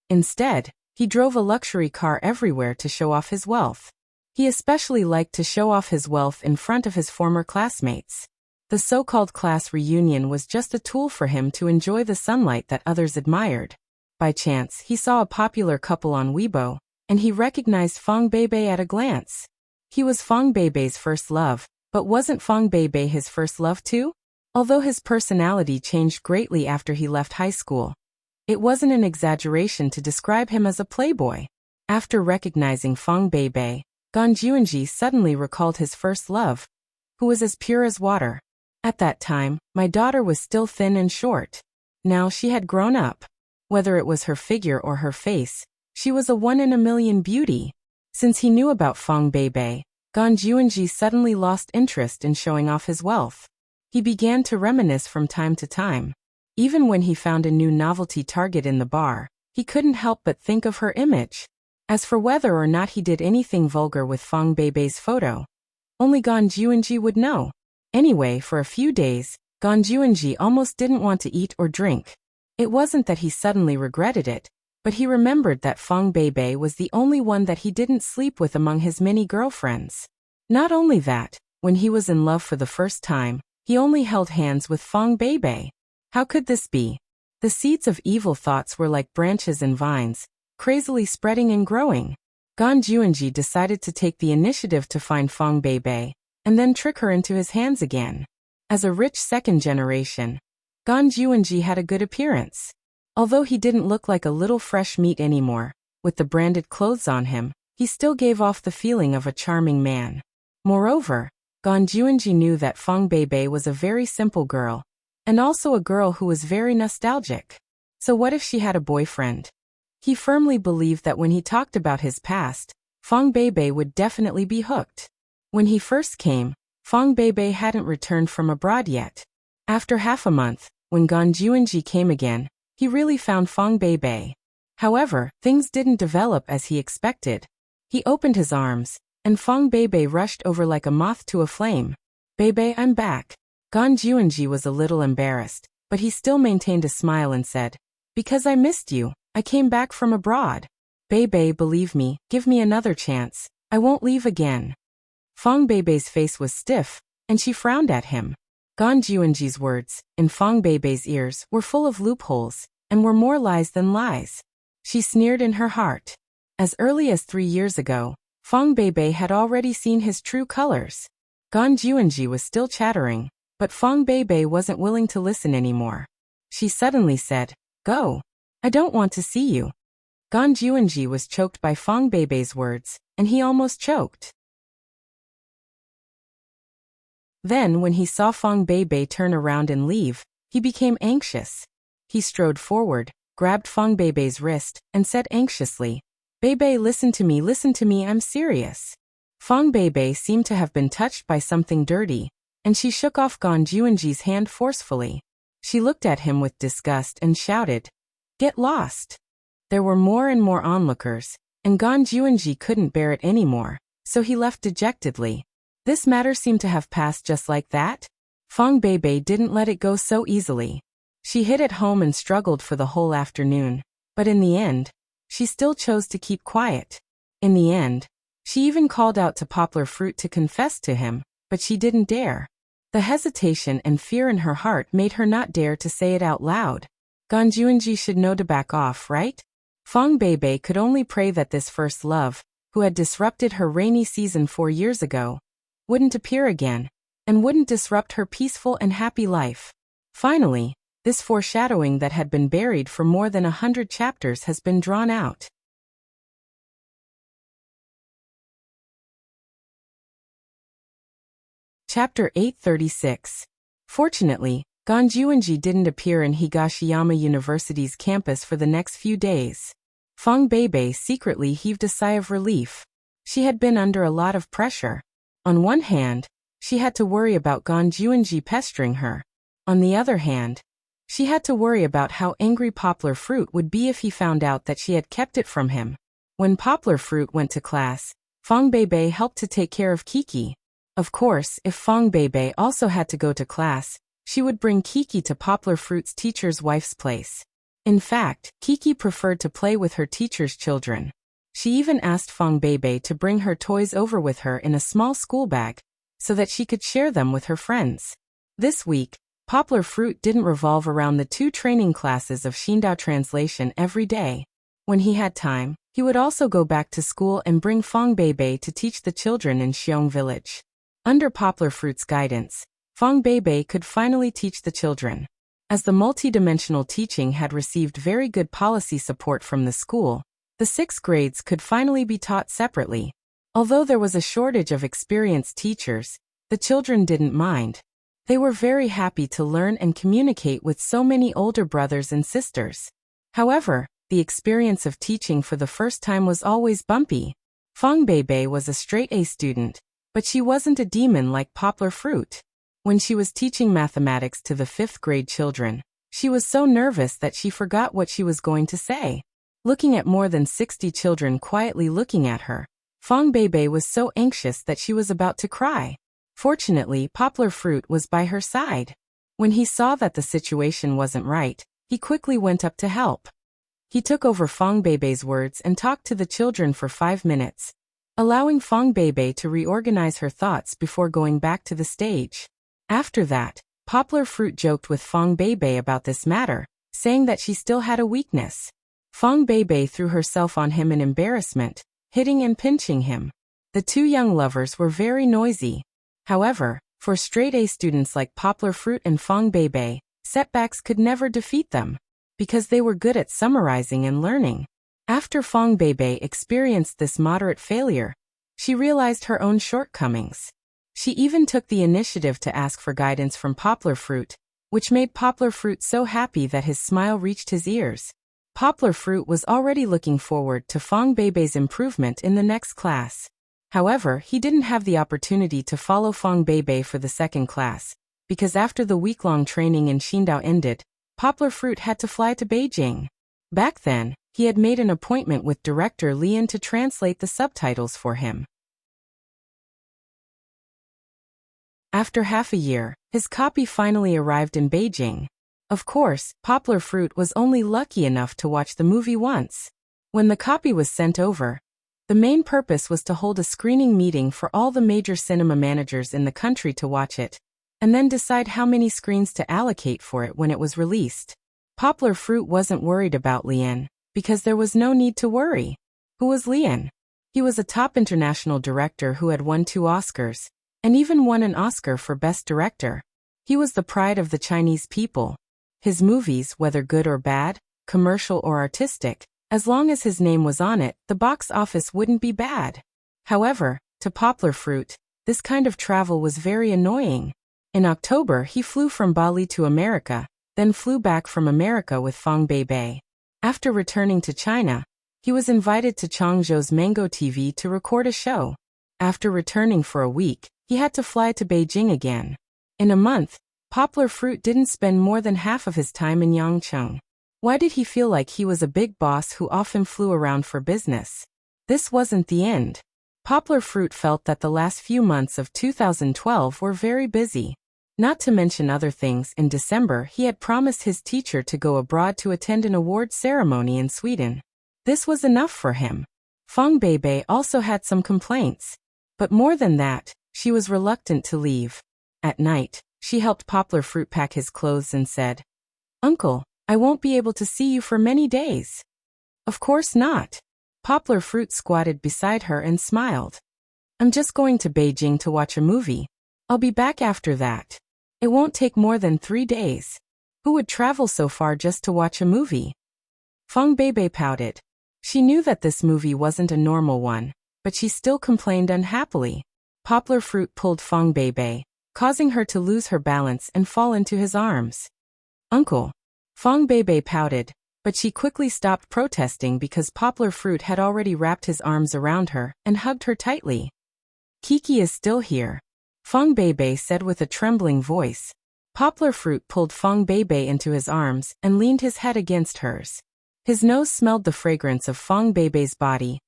[SPEAKER 1] Instead, he drove a luxury car everywhere to show off his wealth. He especially liked to show off his wealth in front of his former classmates. The so-called class reunion was just a tool for him to enjoy the sunlight that others admired. By chance, he saw a popular couple on Weibo, and he recognized Fong Beibei at a glance. He was Fong Beibei's first love, but wasn't Fong Beibei his first love too? Although his personality changed greatly after he left high school, it wasn't an exaggeration to describe him as a playboy. After recognizing Fong Beibei, Gan Juanji suddenly recalled his first love, who was as pure as water. At that time, my daughter was still thin and short. Now she had grown up. Whether it was her figure or her face, she was a 1 in a million beauty. Since he knew about Fong Beibei, Gan Juanji suddenly lost interest in showing off his wealth. He began to reminisce from time to time. Even when he found a new novelty target in the bar, he couldn't help but think of her image. As for whether or not he did anything vulgar with Fang Beibei's photo, only Gan Juanji would know. Anyway, for a few days, Gan Juanji almost didn't want to eat or drink. It wasn't that he suddenly regretted it, but he remembered that Fang Beibei was the only one that he didn't sleep with among his many girlfriends. Not only that, when he was in love for the first time, he only held hands with Fang Beibei. How could this be? The seeds of evil thoughts were like branches and vines, crazily spreading and growing. Gan Juanji decided to take the initiative to find Fang Beibei, and then trick her into his hands again. As a rich second generation, Gan Juanji had a good appearance. Although he didn't look like a little fresh meat anymore, with the branded clothes on him, he still gave off the feeling of a charming man. Moreover, Gan Juanji knew that Fang Beibei was a very simple girl, and also a girl who was very nostalgic. So what if she had a boyfriend? He firmly believed that when he talked about his past, Fang Beibei would definitely be hooked. When he first came, Fang Beibei hadn't returned from abroad yet. After half a month, when Gan Juanji came again, he really found Fang Beibei. However, things didn't develop as he expected. He opened his arms, and Fang Beibei rushed over like a moth to a flame. "Beibei, I'm back." Gan Juanji was a little embarrassed, but he still maintained a smile and said, "Because I missed you, I came back from abroad. Beibei, believe me, give me another chance, I won't leave again." Fang Beibei's face was stiff, and she frowned at him. Gan Juanji's words, in Fang Beibei's ears, were full of loopholes, and were more lies than lies. She sneered in her heart. As early as 3 years ago, Fang Beibei had already seen his true colors. Gan Juanji was still chattering, but Fang Beibei wasn't willing to listen anymore. She suddenly said, "Go. I don't want to see you." Gan Juanji was choked by Fang Beibei's words, and he almost choked. Then when he saw Fang Beibei turn around and leave, he became anxious. He strode forward, grabbed Fang Beibei's wrist, and said anxiously, "Beibei, listen to me, I'm serious." Fang Beibei seemed to have been touched by something dirty, and she shook off Gan Juanji's hand forcefully. She looked at him with disgust and shouted, "Get lost." There were more and more onlookers, and Gan Juanji couldn't bear it anymore, so he left dejectedly. This matter seemed to have passed just like that. Fang Beibei didn't let it go so easily. She hid at home and struggled for the whole afternoon, but in the end, she still chose to keep quiet. In the end, she even called out to Poplar Fruit to confess to him, but she didn't dare. The hesitation and fear in her heart made her not dare to say it out loud. Gan Juanji should know to back off, right? Fang Beibei could only pray that this first love, who had disrupted her rainy season 4 years ago, wouldn't appear again, and wouldn't disrupt her peaceful and happy life. Finally, this foreshadowing that had been buried for more than 100 chapters has been drawn out. Chapter 836. Fortunately, Gan Juanji didn't appear in Higashiyama University's campus for the next few days. Fang Beibei secretly heaved a sigh of relief. She had been under a lot of pressure. On one hand, she had to worry about Gan Juanji pestering her. On the other hand, she had to worry about how angry Poplar Fruit would be if he found out that she had kept it from him. When Poplar Fruit went to class, Fang Beibei helped to take care of Kiki. Of course, if Fang Beibei also had to go to class, she would bring Kiki to Poplar Fruit's teacher's wife's place. In fact, Kiki preferred to play with her teacher's children. She even asked Fang Beibei to bring her toys over with her in a small school bag, so that she could share them with her friends. This week, Poplar Fruit didn't revolve around the 2 training classes of Xindao translation every day. When he had time, he would also go back to school and bring Fang Beibei to teach the children in Xiong village. Under Poplar Fruit's guidance, Fang Beibei could finally teach the children. As the multidimensional teaching had received very good policy support from the school, the 6 grades could finally be taught separately. Although there was a shortage of experienced teachers, the children didn't mind. They were very happy to learn and communicate with so many older brothers and sisters. However, the experience of teaching for the first time was always bumpy. Fang Beibei was a straight A student, but she wasn't a demon like Poplar Fruit. When she was teaching mathematics to the 5th grade children, she was so nervous that she forgot what she was going to say. Looking at more than 60 children quietly looking at her, Fong Beibei was so anxious that she was about to cry. Fortunately, Poplar Fruit was by her side. When he saw that the situation wasn't right, he quickly went up to help. He took over Fong Beibei's words and talked to the children for 5 minutes, allowing Fong Beibei to reorganize her thoughts before going back to the stage. After that, Poplar Fruit joked with Fong Beibei about this matter, saying that she still had a weakness. Fong Beibei threw herself on him in embarrassment, hitting and pinching him. The two young lovers were very noisy. However, for straight-A students like Poplar Fruit and Fong Beibei, setbacks could never defeat them, because they were good at summarizing and learning. After Fong Beibei experienced this moderate failure, she realized her own shortcomings. She even took the initiative to ask for guidance from Poplar Fruit, which made Poplar Fruit so happy that his smile reached his ears. Poplar Fruit was already looking forward to Fong Beibei's improvement in the next class. However, he didn't have the opportunity to follow Fong Beibei for the second class, because after the week-long training in Qingdao ended, Poplar Fruit had to fly to Beijing. Back then, he had made an appointment with director Lian to translate the subtitles for him. After half a year, his copy finally arrived in Beijing. Of course, Poplar Fruit was only lucky enough to watch the movie once. When the copy was sent over, the main purpose was to hold a screening meeting for all the major cinema managers in the country to watch it, and then decide how many screens to allocate for it when it was released. Poplar Fruit wasn't worried about Lian, because there was no need to worry. Who was Lian? He was a top international director who had won 2 Oscars, and even won an Oscar for Best Director. He was the pride of the Chinese people. His movies, whether good or bad, commercial or artistic, as long as his name was on it, the box office wouldn't be bad. However, to Poplar Fruit, this kind of travel was very annoying. In October, he flew from Bali to America, then flew back from America with Fong Beibei. After returning to China, he was invited to Changzhou's Mango TV to record a show. After returning for a week, he had to fly to Beijing again. In a month, Poplar Fruit didn't spend more than half of his time in Yangcheng. Why did he feel like he was a big boss who often flew around for business? This wasn't the end. Poplar Fruit felt that the last few months of 2012 were very busy. Not to mention other things, in December he had promised his teacher to go abroad to attend an award ceremony in Sweden. This was enough for him. Fong Beibei also had some complaints. But more than that, she was reluctant to leave. At night, she helped Poplar Fruit pack his clothes and said, "Uncle, I won't be able to see you for many days." "Of course not." Poplar Fruit squatted beside her and smiled. "I'm just going to Beijing to watch a movie. I'll be back after that. It won't take more than 3 days. Who would travel so far just to watch a movie?" Fong Beibei pouted. She knew that this movie wasn't a normal one, but she still complained unhappily. Poplar Fruit pulled Fong Beibei, causing her to lose her balance and fall into his arms. "Uncle." Fong Beibei pouted, but she quickly stopped protesting because Poplar Fruit had already wrapped his arms around her and hugged her tightly. "Kiki is still here," Fong Beibei said with a trembling voice. Poplar Fruit pulled Fong Beibei into his arms and leaned his head against hers. His nose smelled the fragrance of Fong Beibei's body,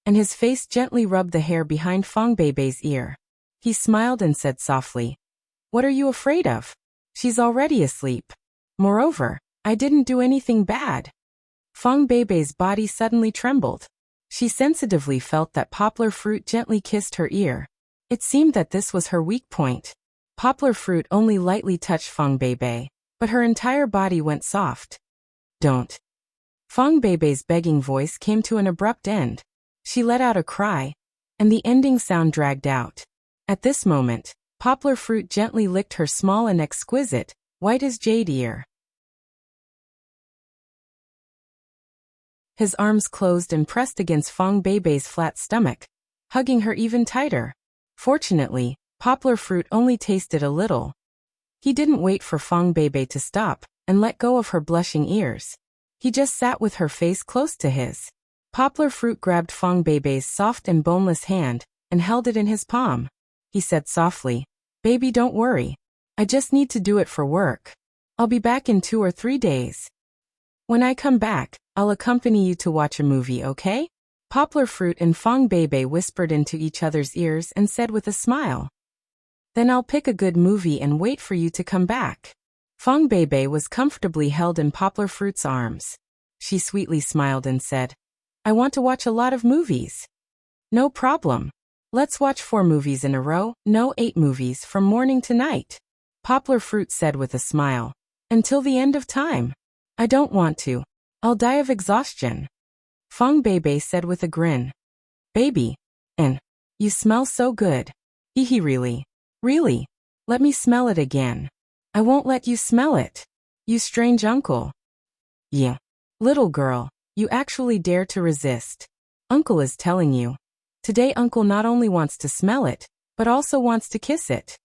[SPEAKER 1] and his face gently rubbed the hair behind Fong Beibei's ear. He smiled and said softly, "What are you afraid of? She's already asleep. Moreover, I didn't do anything bad." Fong Beibei's body suddenly trembled. She sensitively felt that Poplar Fruit gently kissed her ear. It seemed that this was her weak point. Poplar Fruit only lightly touched Fong Beibei, but her entire body went soft. "Don't." Fong Beibei's begging voice came to an abrupt end. She let out a cry, and the ending sound dragged out. At this moment, Poplar Fruit gently licked her small and exquisite, white as jade ear. His arms closed and pressed against Fong Beibei's flat stomach, hugging her even tighter. Fortunately, Poplar Fruit only tasted a little. He didn't wait for Fong Beibei to stop and let go of her blushing ears. He just sat with her face close to his. Poplar Fruit grabbed Fong Beibei's soft and boneless hand and held it in his palm. He said softly, "Baby, don't worry. I just need to do it for work. I'll be back in 2 or 3 days." When I come back, I'll accompany you to watch a movie, okay? Poplar Fruit and Fong Bebe whispered into each other's ears and said with a smile. Then I'll pick a good movie and wait for you to come back. Fong Bebe was comfortably held in Poplar Fruit's arms. She sweetly smiled and said, I want to watch a lot of movies. No problem. Let's watch 4 movies in a row, no 8 movies from morning to night. Poplar Fruit said with a smile. Until the end of time. I don't want to. I'll die of exhaustion. Fong Bebe said with a grin. Baby. And you smell so good. Hehe, really? Really? Let me smell it again. I won't let you smell it. You strange uncle. Yeah. Little girl, you actually dare to resist. Uncle is telling you. Today Uncle not only wants to smell it, but also wants to kiss it.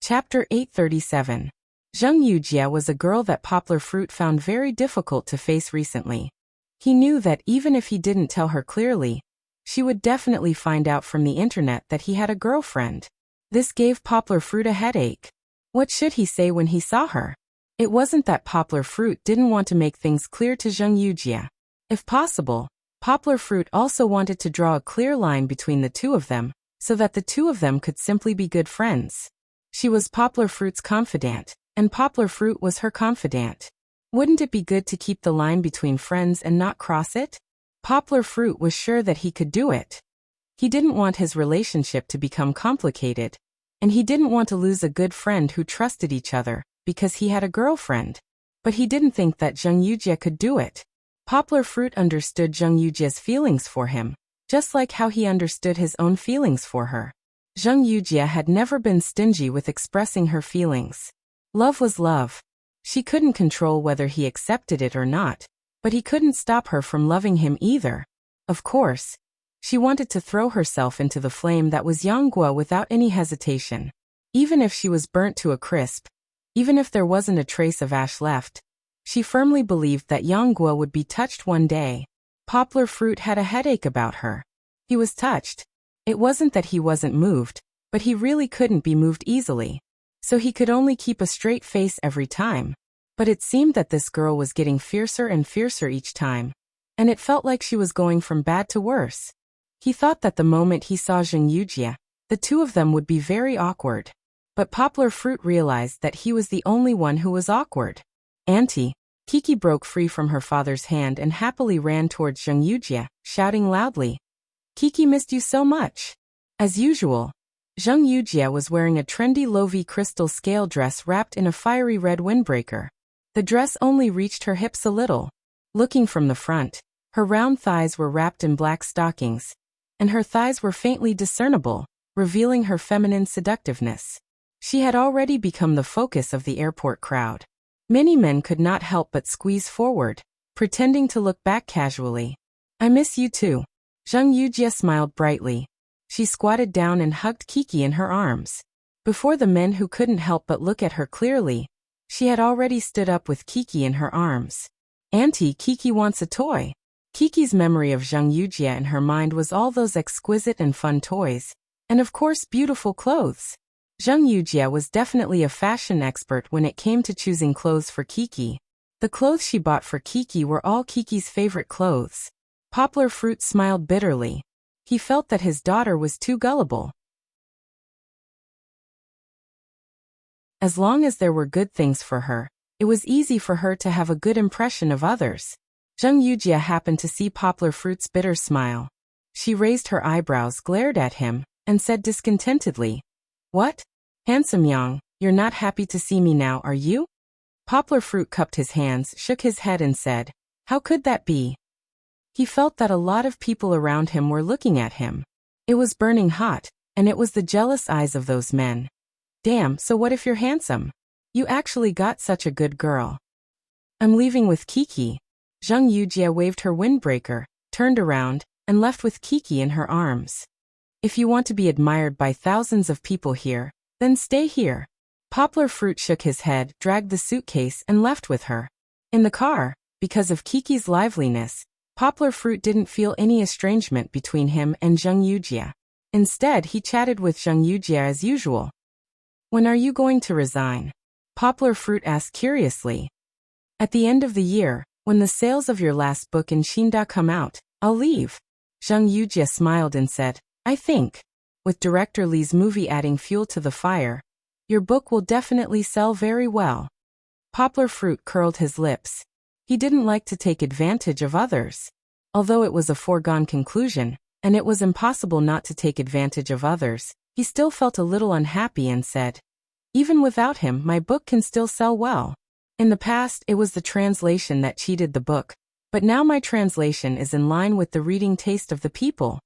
[SPEAKER 1] Chapter 837. Zheng Yujie was a girl that Poplar Fruit found very difficult to face recently. He knew that even if he didn't tell her clearly, she would definitely find out from the internet that he had a girlfriend. This gave Poplar Fruit a headache. What should he say when he saw her? It wasn't that Poplar Fruit didn't want to make things clear to Zheng Yujie. If possible, Poplar Fruit also wanted to draw a clear line between the two of them, so that the two of them could simply be good friends. She was Poplar Fruit's confidant, and Poplar Fruit was her confidant. Wouldn't it be good to keep the line between friends and not cross it? Poplar Fruit was sure that he could do it. He didn't want his relationship to become complicated, and he didn't want to lose a good friend who trusted each other, because he had a girlfriend. But he didn't think that Zheng Yujie could do it. Poplar Fruit understood Zheng Yujie's feelings for him, just like how he understood his own feelings for her. Zheng Yujie had never been stingy with expressing her feelings. Love was love. She couldn't control whether he accepted it or not, but he couldn't stop her from loving him either. Of course, she wanted to throw herself into the flame that was Yangguo without any hesitation. Even if she was burnt to a crisp, even if there wasn't a trace of ash left, she firmly believed that Yangguo would be touched one day. Poplar Fruit had a headache about her. He was touched. It wasn't that he wasn't moved, but he really couldn't be moved easily. So he could only keep a straight face every time. But it seemed that this girl was getting fiercer and fiercer each time. And it felt like she was going from bad to worse. He thought that the moment he saw Zheng Yujie, the two of them would be very awkward. But Poplar Fruit realized that he was the only one who was awkward. Auntie, Kiki broke free from her father's hand and happily ran towards Zheng Yujie, shouting loudly. Kiki missed you so much. As usual, Zheng Yujie was wearing a trendy low-V crystal scale dress wrapped in a fiery red windbreaker. The dress only reached her hips a little. Looking from the front, her round thighs were wrapped in black stockings, and her thighs were faintly discernible, revealing her feminine seductiveness. She had already become the focus of the airport crowd. Many men could not help but squeeze forward, pretending to look back casually. I miss you too. Zheng Yujie smiled brightly. She squatted down and hugged Kiki in her arms. Before the men who couldn't help but look at her clearly, she had already stood up with Kiki in her arms. Auntie, Kiki wants a toy. Kiki's memory of Zheng Yujie in her mind was all those exquisite and fun toys, and of course beautiful clothes. Zheng Yujie was definitely a fashion expert when it came to choosing clothes for Kiki. The clothes she bought for Kiki were all Kiki's favorite clothes. Poplar Fruit smiled bitterly. He felt that his daughter was too gullible. As long as there were good things for her, it was easy for her to have a good impression of others. Zheng Yujie happened to see Poplar Fruit's bitter smile. She raised her eyebrows, glared at him, and said discontentedly, What? Handsome Yang, you're not happy to see me now, are you? Poplar Fruit cupped his hands, shook his head and said, How could that be? He felt that a lot of people around him were looking at him. It was burning hot, and it was the jealous eyes of those men. Damn, so what if you're handsome? You actually got such a good girl. I'm leaving with Kiki. Zheng Yujie waved her windbreaker, turned around, and left with Kiki in her arms. If you want to be admired by thousands of people here, then stay here. Poplar Fruit shook his head, dragged the suitcase, and left with her. In the car, because of Kiki's liveliness, Poplar Fruit didn't feel any estrangement between him and Zheng Yujie. Instead, he chatted with Zheng Yujie as usual. When are you going to resign? Poplar Fruit asked curiously. At the end of the year, when the sales of your last book in Shinda come out, I'll leave. Zhang Yujie smiled and said, I think, with director Li's movie adding fuel to the fire, your book will definitely sell very well. Poplar Fruit curled his lips. He didn't like to take advantage of others. Although it was a foregone conclusion, and it was impossible not to take advantage of others, he still felt a little unhappy and said, even without him, my book can still sell well. In the past, it was the translation that cheated the book, but now my translation is in line with the reading taste of the people.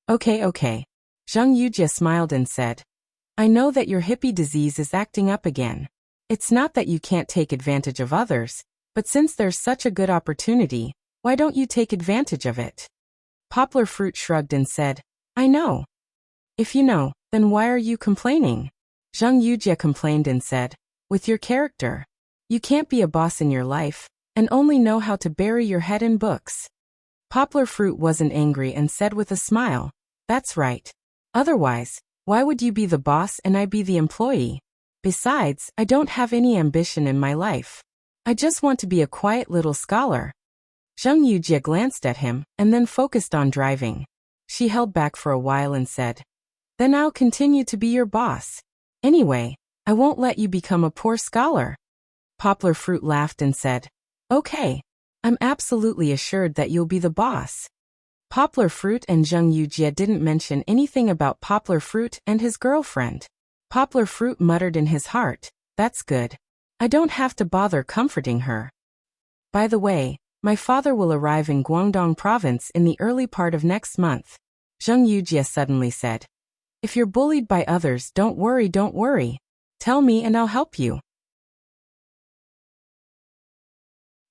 [SPEAKER 1] Okay. Zhang Yujie smiled and said, I know that your hippie disease is acting up again. It's not that you can't take advantage of others, but since there's such a good opportunity, why don't you take advantage of it? Poplar Fruit shrugged and said, I know. If you know, then why are you complaining? Zhang Yujie complained and said, with your character, you can't be a boss in your life, and only know how to bury your head in books. Poplar Fruit wasn't angry and said with a smile, that's right. Otherwise, why would you be the boss and I be the employee? Besides, I don't have any ambition in my life. I just want to be a quiet little scholar. Zhang Yujie glanced at him and then focused on driving. She held back for a while and said, then I'll continue to be your boss. Anyway, I won't let you become a poor scholar. Poplar Fruit laughed and said, okay, I'm absolutely assured that you'll be the boss. Poplar Fruit and Zhang Yujie didn't mention anything about Poplar Fruit and his girlfriend. Poplar Fruit muttered in his heart, that's good. I don't have to bother comforting her. By the way, my father will arrive in Guangdong province in the early part of next month. Zhang Yujie suddenly said, if you're bullied by others, don't worry. Tell me and I'll help you.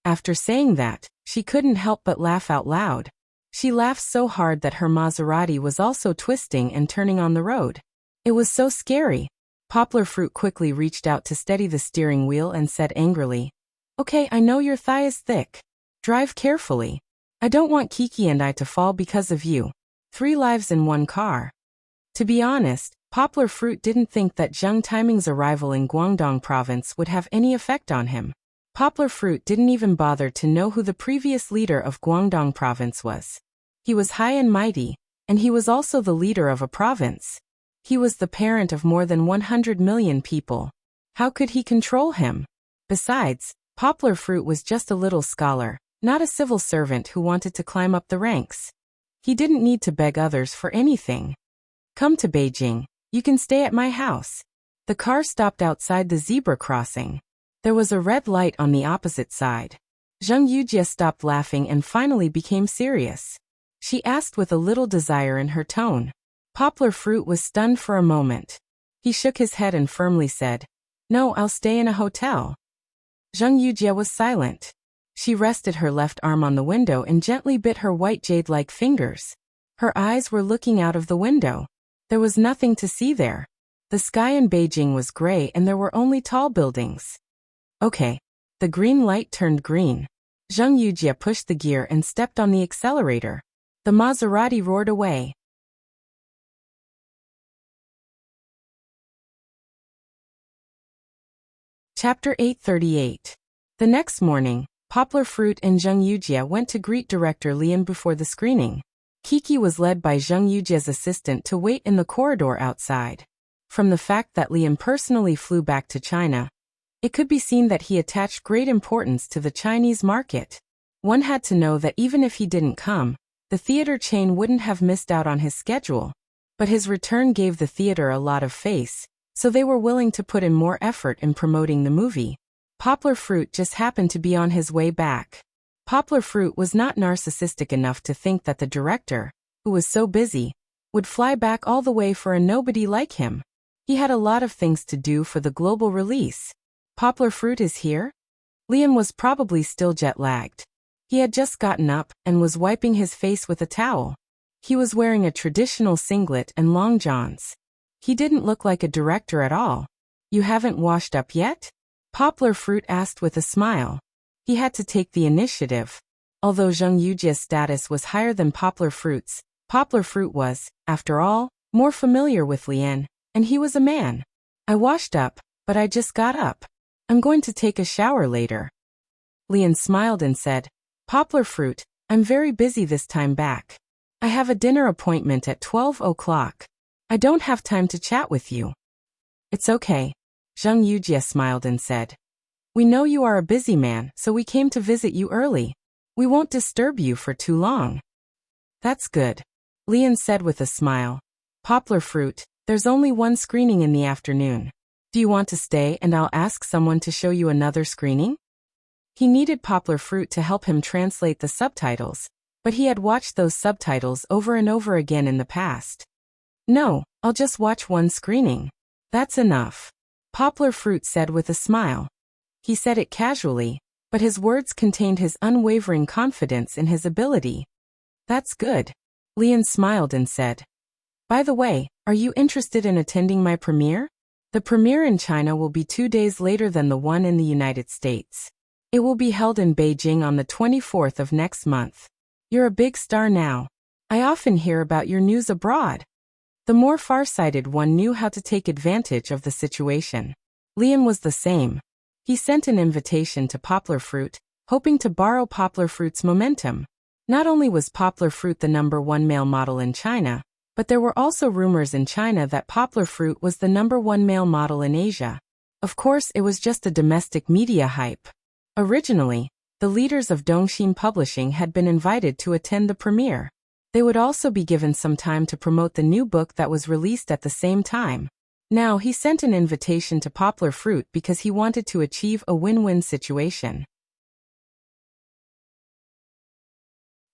[SPEAKER 1] After saying that, she couldn't help but laugh out loud. She laughed so hard that her Maserati was also twisting and turning on the road. It was so scary. Poplar Fruit quickly reached out to steady the steering wheel and said angrily, okay, I know your thigh is thick. Drive carefully. I don't want Kiki and I to fall because of you. 3 lives in one car. To be honest, Poplar Fruit didn't think that Zhang Timing's arrival in Guangdong province would have any effect on him. Poplar Fruit didn't even bother to know who the previous leader of Guangdong province was. He was high and mighty, and he was also the leader of a province. He was the parent of more than 100 million people. How could he control him? Besides, Poplar Fruit was just a little scholar, not a civil servant who wanted to climb up the ranks. He didn't need to beg others for anything. Come to Beijing, you can stay at my house. The car stopped outside the zebra crossing. There was a red light on the opposite side. Zhang Yujie stopped laughing and finally became serious. She asked with a little desire in her tone. Poplar Fruit was stunned for a moment. He shook his head and firmly said, no, I'll stay in a hotel. Zhang Yujie was silent. She rested her left arm on the window and gently bit her white jade-like fingers. Her eyes were looking out of the window. There was nothing to see there. The sky in Beijing was gray and there were only tall buildings. Okay. The green light turned green. Zhang Yujie pushed the gear and stepped on the accelerator. The Maserati roared away. Chapter 838. The next morning, Poplar Fruit and Zhang Yujie went to greet director Lian before the screening. Kiki was led by Zhang Yujie's assistant to wait in the corridor outside. From the fact that Lian personally flew back to China, it could be seen that he attached great importance to the Chinese market. One had to know that even if he didn't come, the theater chain wouldn't have missed out on his schedule. But his return gave the theater a lot of face, so they were willing to put in more effort in promoting the movie. Poplar Fruit just happened to be on his way back. Poplar Fruit was not narcissistic enough to think that the director, who was so busy, would fly back all the way for a nobody like him. He had a lot of things to do for the global release. Poplar Fruit is here? Liam was probably still jet-lagged. He had just gotten up and was wiping his face with a towel. He was wearing a traditional singlet and long johns. He didn't look like a director at all. You haven't washed up yet? Poplar Fruit asked with a smile. He had to take the initiative. Although Zhang Yujie's status was higher than Poplar Fruit's, Poplar Fruit was, after all, more familiar with Lian, and he was a man. I washed up, but I just got up. I'm going to take a shower later. Lian smiled and said, Poplar Fruit, I'm very busy this time back. I have a dinner appointment at 12 o'clock. I don't have time to chat with you. It's okay. Zheng Yujie smiled and said, We know you are a busy man, so we came to visit you early. We won't disturb you for too long. That's good. Lian said with a smile. Poplar Fruit, there's only one screening in the afternoon. Do you want to stay and I'll ask someone to show you another screening? He needed Poplar Fruit to help him translate the subtitles, but he had watched those subtitles over and over again in the past. No, I'll just watch one screening. That's enough. Poplar Fruit said with a smile. He said it casually, but his words contained his unwavering confidence in his ability. That's good. Lian smiled and said, By the way, are you interested in attending my premiere? The premiere in China will be 2 days later than the one in the United States. It will be held in Beijing on the 24th of next month. You're a big star now. I often hear about your news abroad. The more far-sighted one knew how to take advantage of the situation. Lian was the same. He sent an invitation to Poplar Fruit, hoping to borrow Poplar Fruit's momentum. Not only was Poplar Fruit the #1 male model in China, but there were also rumors in China that Poplar Fruit was the #1 male model in Asia. Of course, it was just a domestic media hype. Originally, the leaders of Dongxin Publishing had been invited to attend the premiere. They would also be given some time to promote the new book that was released at the same time. Now he sent an invitation to Poplar Fruit because he wanted to achieve a win-win situation.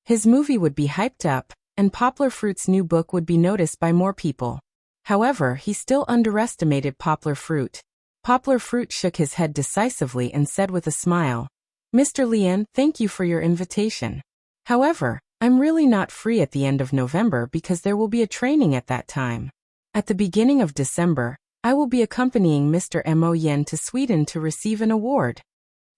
[SPEAKER 1] His movie would be hyped up, and Poplar Fruit's new book would be noticed by more people. However, he still underestimated Poplar Fruit. Poplar Fruit shook his head decisively and said with a smile, Mr. Lian, thank you for your invitation. However, I'm really not free at the end of November because there will be a training at that time. At the beginning of December, I will be accompanying Mr. Mo Yen to Sweden to receive an award.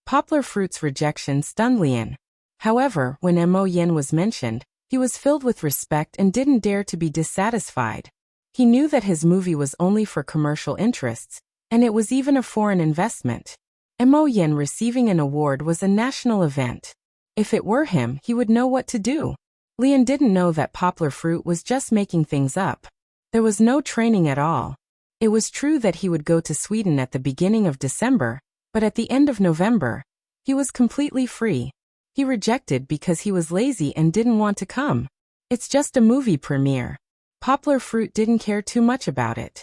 [SPEAKER 1] Poplar Fruit's rejection stunned Lian. However, when Mo Yen was mentioned, he was filled with respect and didn't dare to be dissatisfied. He knew that his movie was only for commercial interests, and it was even a foreign investment. Mo Yen receiving an award was a national event. If it were him, he would know what to do. Lian didn't know that Poplar Fruit was just making things up. There was no training at all. It was true that he would go to Sweden at the beginning of December, but at the end of November, he was completely free. He rejected because he was lazy and didn't want to come. It's just a movie premiere. Poplar Fruit didn't care too much about it.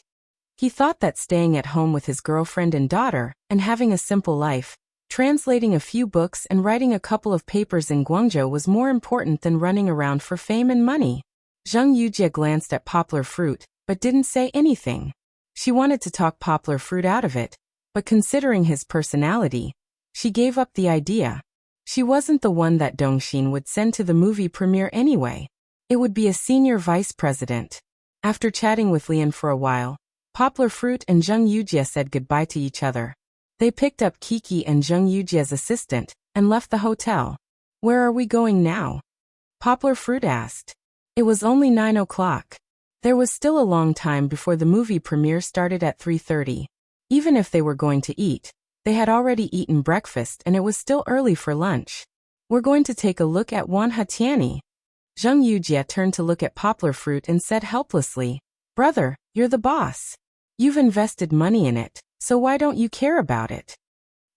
[SPEAKER 1] He thought that staying at home with his girlfriend and daughter, and having a simple life, translating a few books and writing a couple of papers in Guangzhou was more important than running around for fame and money. Zheng Yujie glanced at Poplar Fruit, but didn't say anything. She wanted to talk Poplar Fruit out of it, but considering his personality, she gave up the idea. She wasn't the one that Dongxin would send to the movie premiere anyway. It would be a senior vice president. After chatting with Lian for a while, Poplar Fruit and Zheng Yujie said goodbye to each other. They picked up Kiki and Zheng Yujie's assistant and left the hotel. Where are we going now? Poplar Fruit asked. It was only 9 o'clock. There was still a long time before the movie premiere started at 3:30. Even if they were going to eat, they had already eaten breakfast and it was still early for lunch. We're going to take a look at Wan Hatiani. Zheng Yujie turned to look at Poplar Fruit and said helplessly, Brother, you're the boss. You've invested money in it, so why don't you care about it?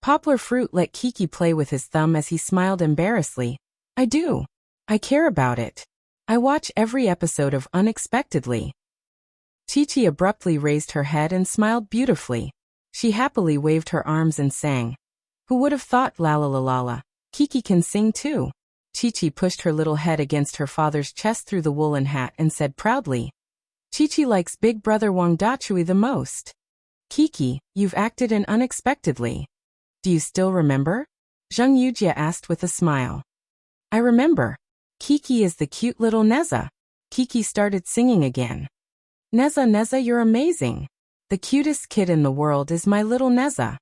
[SPEAKER 1] Poplar Fruit let Kiki play with his thumb as he smiled embarrassedly. I do. I care about it. I watch every episode of Unexpectedly. Chi-Chi abruptly raised her head and smiled beautifully. She happily waved her arms and sang. Who would have thought, la la la la la, Kiki can sing too. Chi-Chi pushed her little head against her father's chest through the woolen hat and said proudly, Chi-Chi likes Big Brother Wang Dachui the most. Kiki, you've acted in Unexpectedly. Do you still remember? Zheng Yujie asked with a smile. I remember. Kiki is the cute little Neza. Kiki started singing again. Neza, Neza, you're amazing. The cutest kid in the world is my little Neza.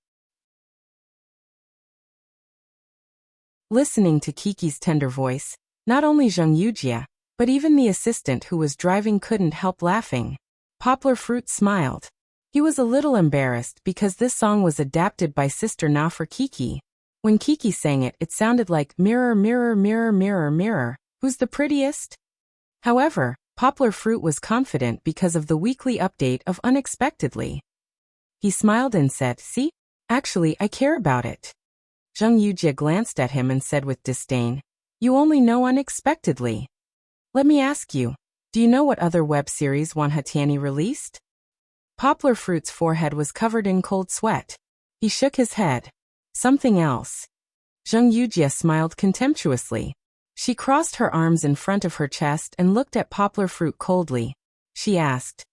[SPEAKER 1] Listening to Kiki's tender voice, not only Zheng Yujie, but even the assistant who was driving couldn't help laughing. Poplar Fruit smiled. He was a little embarrassed because this song was adapted by Sister Na for Kiki. When Kiki sang it, it sounded like mirror, mirror, mirror, mirror, mirror. Who's the prettiest? However, Poplar Fruit was confident because of the weekly update of Unexpectedly. He smiled and said, "See? Actually, I care about it." Zheng Yujie glanced at him and said with disdain, "You only know Unexpectedly. Let me ask you, do you know what other web series Wanhatiani released?" Poplar Fruit's forehead was covered in cold sweat. He shook his head. "Something else." Zheng Yujie smiled contemptuously. She crossed her arms in front of her chest and looked at Poplar Fruit coldly. She asked,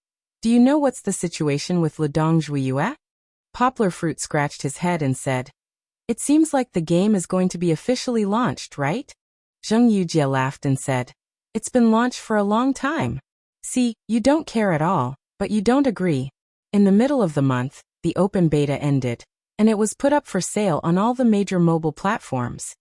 [SPEAKER 1] "Do you know what's the situation with Le Dong Zhuiyue?" Poplar Fruit scratched his head and said, "It seems like the game is going to be officially launched, right?" Zheng Yujie laughed and said, "It's been launched for a long time. See, you don't care at all, but you don't agree." In the middle of the month, the open beta ended, and it was put up for sale on all the major mobile platforms.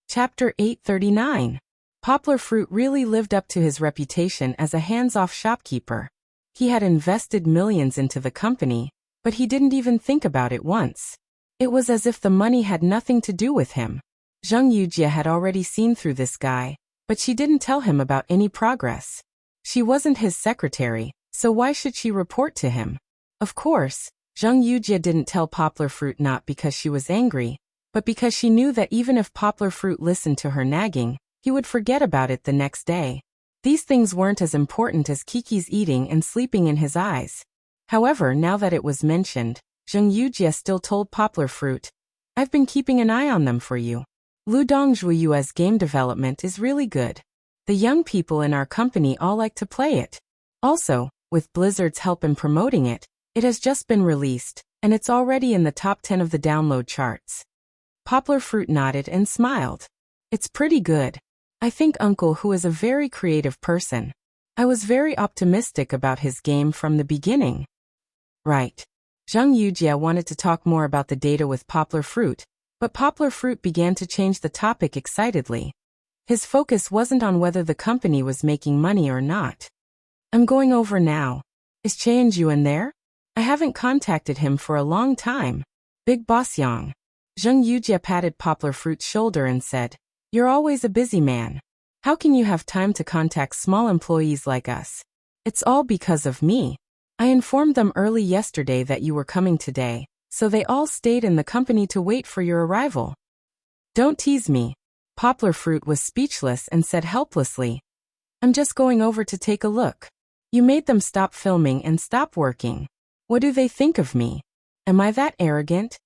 [SPEAKER 1] Chapter 839. Poplar Fruit really lived up to his reputation as a hands-off shopkeeper. He had invested millions into the company, but he didn't even think about it once. It was as if the money had nothing to do with him. Zheng Yujie had already seen through this guy, but she didn't tell him about any progress. She wasn't his secretary, so why should she report to him? Of course, Zheng Yujie didn't tell Poplar Fruit not because she was angry, but because she knew that even if Poplar Fruit listened to her nagging, he would forget about it the next day. These things weren't as important as Kiki's eating and sleeping in his eyes. However, now that it was mentioned, Zheng Yujie still told Poplar Fruit, "I've been keeping an eye on them for you. Ludong Zhuiyue's game development is really good. The young people in our company all like to play it. Also, with Blizzard's help in promoting it, it has just been released, and it's already in the top 10 of the download charts." Poplar Fruit nodded and smiled. "It's pretty good. I think Uncle Hu is a very creative person. I was very optimistic about his game from the beginning." Right. Zheng Yujie wanted to talk more about the data with Poplar Fruit, but Poplar Fruit began to change the topic excitedly. His focus wasn't on whether the company was making money or not. "I'm going over now. Is Yuan there? I haven't contacted him for a long time." Big Boss Yang. Zheng Yujie patted Poplar Fruit's shoulder and said, "You're always a busy man. How can you have time to contact small employees like us? It's all because of me. I informed them early yesterday that you were coming today, so they all stayed in the company to wait for your arrival." "Don't tease me." Poplar Fruit was speechless and said helplessly, "I'm just going over to take a look. You made them stop filming and stop working. What do they think of me? Am I that arrogant?"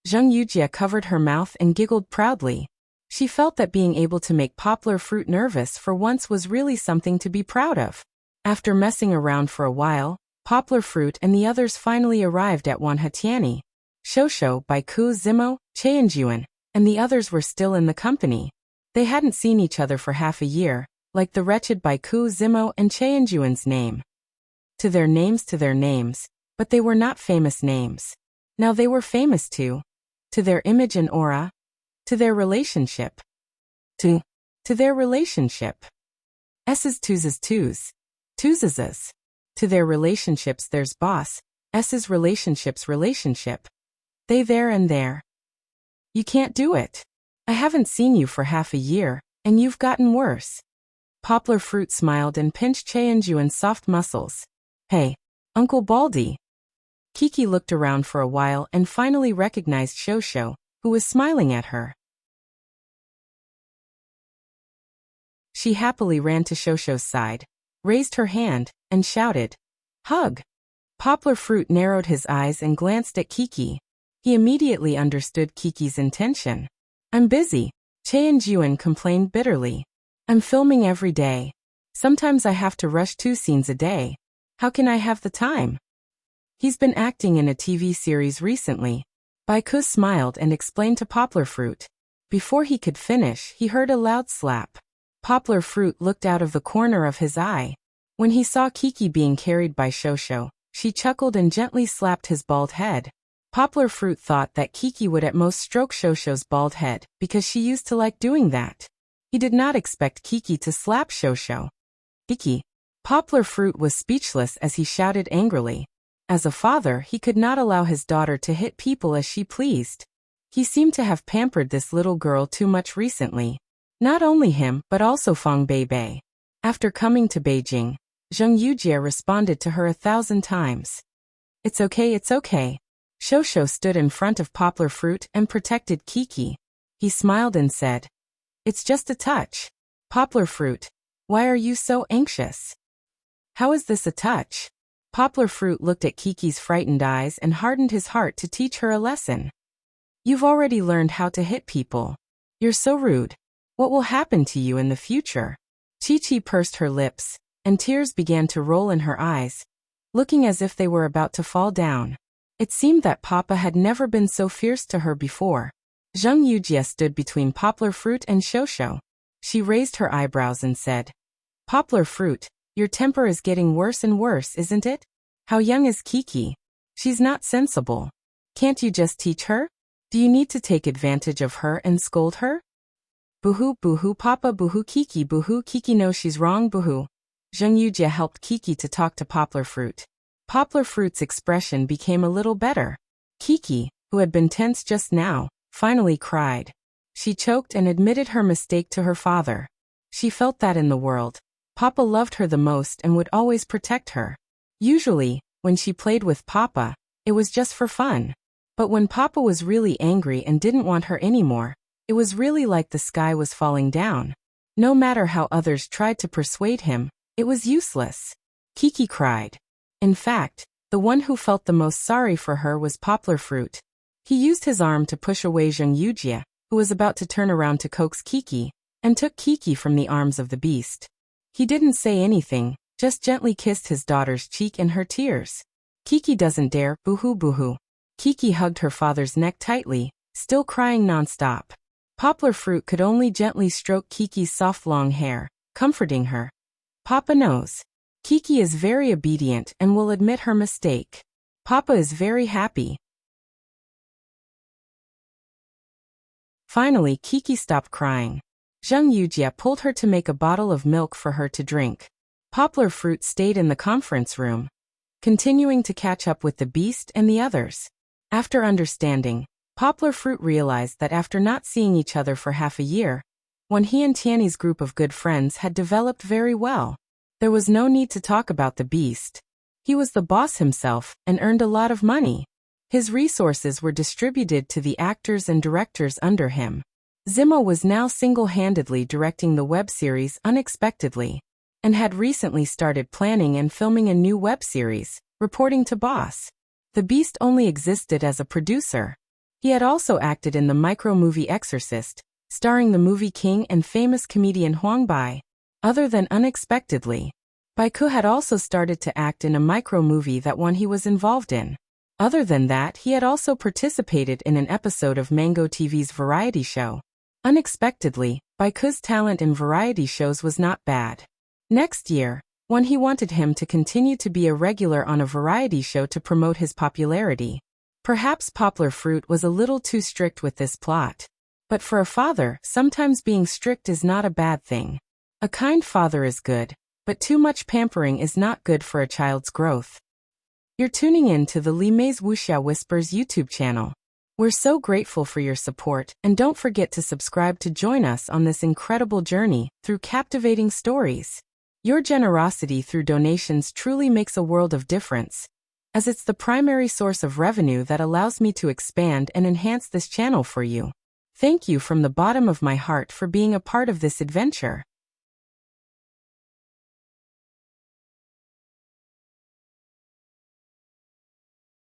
[SPEAKER 1] Zheng Yujie covered her mouth and giggled proudly. She felt that being able to make Poplar Fruit nervous for once was really something to be proud of. After messing around for a while, Poplar Fruit and the others finally arrived at Wanhatiani. Shosho, Baiku, Zimo, Cheonjuan, and the others were still in the company. They hadn't seen each other for half a year, like the wretched Baiku, Zimo, and Cheonjuan's name. To their names, but they were not famous names. Now they were famous too. To their image and aura. To their relationship. To their relationship. S's twos' twos. Twos's. To their relationships there's boss. S's relationship. They there and there. You can't do it. I haven't seen you for half a year, and you've gotten worse. Poplar Fruit smiled and pinched Cheonjuan's soft muscles. "Hey, Uncle Baldy." Kiki looked around for a while and finally recognized Shosho, who was smiling at her. She happily ran to Shosho's side, raised her hand, and shouted, "Hug!" Poplar Fruit narrowed his eyes and glanced at Kiki. He immediately understood Kiki's intention. "I'm busy," Cheonjuan complained bitterly. "I'm filming every day. Sometimes I have to rush 2 scenes a day. How can I have the time?" "He's been acting in a TV series recently." Baiku smiled and explained to Poplar Fruit. Before he could finish, he heard a loud slap. Poplar Fruit looked out of the corner of his eye. When he saw Kiki being carried by Shosho, she chuckled and gently slapped his bald head. Poplar Fruit thought that Kiki would at most stroke Shosho's bald head because she used to like doing that. He did not expect Kiki to slap Shosho. Kiki. Poplar Fruit was speechless as he shouted angrily. As a father, he could not allow his daughter to hit people as she pleased. He seemed to have pampered this little girl too much recently. Not only him, but also Fang Beibei. After coming to Beijing, Zheng Yujie responded to her 1,000 times. It's okay, it's okay. Shosho stood in front of Poplar Fruit and protected Kiki. He smiled and said, It's just a touch. Poplar Fruit, why are you so anxious? How is this a touch? Poplar Fruit looked at Kiki's frightened eyes and hardened his heart to teach her a lesson. You've already learned how to hit people. You're so rude. What will happen to you in the future? Chi-Chi pursed her lips, and tears began to roll in her eyes, looking as if they were about to fall down. It seemed that Papa had never been so fierce to her before. Zheng Yujie stood between Poplar Fruit and Shosho. She raised her eyebrows and said, Poplar Fruit, your temper is getting worse and worse, isn't it? How young is Kiki? She's not sensible. Can't you just teach her? Do you need to take advantage of her and scold her? Boo-hoo, boo-hoo, Papa, boo-hoo, Kiki, Kiki knows she's wrong, boo-hoo. Zheng Yujie helped Kiki to talk to Poplar Fruit. Poplar Fruit's expression became a little better. Kiki, who had been tense just now, finally cried. She choked and admitted her mistake to her father. She felt that in the world, Papa loved her the most and would always protect her. Usually, when she played with Papa, it was just for fun. But when Papa was really angry and didn't want her anymore, it was really like the sky was falling down. No matter how others tried to persuade him, it was useless. Kiki cried. In fact, the one who felt the most sorry for her was Poplar Fruit. He used his arm to push away Zheng Yujie, who was about to turn around to coax Kiki, and took Kiki from the arms of the beast. He didn't say anything, just gently kissed his daughter's cheek in her tears. Kiki doesn't dare, boo-hoo, boo-hoo. Kiki hugged her father's neck tightly, still crying non-stop. Poplar Fruit could only gently stroke Kiki's soft long hair, comforting her. Papa knows. Kiki is very obedient and will admit her mistake. Papa is very happy. Finally, Kiki stopped crying. Zheng Yujie pulled her to make a bottle of milk for her to drink. Poplar Fruit stayed in the conference room, continuing to catch up with the beast and the others. After understanding, Poplar Fruit realized that after not seeing each other for half a year, when he and Tiany's group of good friends had developed very well, there was no need to talk about the beast. He was the boss himself and earned a lot of money. His resources were distributed to the actors and directors under him. Zimo was now single-handedly directing the web series Unexpectedly, and had recently started planning and filming a new web series, reporting to boss. The beast only existed as a producer. He had also acted in the micro-movie Exorcist, starring the movie king and famous comedian Huang Bai. Other than Unexpectedly, Baiku had also started to act in a micro-movie that one he was involved in. Other than that, he had also participated in an episode of Mango TV's variety show. Unexpectedly, Baiku's talent in variety shows was not bad. Next year, when he wanted him to continue to be a regular on a variety show to promote his popularity. Perhaps Poplar Fruit was a little too strict with this plot. But for a father, sometimes being strict is not a bad thing. A kind father is good, but too much pampering is not good for a child's growth. You're tuning in to the Li Mei's Wuxia Whispers YouTube channel. We're so grateful for your support, and don't forget to subscribe to join us on this incredible journey through captivating stories. Your generosity through donations truly makes a world of difference, as it's the primary source of revenue that allows me to expand and enhance this channel for you. Thank you from the bottom of my heart for being a part of this adventure.